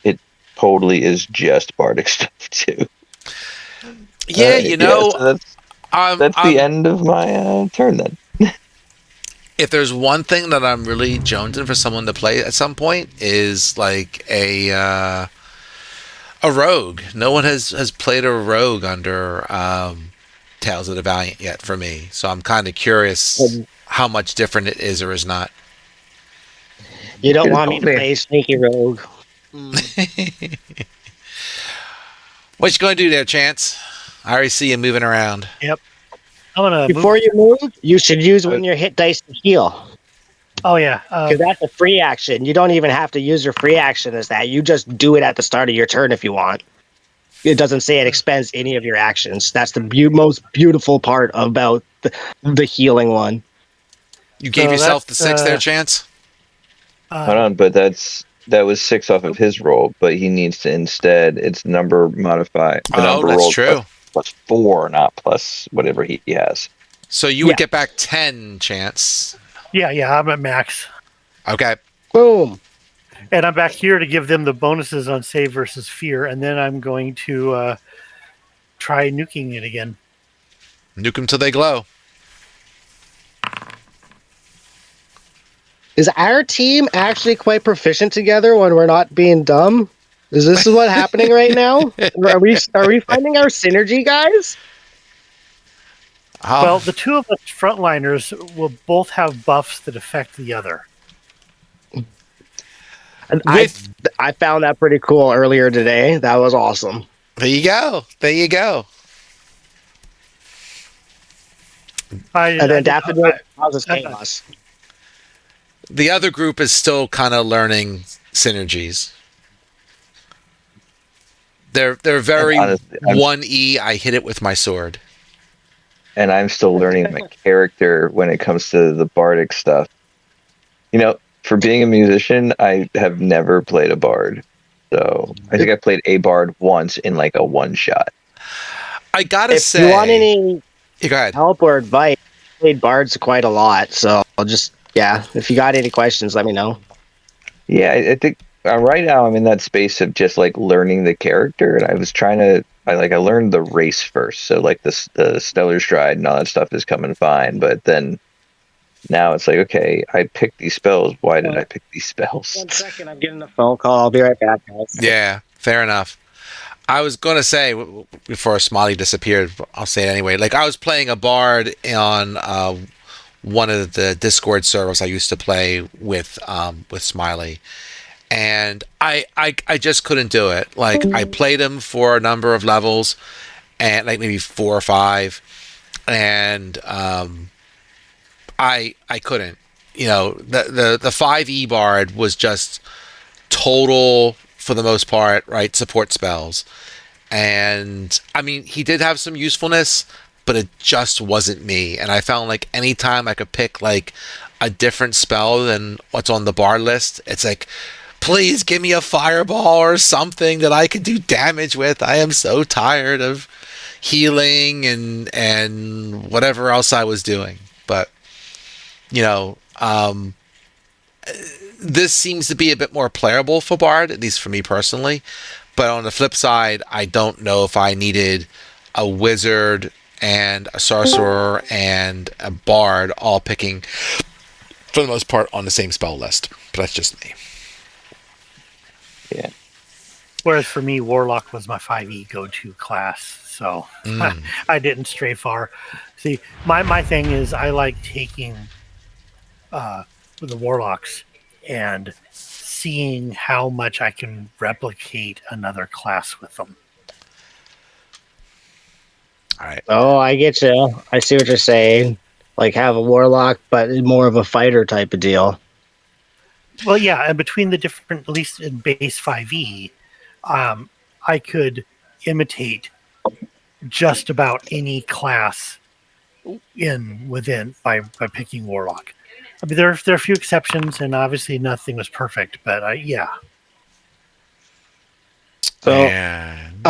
It totally is just bardic stuff too. All Yeah, right. Yeah. So that's the I'm end of my turn then. if there's one thing that I'm really jonesing for someone to play at some point is like a rogue. No one has played a rogue under Tales of the Valiant yet for me, so I'm kind of curious Um, how much different it is or is not. You don't It's want me to only play sneaky rogue. What you going to do there, Chance? I already see you moving around. Yep. I'm gonna move. Before you move, you should use one of your hit dice to heal. Oh yeah. Because that's a free action. You don't even have to use your free action as that. You just do it at the start of your turn if you want. It doesn't say it expends any of your actions. That's the most beautiful part about the healing one. You gave So yourself the that's 6 there, Chance? hold uh, on, but that was 6 off of his roll, but he needs to instead it's number modify the Oh, number that's rolled true. plus 4, not plus whatever he has. So you Yeah. would get back 10, Chance. yeah. I'm at max, Okay. Boom. and I'm back here to give them the bonuses on save versus fear, and then I'm going to try nuking it again. Nuke them till they glow. Is our team actually quite proficient together when we're not being dumb? Is this what happening right now? Are we finding our synergy, guys? Oh, Well, the two of us frontliners will both have buffs that affect the other. And with I found that pretty cool earlier today. That was awesome. there you go. There you go. And then Daffodil causes I- chaos. The other group is still kind of learning synergies. They're And very honestly, 1E. I hit it with my sword. I'm still learning my character when it comes to the bardic stuff. For being a musician, I have never played a bard. So I think I played a bard once in like a one shot. I gotta If you want say, any yeah, go ahead. help or advice, I played bards quite a lot. So I'll just, yeah, if you got any questions, let me know. Yeah, I think right now I'm in that space of just like learning the character, and I was trying to. I learned the race first, so like the Stellar Stride and all that stuff is coming fine, but then now it's like, okay, I picked these spells. Why did I pick these spells? 1 second, I'm getting a phone call. I'll be right back, guys. Yeah, fair enough. I was gonna say before Smiley disappeared, I'll say it anyway. Like I was playing a bard on one of the Discord servers I used to play with Smiley, and I just couldn't do it. Like I played him for a number of levels, and like maybe 4 or 5, and I couldn't. The 5E bard was just total for the most part, right? Support spells. And I mean, he did have some usefulness, but it just wasn't me. And I found like anytime I could pick like a different spell than what's on the bar list, it's like, please give me a fireball or something that I could do damage with. I am so tired of healing and whatever else I was doing. But you know, this seems to be a bit more playable for Bard, at least for me personally. But on the flip side, I don't know if I needed a wizard and a sorcerer and a bard all picking, for the most part, on the same spell list. But that's just me. Yeah. Whereas for me, Warlock was my 5e go-to class, so I didn't stray far. See, my thing is I like taking the Warlocks and seeing how much I can replicate another class with them. All right. Oh, I get you. I see what you're saying. Like have a warlock, but more of a fighter type of deal. Well, yeah, and between the different, at least in base 5e, I could imitate just about any class within by picking Warlock. I mean, there are a few exceptions, and obviously nothing was perfect, but yeah. So And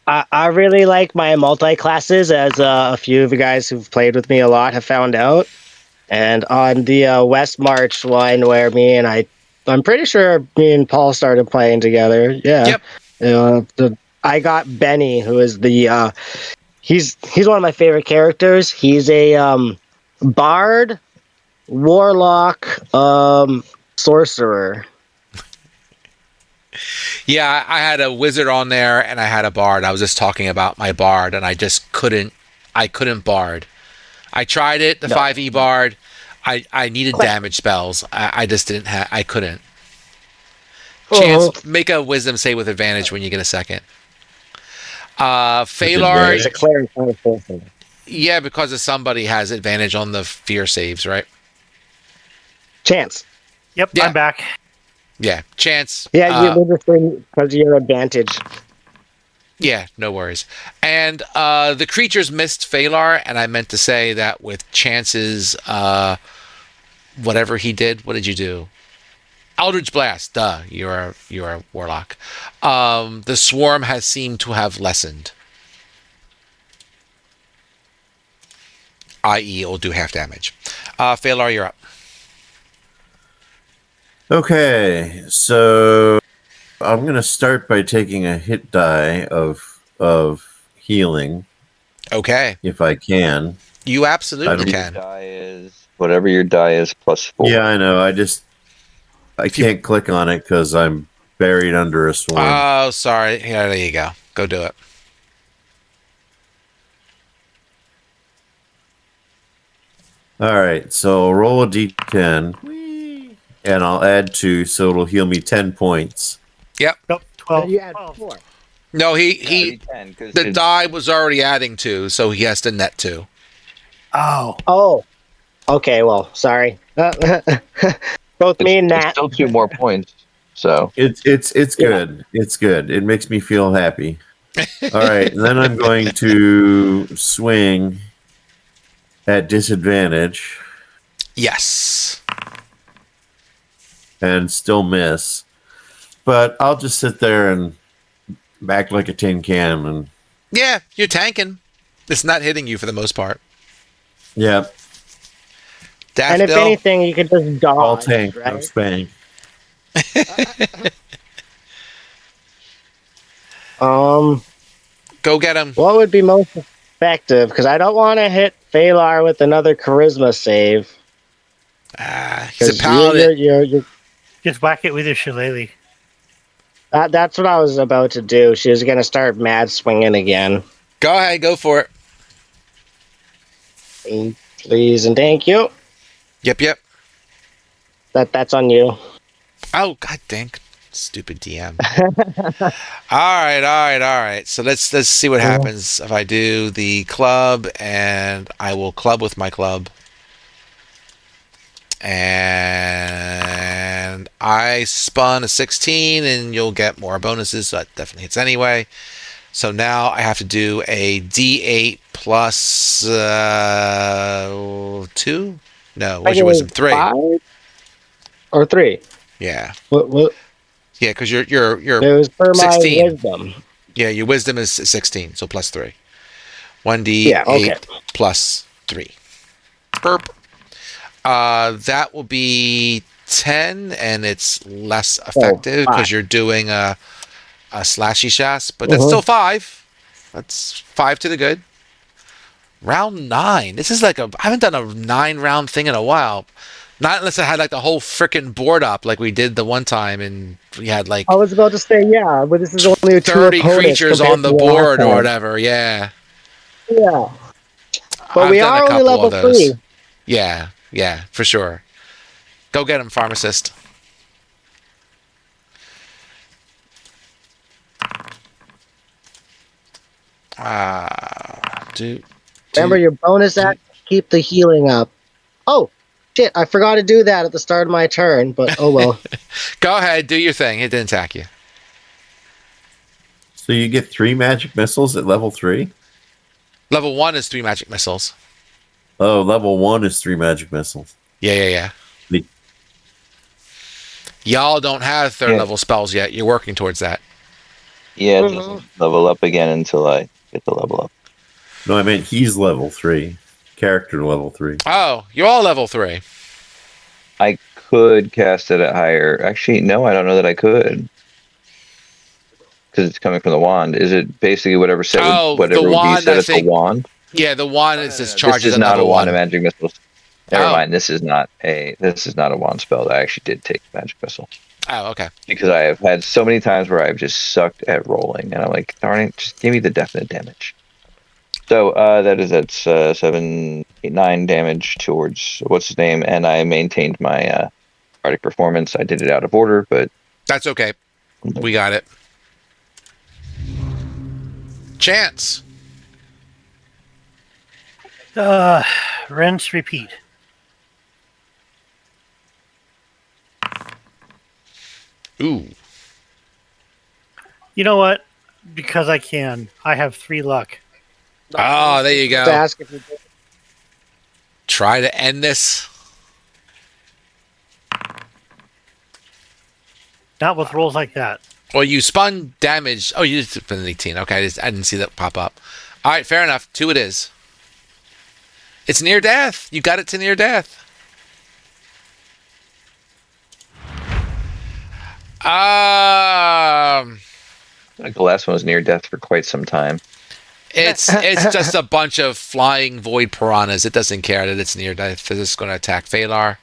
I really like my multi classes, as a few of you guys who've played with me a lot have found out. And on the West March one, where I'm pretty sure me and Paul started playing together. Yeah. Yep. I got Benny, who is he's one of my favorite characters. He's a bard, warlock, sorcerer. yeah, I had a wizard on there and I had a bard. I was just talking about my bard, and I just couldn't. I couldn't bard. I tried it, the 5e bard. I needed damage spells. I just didn't have. I couldn't. Chance, make a wisdom save with advantage when you get a second. Phalar, It's a cleric kind of sorcerer. yeah, because of somebody has advantage on the fear saves, right? Chance. Yep, Yeah. I'm back. Yeah, Chance. Yeah, you did this thing because of your advantage. Yeah, no worries. And the creatures missed Phalar, and I meant to say that with Chance's whatever he did. What did you do? Eldritch Blast. Duh, you're a warlock. The swarm has seemed to have lessened, i.e., it'll do half damage. Phalar, you're up. Okay, so I'm gonna start by taking a hit die of healing Okay, if I can. you absolutely Your can. die is whatever your die is +4. Yeah, I know. I can't click on it because I'm buried under a swarm. Oh, sorry. Yeah, there you go. Go do it. All right, so I'll roll a d10, and I'll add 2, so it'll heal me 10 points. Yep. Nope, 12. You had 12. 4. No, Yeah, you can, 'cause the die was already adding 2, so he has to net 2. Oh, Oh, okay. Well, sorry. Both me and It's Nat. still 2 more points. So It's Yeah. good. It's good. It makes me feel happy. All right, and then I'm going to swing at disadvantage Yes. and still miss. But I'll just sit there and act like a tin can and Yeah, you're tanking. It's not hitting you for the most part. yeah, And if Daffodil, anything, you could just all dodge, tank, no right? spank. Um, go get him. what would be most effective? Because I don't want to hit Phalar with another charisma save. He's a Because paladin. you're just whack it with your shillelagh. that's what I was about to do. She was gonna start mad swinging again. Go ahead, go for it. Please and thank you. Yep. That's on you. Oh, god dang. Stupid DM. All right. So let's see what happens if I do the club, and I will club with my club. And I spun a 16, and you'll get more bonuses, so that definitely hits anyway. So now I have to do a D8 plus 2? No, what's your wisdom? 3. 5 or 3? Yeah. What? Yeah, because you're It was for my 16. wisdom. Yeah, your wisdom is 16, so plus 3. 1d8 Yeah, okay. plus 3. Burp. That will be 10, and it's less effective because you're doing a slashy shas, but that's still 5. That's 5 to the good. Round 9. This is like I haven't done a 9-round thing in a while. Not unless I had like the whole freaking board up like we did the one time, and we had like I was about to say, yeah, but this is only 30 two opponents creatures compared on the to last board or time. whatever. Yeah. Yeah, but I've we done are a only couple level of those. 3. Yeah, for sure. Go get him, pharmacist. Remember your bonus act, keep the healing up. Oh, shit, I forgot to do that at the start of my turn, but oh well. Go ahead, do your thing. It didn't attack you. So you get 3 magic missiles at level 3? Level 1 is 3 magic missiles. Oh, level 1 is 3 magic missiles. Yeah. The- Y'all don't have third level spells yet. You're working towards that. yeah, it doesn't level up again until I get the level up. No, I meant he's level 3. Character level 3. Oh, you're all level 3. I could cast it at higher. Actually, no, I don't know that I could. Because it's coming from the wand. Is it basically whatever set whatever the would be wand, set I as the think. wand? Yeah, the wand is just This charges is at not a level wand 1. of magic missiles. Never Oh. mind. This is not a wand spell. I actually did take magic missile Oh, okay. because I have had so many times where I've just sucked at rolling, and I'm like, darn it, just give me the definite damage. So that's 7, 8, 9 damage towards what's his name, and I maintained my Arctic performance. I did it out of order, but That's okay. We got it. Chance. Rinse, repeat. Ooh. You know what? Because I can. I have 3 luck. Oh, there you To go. ask if you did. Try to end this. Not with rolls like that. Well, you spun damage. Oh, you just spun an 18. Okay, I didn't see that pop up. All right, fair enough. 2 it is. It's near death. You got it to near death. like the last one was near death for quite some time. It's just a bunch of flying void piranhas. It doesn't care that it's near death. It's just going to attack Phalar.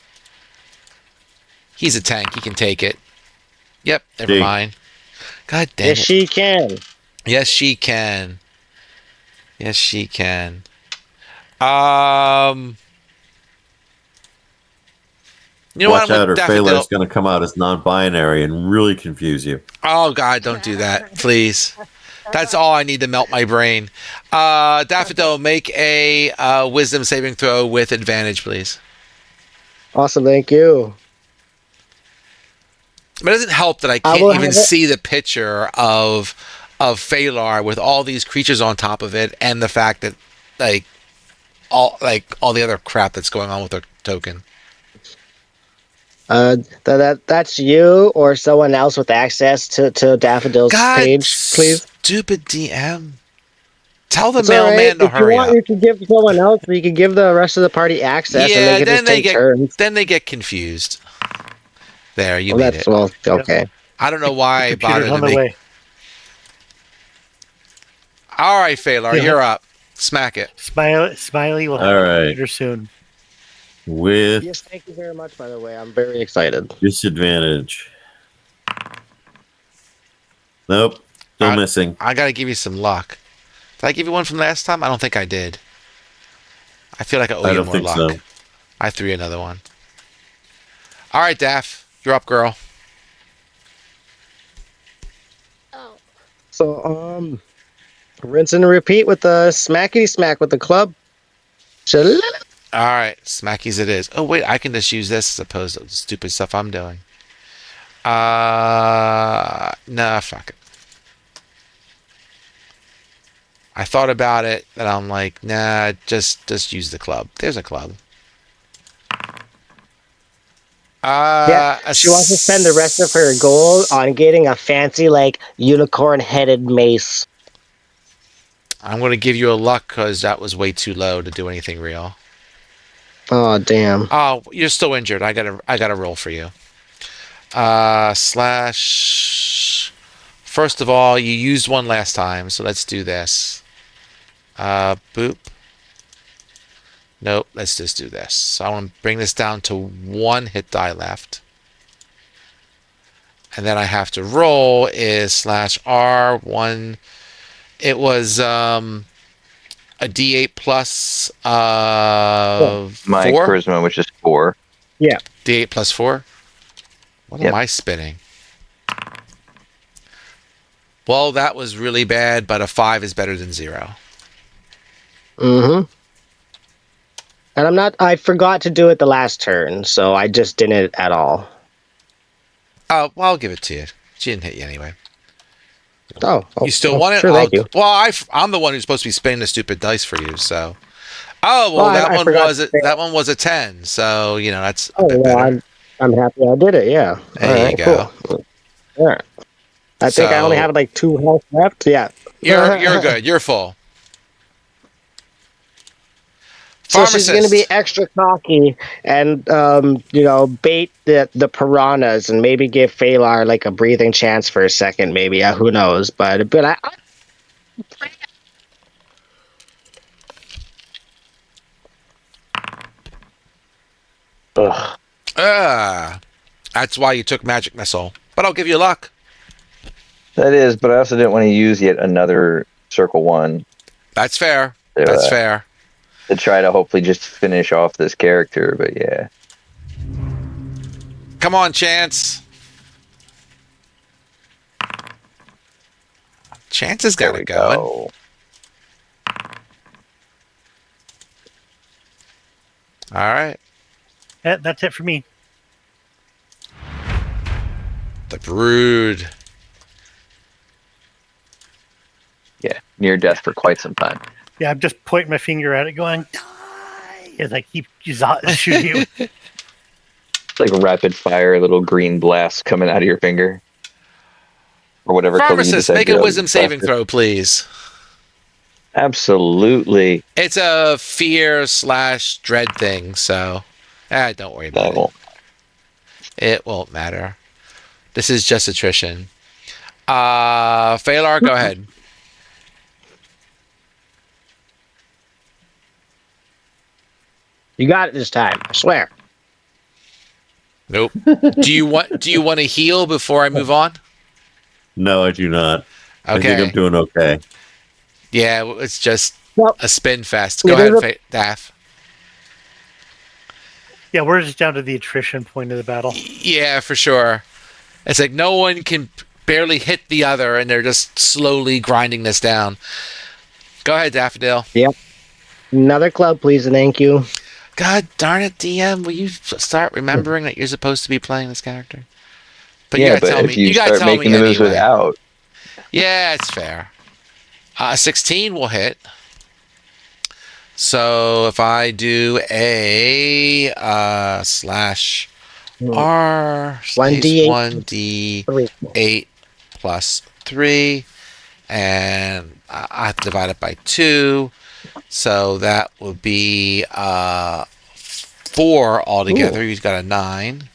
He's a tank. He can take it. Yep, never mind. God damn Yes, it. she can. Yes, she can. Yes, she can. You know Watch what? out, or Daffodil. Phalar's going to come out as non-binary and really confuse you. Oh God, don't do that, please. That's all I need to melt my brain. Daffodil, make a wisdom saving throw with advantage, please. Awesome, thank you. But it doesn't help that I I can't will even have it. see the picture of Phalar with all these creatures on top of it, and the fact that all the other crap that's going on with the token. That's you or someone else with access to Daffodil's God, page, please. stupid DM. Tell the It's all right. mailman to If you hurry want, up. you can give someone else. You can give the rest of the party access, and they Yeah, can just take turns. then they get confused. There, you Well, made that's it. well, okay. I don't know why I Computer's bothered to on the make. way. All right, Phalar, Yeah. you're up. Smack it. Smiley will have All a right. computer soon. With Yes, thank you very much. By the way, I'm very excited. disadvantage. Nope. Still missing. I gotta give you some luck. Did I give you one from last time? I don't think I did. I feel like I owe I you don't more think luck. so. I threw you another one. All right, Daff, you're up, girl. So, rinse and repeat with the smackety smack with the club. Shalala. All right, smackies it is. Oh wait, I can just use this as opposed to the stupid stuff I'm doing. Nah, fuck it. I thought about it, and I'm like, nah, just use the club. There's a club. Yeah, she wants to spend the rest of her gold on getting a fancy, like, unicorn-headed mace. I'm gonna give you a luck because that was way too low to do anything real. Oh, damn. Oh, you're still injured. I gotta roll for you. Slash. First of all, you used one last time, so let's do this. Boop. Nope, let's just do this. So I want to bring this down to one hit die left. And then I have to roll is slash R1. It was a D8 plus My 4. charisma, which is 4. Yeah. D8 plus 4. What Yep. am I spinning? Well, that was really bad, but a 5 is better than 0. Mm-hmm. And I forgot to do it the last turn, so I just didn't it at all. Well, I'll give it to you. She didn't hit you anyway. Oh, You still want it? Sure, thank you. Well, I'm the one who's supposed to be spinning the stupid dice for you, so. Oh, well, Well, that I one forgot was to say- that one was a 10, so that's a Oh, bit well, better. I'm happy I did it, yeah. There All you right, go. cool. All right. I think I only So- have like 2 health left, yeah. You're good. You're full. So she's going to be Pharmacist. extra cocky and, bait the piranhas and maybe give Phalar like a breathing chance for a second, maybe. Who knows? But ugh. That's why you took magic missile. But I'll give you luck. That is, but I also didn't want to use yet another circle 1 That's fair. to, That's fair. to try to hopefully just finish off this character. But yeah, Come on, Chance. Chance has got there it we going. go. All right. That's it for me. The Brood. Yeah, near death for quite some time. Yeah, I'm just pointing my finger at it, going die as I keep shooting you. It's like rapid fire, little green blast coming out of your finger, or whatever color you Pharmacist, decide make to a wisdom saving blast it. throw, please. Absolutely, It's a fear/dread thing, so don't worry about that it. won't. It won't matter. This is just attrition. Phalar, go ahead. You got it this time, I swear. Nope. Do you want to heal before I move on? No, I do not. I think Okay. I'm doing okay. Yeah, it's just Well, a spin fest. Go it ahead, is Daff. Yeah, we're just down to the attrition point of the battle. Yeah, for sure. It's like no one can barely hit the other, and they're just slowly grinding this down. Go ahead, Daffodil. Yep. Another club, please, and thank you. God darn it, DM! Will you start remembering that you're supposed to be playing this character? But you Yeah, gotta but tell if me. you You gotta start tell me making the moves anyway. without, Yeah, it's fair. 16 will hit. So if I do a slash R space 1d8 3. 1d8 plus 3, and I have to divide it by 2. So that would be 4 altogether. Ooh. He's got a 9.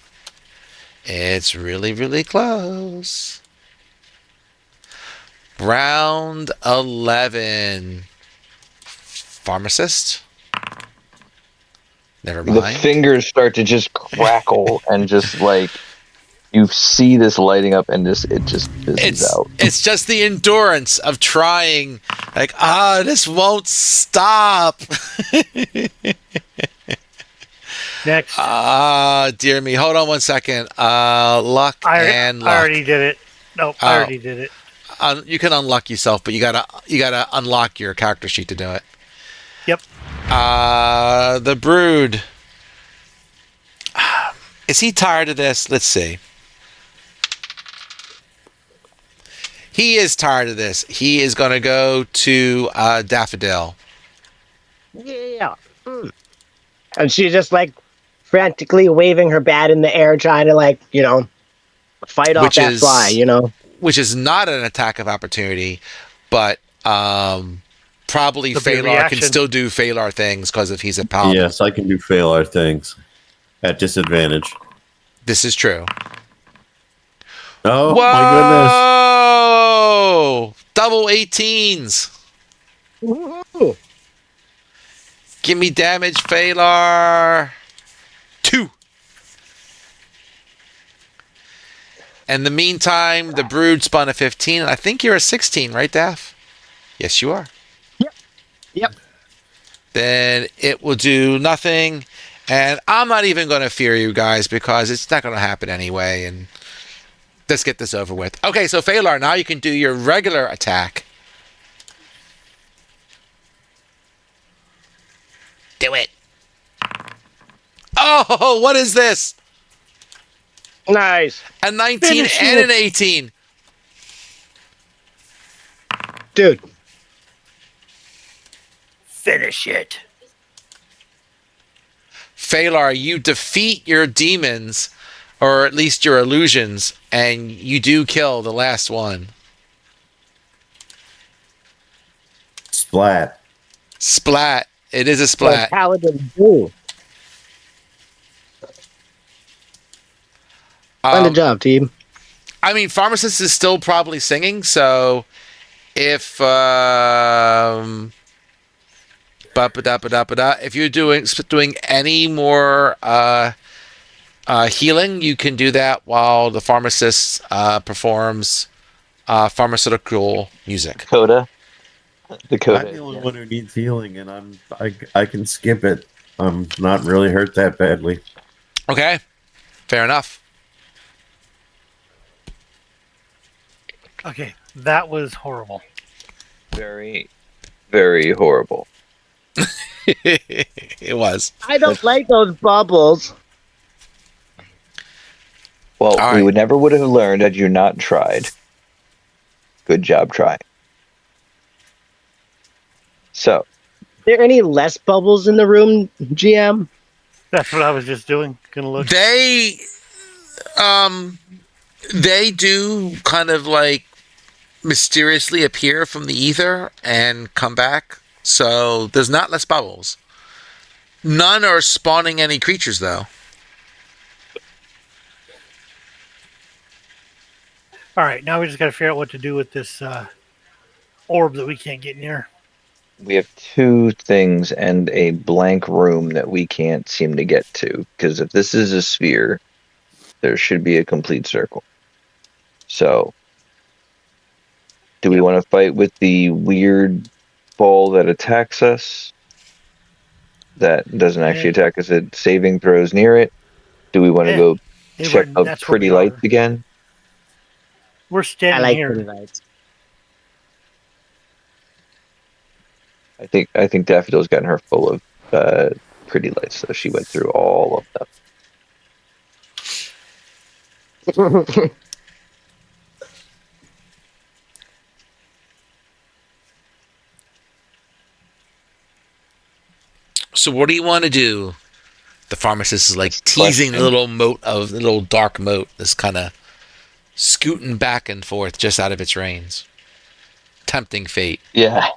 It's really, really close. Round 11. Pharmacist. Never the mind. fingers start to just crackle and just like you see this lighting up and it just fizzes out. It's just the endurance of trying. Like, this won't stop. Next. Dear me. Hold on one second. Luck and luck. I already did it. Nope, I already did it. You can unlock yourself, but you gotta unlock your character sheet to do it. Yep. The Brood. Is he tired of this? Let's see. He is tired of this. He is going to go to Daffodil. Yeah. And she's just like frantically waving her bat in the air, trying to fight off that fly, Which is not an attack of opportunity, but probably Phalar can still do Phalar things because if he's a paladin. Yes, I can do Phalar things at disadvantage. This is true. Oh, Whoa! my goodness. Double 18s. Woo-hoo. Give me damage, Phalar. 2. In the meantime, the Brood spun a 15. I think you're a 16, right, Daff? Yes, you are. Yep. Then it will do nothing. And I'm not even going to fear you guys because it's not going to happen anyway. And let's get this over with. Okay, so Phalar, now you can do your regular attack. Do it. Oh, what is this? Nice. A 19 and an 18. Dude. Finish it. Phalar, you defeat your demons, or at least your illusions, and you do kill the last one. Splat. Splat. It is a splat. Paladin do. On the job, team. I mean, Pharmacist is still probably singing, so if if you're doing any more healing, you can do that while the Pharmacist performs pharmaceutical music. Dakota. I'm the only one who needs healing, and I can skip it. I'm not really hurt that badly. Okay, fair enough. Okay, that was horrible. Very, very horrible. It was. I don't like those bubbles. Well, All we right. never would have learned had you not tried. Good job trying. So, Are there any less bubbles in the room, GM? That's what I was just doing. Gonna look. They do kind of like mysteriously appear from the ether and come back. So there's not less bubbles. None are spawning any creatures though. All right, now we just got to figure out what to do with this orb that we can't get near. we have 2 things and a blank room that we can't seem to get to. Because if this is a sphere, there should be a complete circle. So, do we want to fight with the weird ball that attacks us? That doesn't actually attack us, it saving throws near it. Do we want to go check out that's where pretty we lights are. again? We're I standing like here. pretty lights. I think Daffodil's gotten her full of pretty lights, so she went through all of them. So what do you want to do? The pharmacist is like That's the teasing the question. little dark moat, that's kind of scooting back and forth just out of its reins. Tempting fate. Yeah,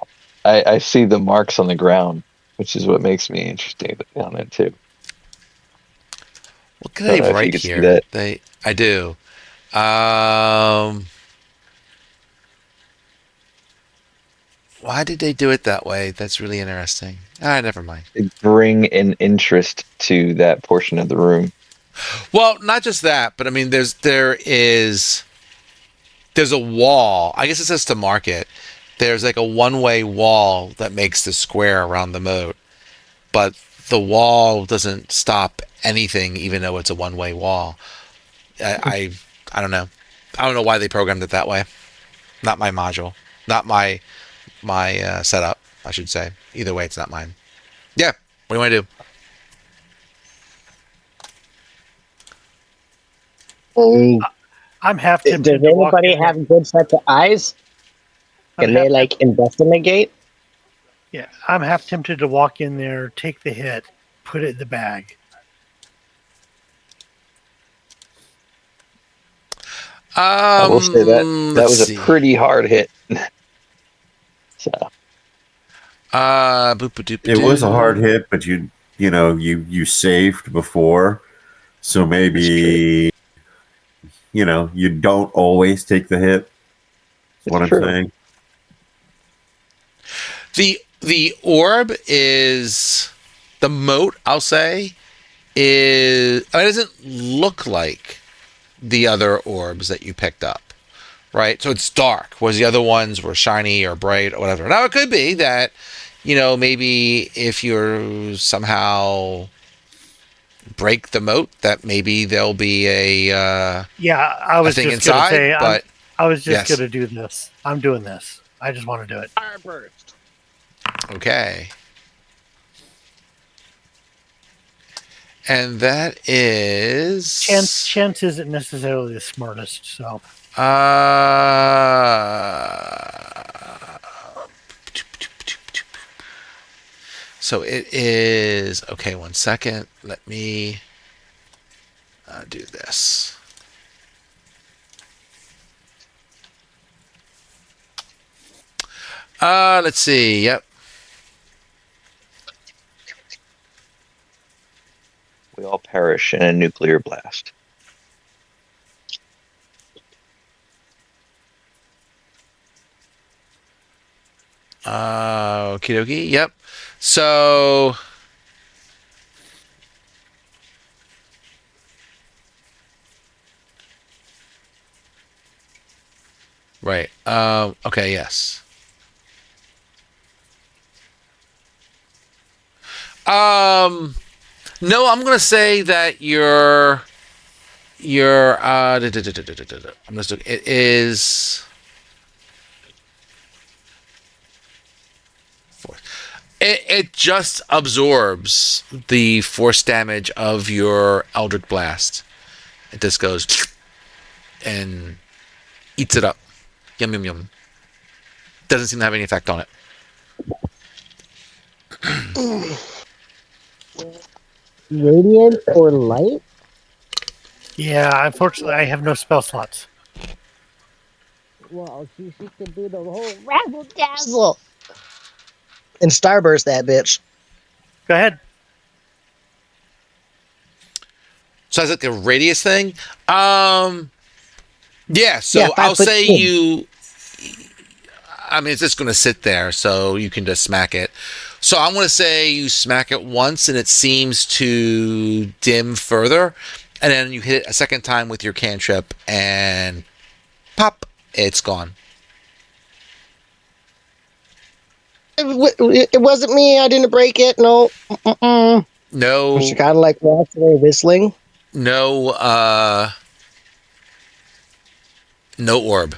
I see the marks on the ground, which is what makes me interested on it too. What can I I don't know if you write could see here? that. I do. Um, why did they do it that way? That's really interesting. Never mind. They bring an interest to that portion of the room. Well, not just that, but I mean, there's a wall. I guess it says to market. There's like a one-way wall that makes the square around the moat, but the wall doesn't stop anything, even though it's a one-way wall. I don't know. I don't know why they programmed it that way. Not my module. Not my setup. I should say. Either way, it's not mine. Yeah. What do you want to do? Um, I'm half does tempted to walk anybody in there. have a good sets of eyes? I'm Can they half, like investigate? yeah, I'm half tempted to walk in there, take the hit, put it in the bag. I will say that that Let's was a see. pretty hard hit. So Boop doop It was a hard doo. hit, but you saved before, so it's true. maybe you don't always take the hit. Is It's what I'm true. saying. The orb is the moat. I'll say is. I mean, it doesn't look like the other orbs that you picked up, right? So it's dark, whereas the other ones were shiny or bright or whatever. Now it could be that, maybe if you're somehow break the moat, that maybe there'll be Yeah, I a was thing just gonna inside. say But I was just yes, gonna do this. I'm doing this. I just want to do it. Starburst. okay. And that is Chance isn't necessarily the smartest, so so it is okay. 1 second. Let me do this. Let's see. Yep. We all perish in a nuclear blast. Okie dokie. Yep. So right. Okay. Yes. No, I'm gonna say that your I'm just looking. It is. It just absorbs the force damage of your Eldritch Blast. It just goes and eats it up. Yum yum yum. Doesn't seem to have any effect on it. Radiant or light? yeah. Unfortunately, I have no spell slots. Well, she could do the whole razzle dazzle and starburst that bitch. Go ahead. So it's like a radius thing. Yeah. Yeah, So I'll 5 foot say cube. you. I mean, it's just going to sit there, so you can just smack it. So I'm going to say you smack it once, and it seems to dim further, and then you hit it a second time with your cantrip, and pop, it's gone. It wasn't me. I didn't break it. No. Mm-mm. She No, kind of like walks away whistling. no, No orb.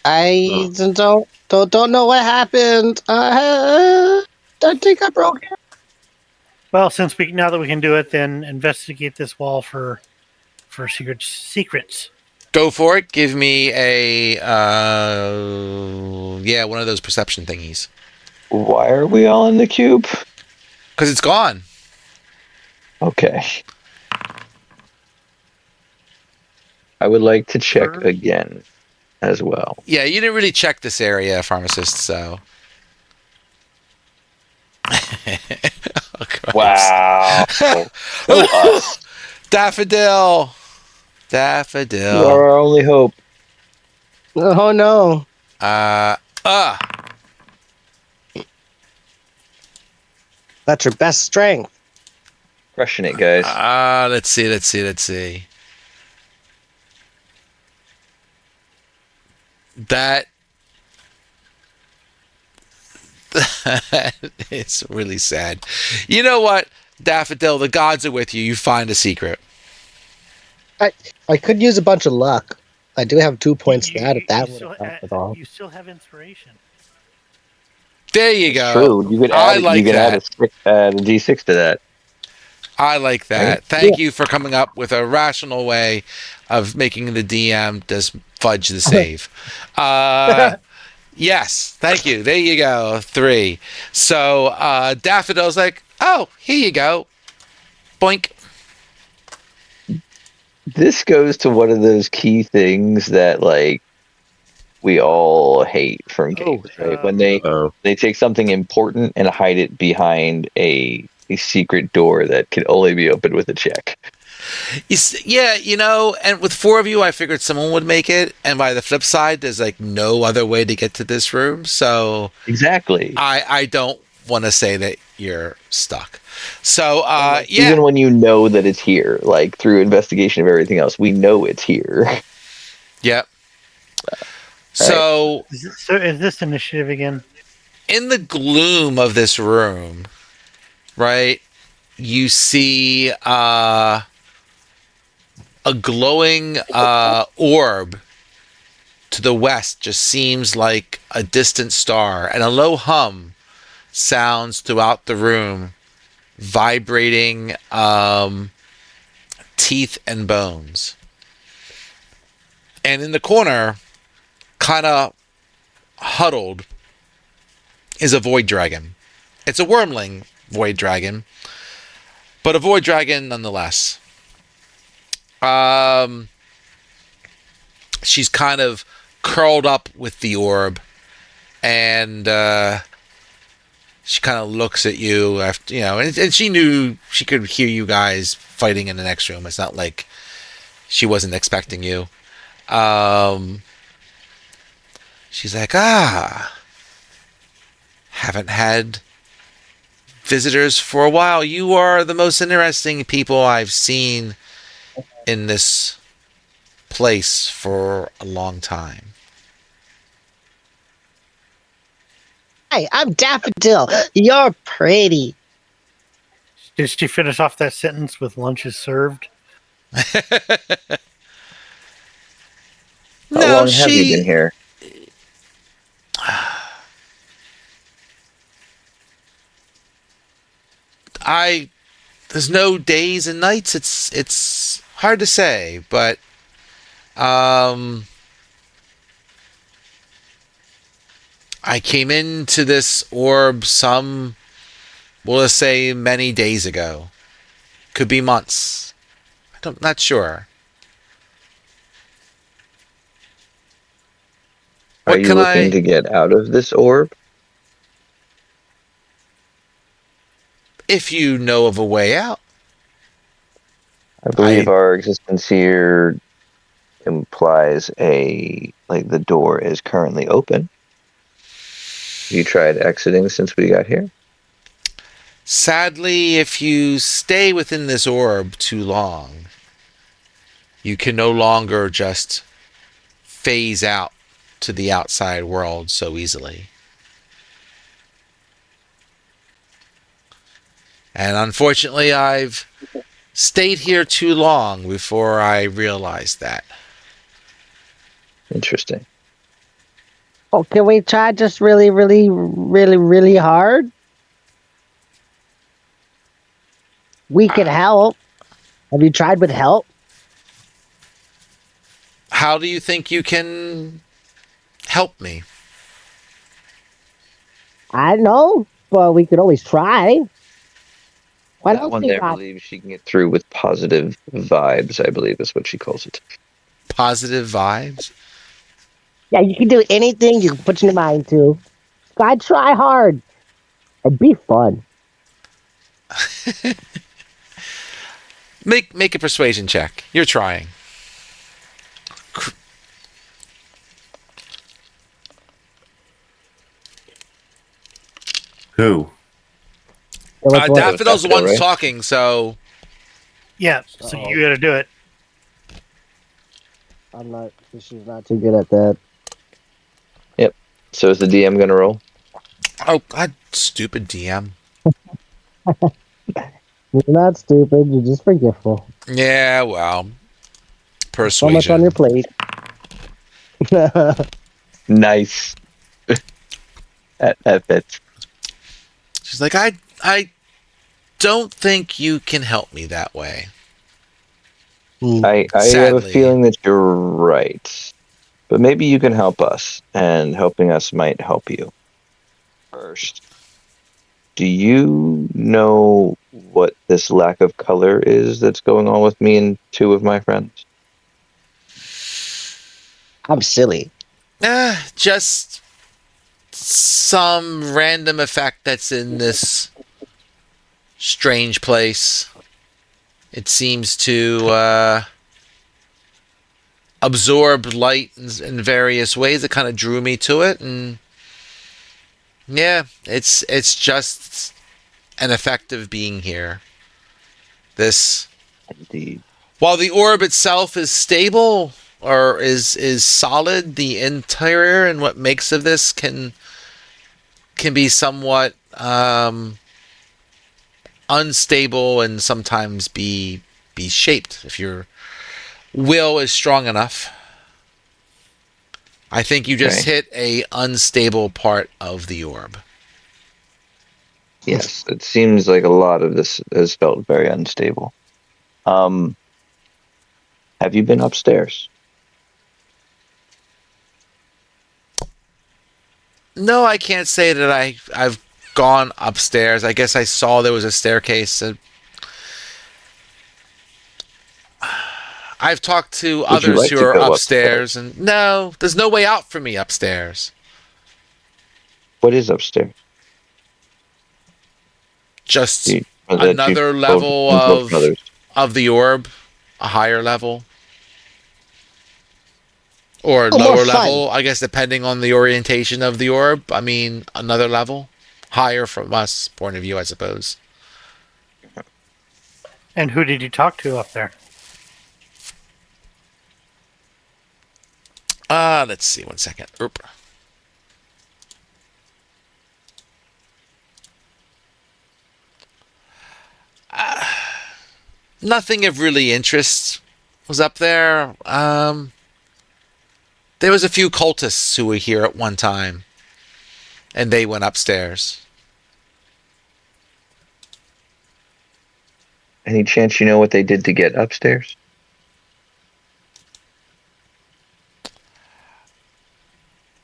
I don't know what happened. I think I broke it. Well, since we now that we can do it, then investigate this wall for secrets. Go for it. Give me a yeah, one of those perception thingies. Why are we all in the cube? Because it's gone. Okay. I would like to check First. again as well. Yeah, you didn't really check this area, pharmacist. So. Oh, Christ. Wow. So us. Daffodil. You Daffodil. are our only hope. Oh no. Uh. Uh. That's your best strength. Crushing it, guys. Let's see. Let's see. Let's see. That. It's really sad. You know what, Daffodil? The gods are with you. You find a secret. I could use a bunch of luck. I do have 2 points to add if that would still, have helped at all. you still have inspiration. There you It's go. true. You could I add, like you could that. add a D6 to that. I like that. Right? Thank you for coming up with a rational way of making the DM just fudge the save. Yes, thank you. There you go. 3. So Daffodil's like, oh, here you go. Boink. This goes to one of those key things that like we all hate from games, right? When Oh, they take something important and hide it behind a secret door that can only be opened with a check. Yeah, and with 4 of you, I figured someone would make it. And by the flip side, there's like no other way to get to this room. So Exactly. I don't want to say that you're stuck. So, yeah. Even when you know that it's here, like through investigation of everything else, we know it's here. Yep. So, So is this initiative again? in the gloom of this room, right, you see a glowing orb to the west, just seems like a distant star, and a low hum sounds throughout the room, vibrating teeth and bones. And in the corner, kind of huddled, is a void dragon. It's a wormling void dragon, but a void dragon nonetheless. She's kind of curled up with the orb, and she kind of looks at you after, and she knew she could hear you guys fighting in the next room. It's not like she wasn't expecting you. She's like, haven't had visitors for a while. You are the most interesting people I've seen in this place for a long time. Hi, I'm Daffodil. You're pretty. Did she finish off that sentence with lunch is served? How No, long have you been here? There's no days and nights. It's hard to say, but I came into this orb we'll just say many days ago. Could be months. Not sure. Are you looking to get out of this orb? If you know of a way out. I believe our existence here implies the door is currently open. You tried exiting since we got here? Sadly, if you stay within this orb too long, you can no longer just phase out to the outside world so easily. And unfortunately, I've stayed here too long before I realized that. Interesting. Oh, can we try just really, really, really, really hard? We can help. Have you tried with help? How do you think you can help me? I don't know, but we could always try. What That else one you there got? believes she can get through with positive vibes, I believe is what she calls it. Positive vibes? Yeah, you can do anything you can put your mind to. Gotta try hard and be fun. Make a persuasion check. You're trying. Who? Yeah, which one? That was Daffodil's the Daffodil, one's right? talking, so Yeah, so you got to do it. I'm not. She's not too good at that. Yep. So is the DM going to roll? oh God, stupid DM. You're not stupid. You're just forgetful. Yeah, well, So much on your persuasion. plate. Nice. That fits. She's like, I don't think you can help me that way. I have a Sadly. feeling that you're right. But maybe you can help us, and helping us might help you. First, do you know what this lack of color is that's going on with me and two of my friends? I'm silly. Just some random effect that's in this strange place. It seems to absorb light in various ways. It kind of drew me to it, and yeah, it's just an effect of being here. This, Indeed. while the orb itself is stable or is solid, the interior and what makes of this can be somewhat unstable and sometimes be shaped if your will is strong enough. I think you just Okay. hit a unstable part of the orb. Yes, it seems like a lot of this has felt very unstable. Um, have you been upstairs? No, I can't say that I've gone upstairs. I guess I saw there was a staircase. I've talked to Would you others like who to are go upstairs? upstairs, and no, there's no way out for me upstairs. What is upstairs? Just That you another told level and told others. of the orb, a higher level or Oh, more lower fun. level, I guess, depending on the orientation of the orb. I mean, another level higher from us point of view, I suppose. And who did you talk to up there? Let's see, 1 second. Oop. Nothing of really interest was up there. There was a few cultists who were here at one time, and they went upstairs. Any chance you know what they did to get upstairs?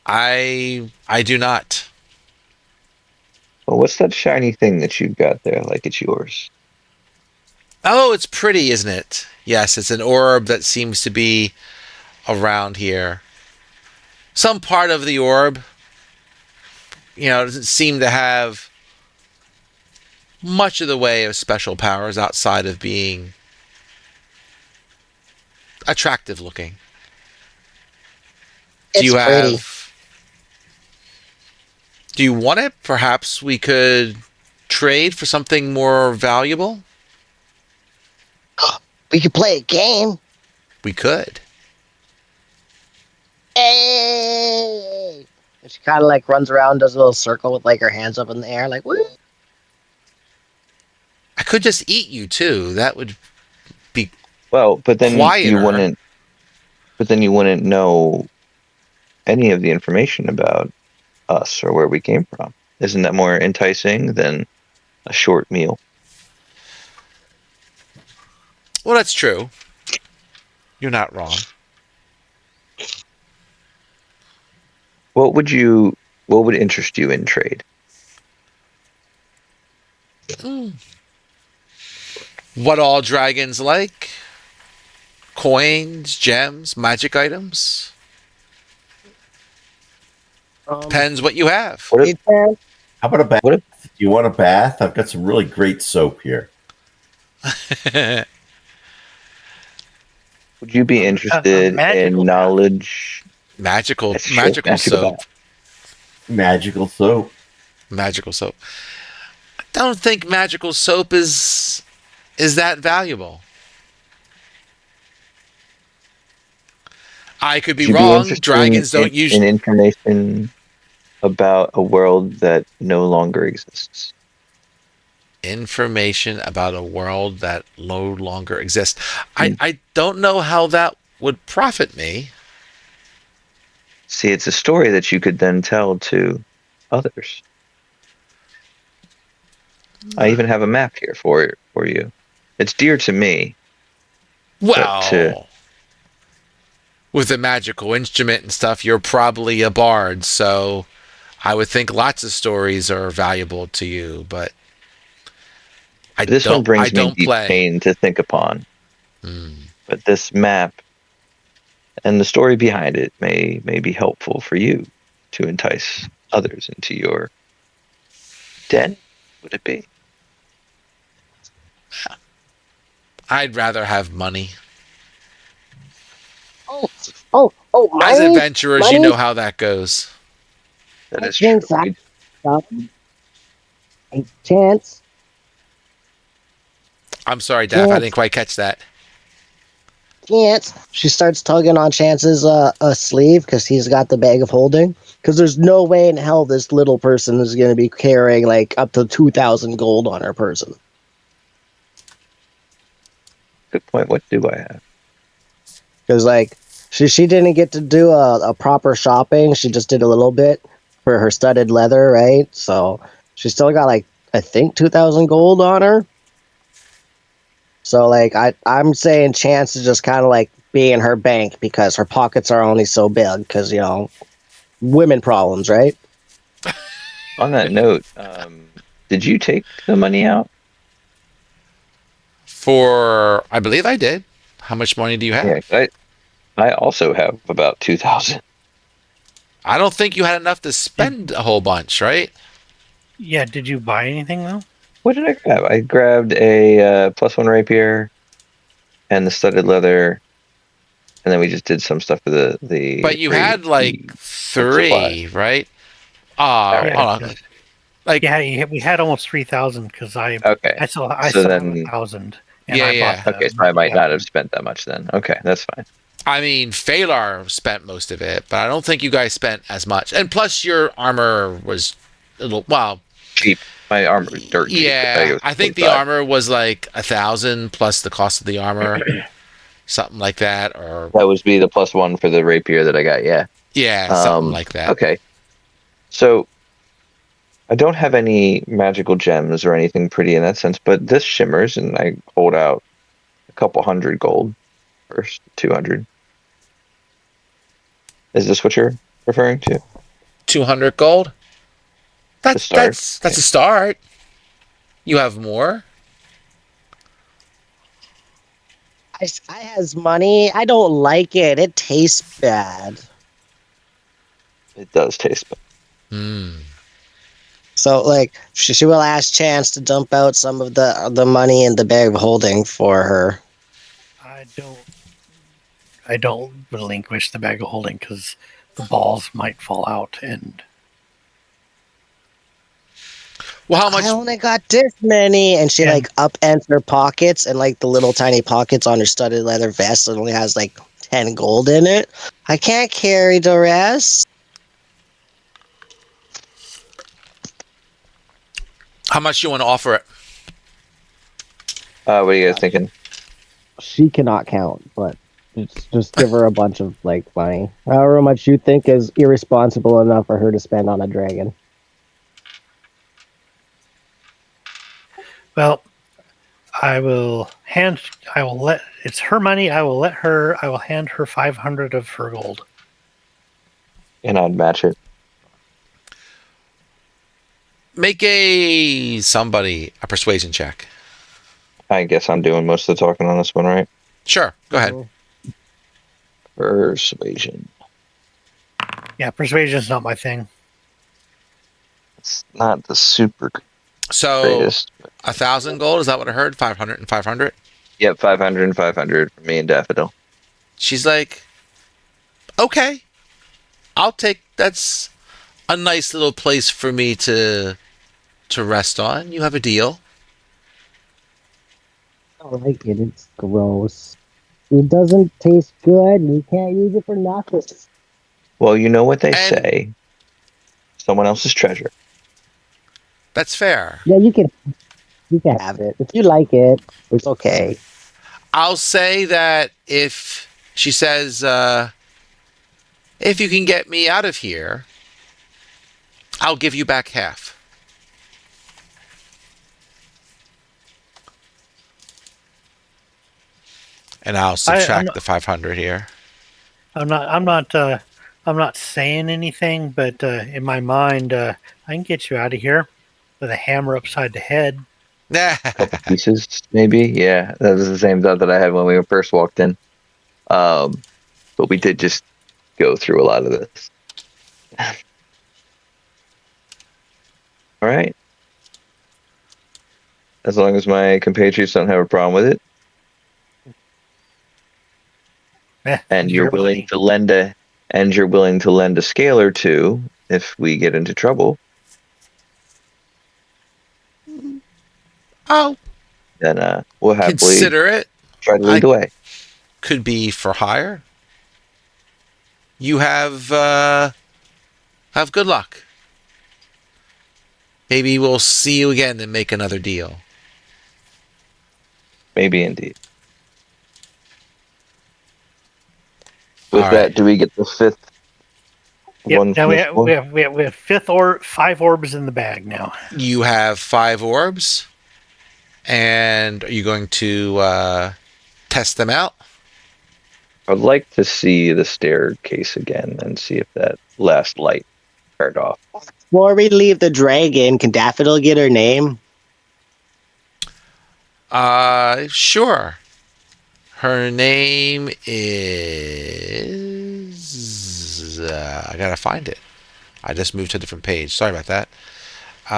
I do not. Well, what's that shiny thing that you've got there, like it's yours? Oh, it's pretty, isn't it? Yes, it's an orb that seems to be around here. Some part of the orb, doesn't seem to have much of the way of special powers outside of being attractive looking. Do It's you pretty. have? Do you want it? Perhaps we could trade for something more valuable. We could play a game. We could. Hey! And she kind of like runs around, does a little circle with like her hands up in the air, like woo. I could just eat you too. That would Well, but then you quieter. wouldn't. But then you wouldn't know any of the information about us or where we came from. Isn't that more enticing than a short meal? Well, that's true. You're not wrong. What would you? What would interest you in trade? What all dragons like? Coins, gems, magic items. Depends what you have. What if? Hey, Sam, How about a bath? What if? Do you want a bath? I've got some really great soap here. Would you be A interested in magical bath. knowledge? magical, That's true. magical Magical soap. bath. Magical soap. Magical soap. I don't think magical soap is that valuable. I could be Would you be wrong. interested in, Dragons don't in use information about a world that no longer exists? information about a world that no longer exists. Hmm. I don't know how that would profit me. See, it's a story that you could then tell to others. I even have a map here for you. It's dear to me, but to Well, with a magical instrument and stuff, you're probably a bard, so I would think lots of stories are valuable to you, but this one I brings me don't deep play. pain to think upon. Hmm. But this map and the story behind it may be helpful for you to entice others into your den. Would it be? I'd rather have money. oh, As money, adventurers, you money. know how that goes. That I is true. think that a chance, I'm sorry, Daff, I chance, didn't quite catch that. chance. She starts tugging on Chance's sleeve because he's got the bag of holding. Because there's no way in hell this little person is going to be carrying like up to 2,000 gold on her person. Good point. What do I have? Because like she didn't get to do a proper shopping. She just did a little bit for her studded leather, right? So she still got like I think 2,000 gold on her. So like I'm saying Chance is just kind of like be in her bank because her pockets are only so big because women problems, right? On that note, did you take the money out? For, I believe I did. How much money do you Yeah, have? I also have about 2,000. I don't think you had enough to spend a whole bunch, right? Yeah, did you buy anything though? What did I grab? I grabbed a +1 rapier and the studded leather, and then we just did some stuff for But you the had like quick supply. three, right? All right. Hold on. Like, Yeah, we had almost 3,000 because Okay. I So still have then, 1,000, and yeah, I bought yeah. the okay, so I might not have weapon. spent that much then. Okay, that's fine. I mean, Phalar spent most of it, but I don't think you guys spent as much. And plus, your armor was a little, well, Cheap. My armor was dirt cheap. I think it yeah. was I think the 45. armor was like 1,000 plus the cost of the armor, something like that, or That was be the +1 for the rapier that I got. Yeah. yeah, something like that. Okay. So I don't have any magical gems or anything pretty in that sense, but this shimmers, and I hold out a couple hundred gold first, 200. Is this what you're referring to? 200 gold. To start? That's a start. You have more. I has money. I don't like it. It tastes bad. It does taste bad. Hmm. So like she will ask Chance to dump out some of the money in the bag of holding for her. I don't relinquish the bag of holding because the balls might fall out, and Well, how I much? only got this many, and she And- like upends her pockets and like the little tiny pockets on her studded leather vest that only has like 10 gold in it. I can't carry the rest. How much you want to offer it? What are you guys thinking? She cannot count, but just give her a bunch of like money, however much you think is irresponsible enough for her to spend on a dragon. Well, I will hand. I will let. It's her money. I will let her. I will hand her 500 of her gold. And I'd match it. Make a persuasion check. I guess I'm doing most of the talking on this one, right? Sure, go ahead. Persuasion. Yeah, persuasion's not my thing. It's not the super So greatest. 1,000 gold. Is that what I heard? 500 and 500. Yep, 500 and 500 for me and Daffodil. She's like, okay, I'll take. That's a nice little place for me to rest on. You have a deal. I don't like it. It's gross. It doesn't taste good. You can't use it for nothing. Well, you know what they And- say. Someone else's treasure. That's fair. Yeah, you can have it if you like it. It's okay. I'll say that if she says, if you can get me out of here, I'll give you back half. And I'll subtract the 500 here. I'm not saying anything, but in my mind, I can get you out of here with a hammer upside the head. Couple pieces, maybe. Yeah, that was the same thought that I had when we first walked in. But we did just go through a lot of this. All right. As long as my compatriots don't have a problem with it, and you're willing to lend a scale or two if we get into trouble, Oh, then we'll happily consider it. try to lead the way. Could be for hire. You have good luck. Maybe we'll see you again and make another deal. Maybe indeed. With All that, right. do we get the fifth Yep. one? Now From this one? we have 5 orbs in the bag now. You have 5 orbs. And are you going to test them out? I'd like to see the staircase again and see if that last light turned off. Before we leave the dragon, can Daffodil get her name? Sure. Her name is. I gotta find it. I just moved to a different page. Sorry about that. You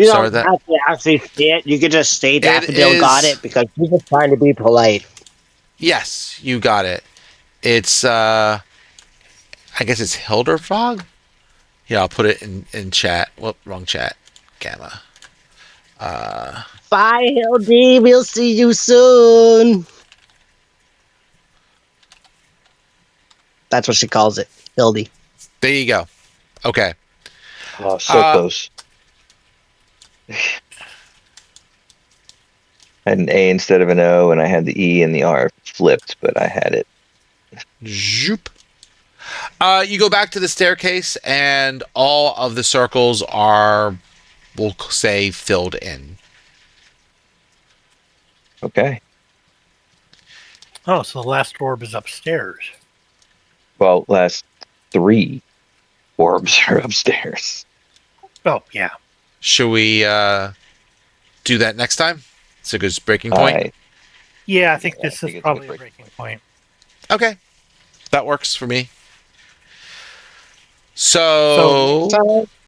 sorry don't that. have to actually say it. You could just say Daffodil is- got it because she's just trying to be polite. Yes, you got it. It's. I guess it's Hilderfog. Yeah, I'll put it in chat. Whoop, wrong chat. Gamma. Bye, Hildy. We'll see you soon. That's what she calls it, Hildy. There you go. Okay. Oh, so close. I had an A instead of an O, and I had the E and the R flipped, but I had it. Zoop. You go back to the staircase, and all of the circles are, we'll say, filled in. Okay. Oh, so the last orb is upstairs. Well, last 3 orbs are upstairs. Oh, yeah. Should we do that next time? It's a good breaking point. Yeah, I think Yeah, I this think is it's a probably good a breaking point. Okay. That works for me. So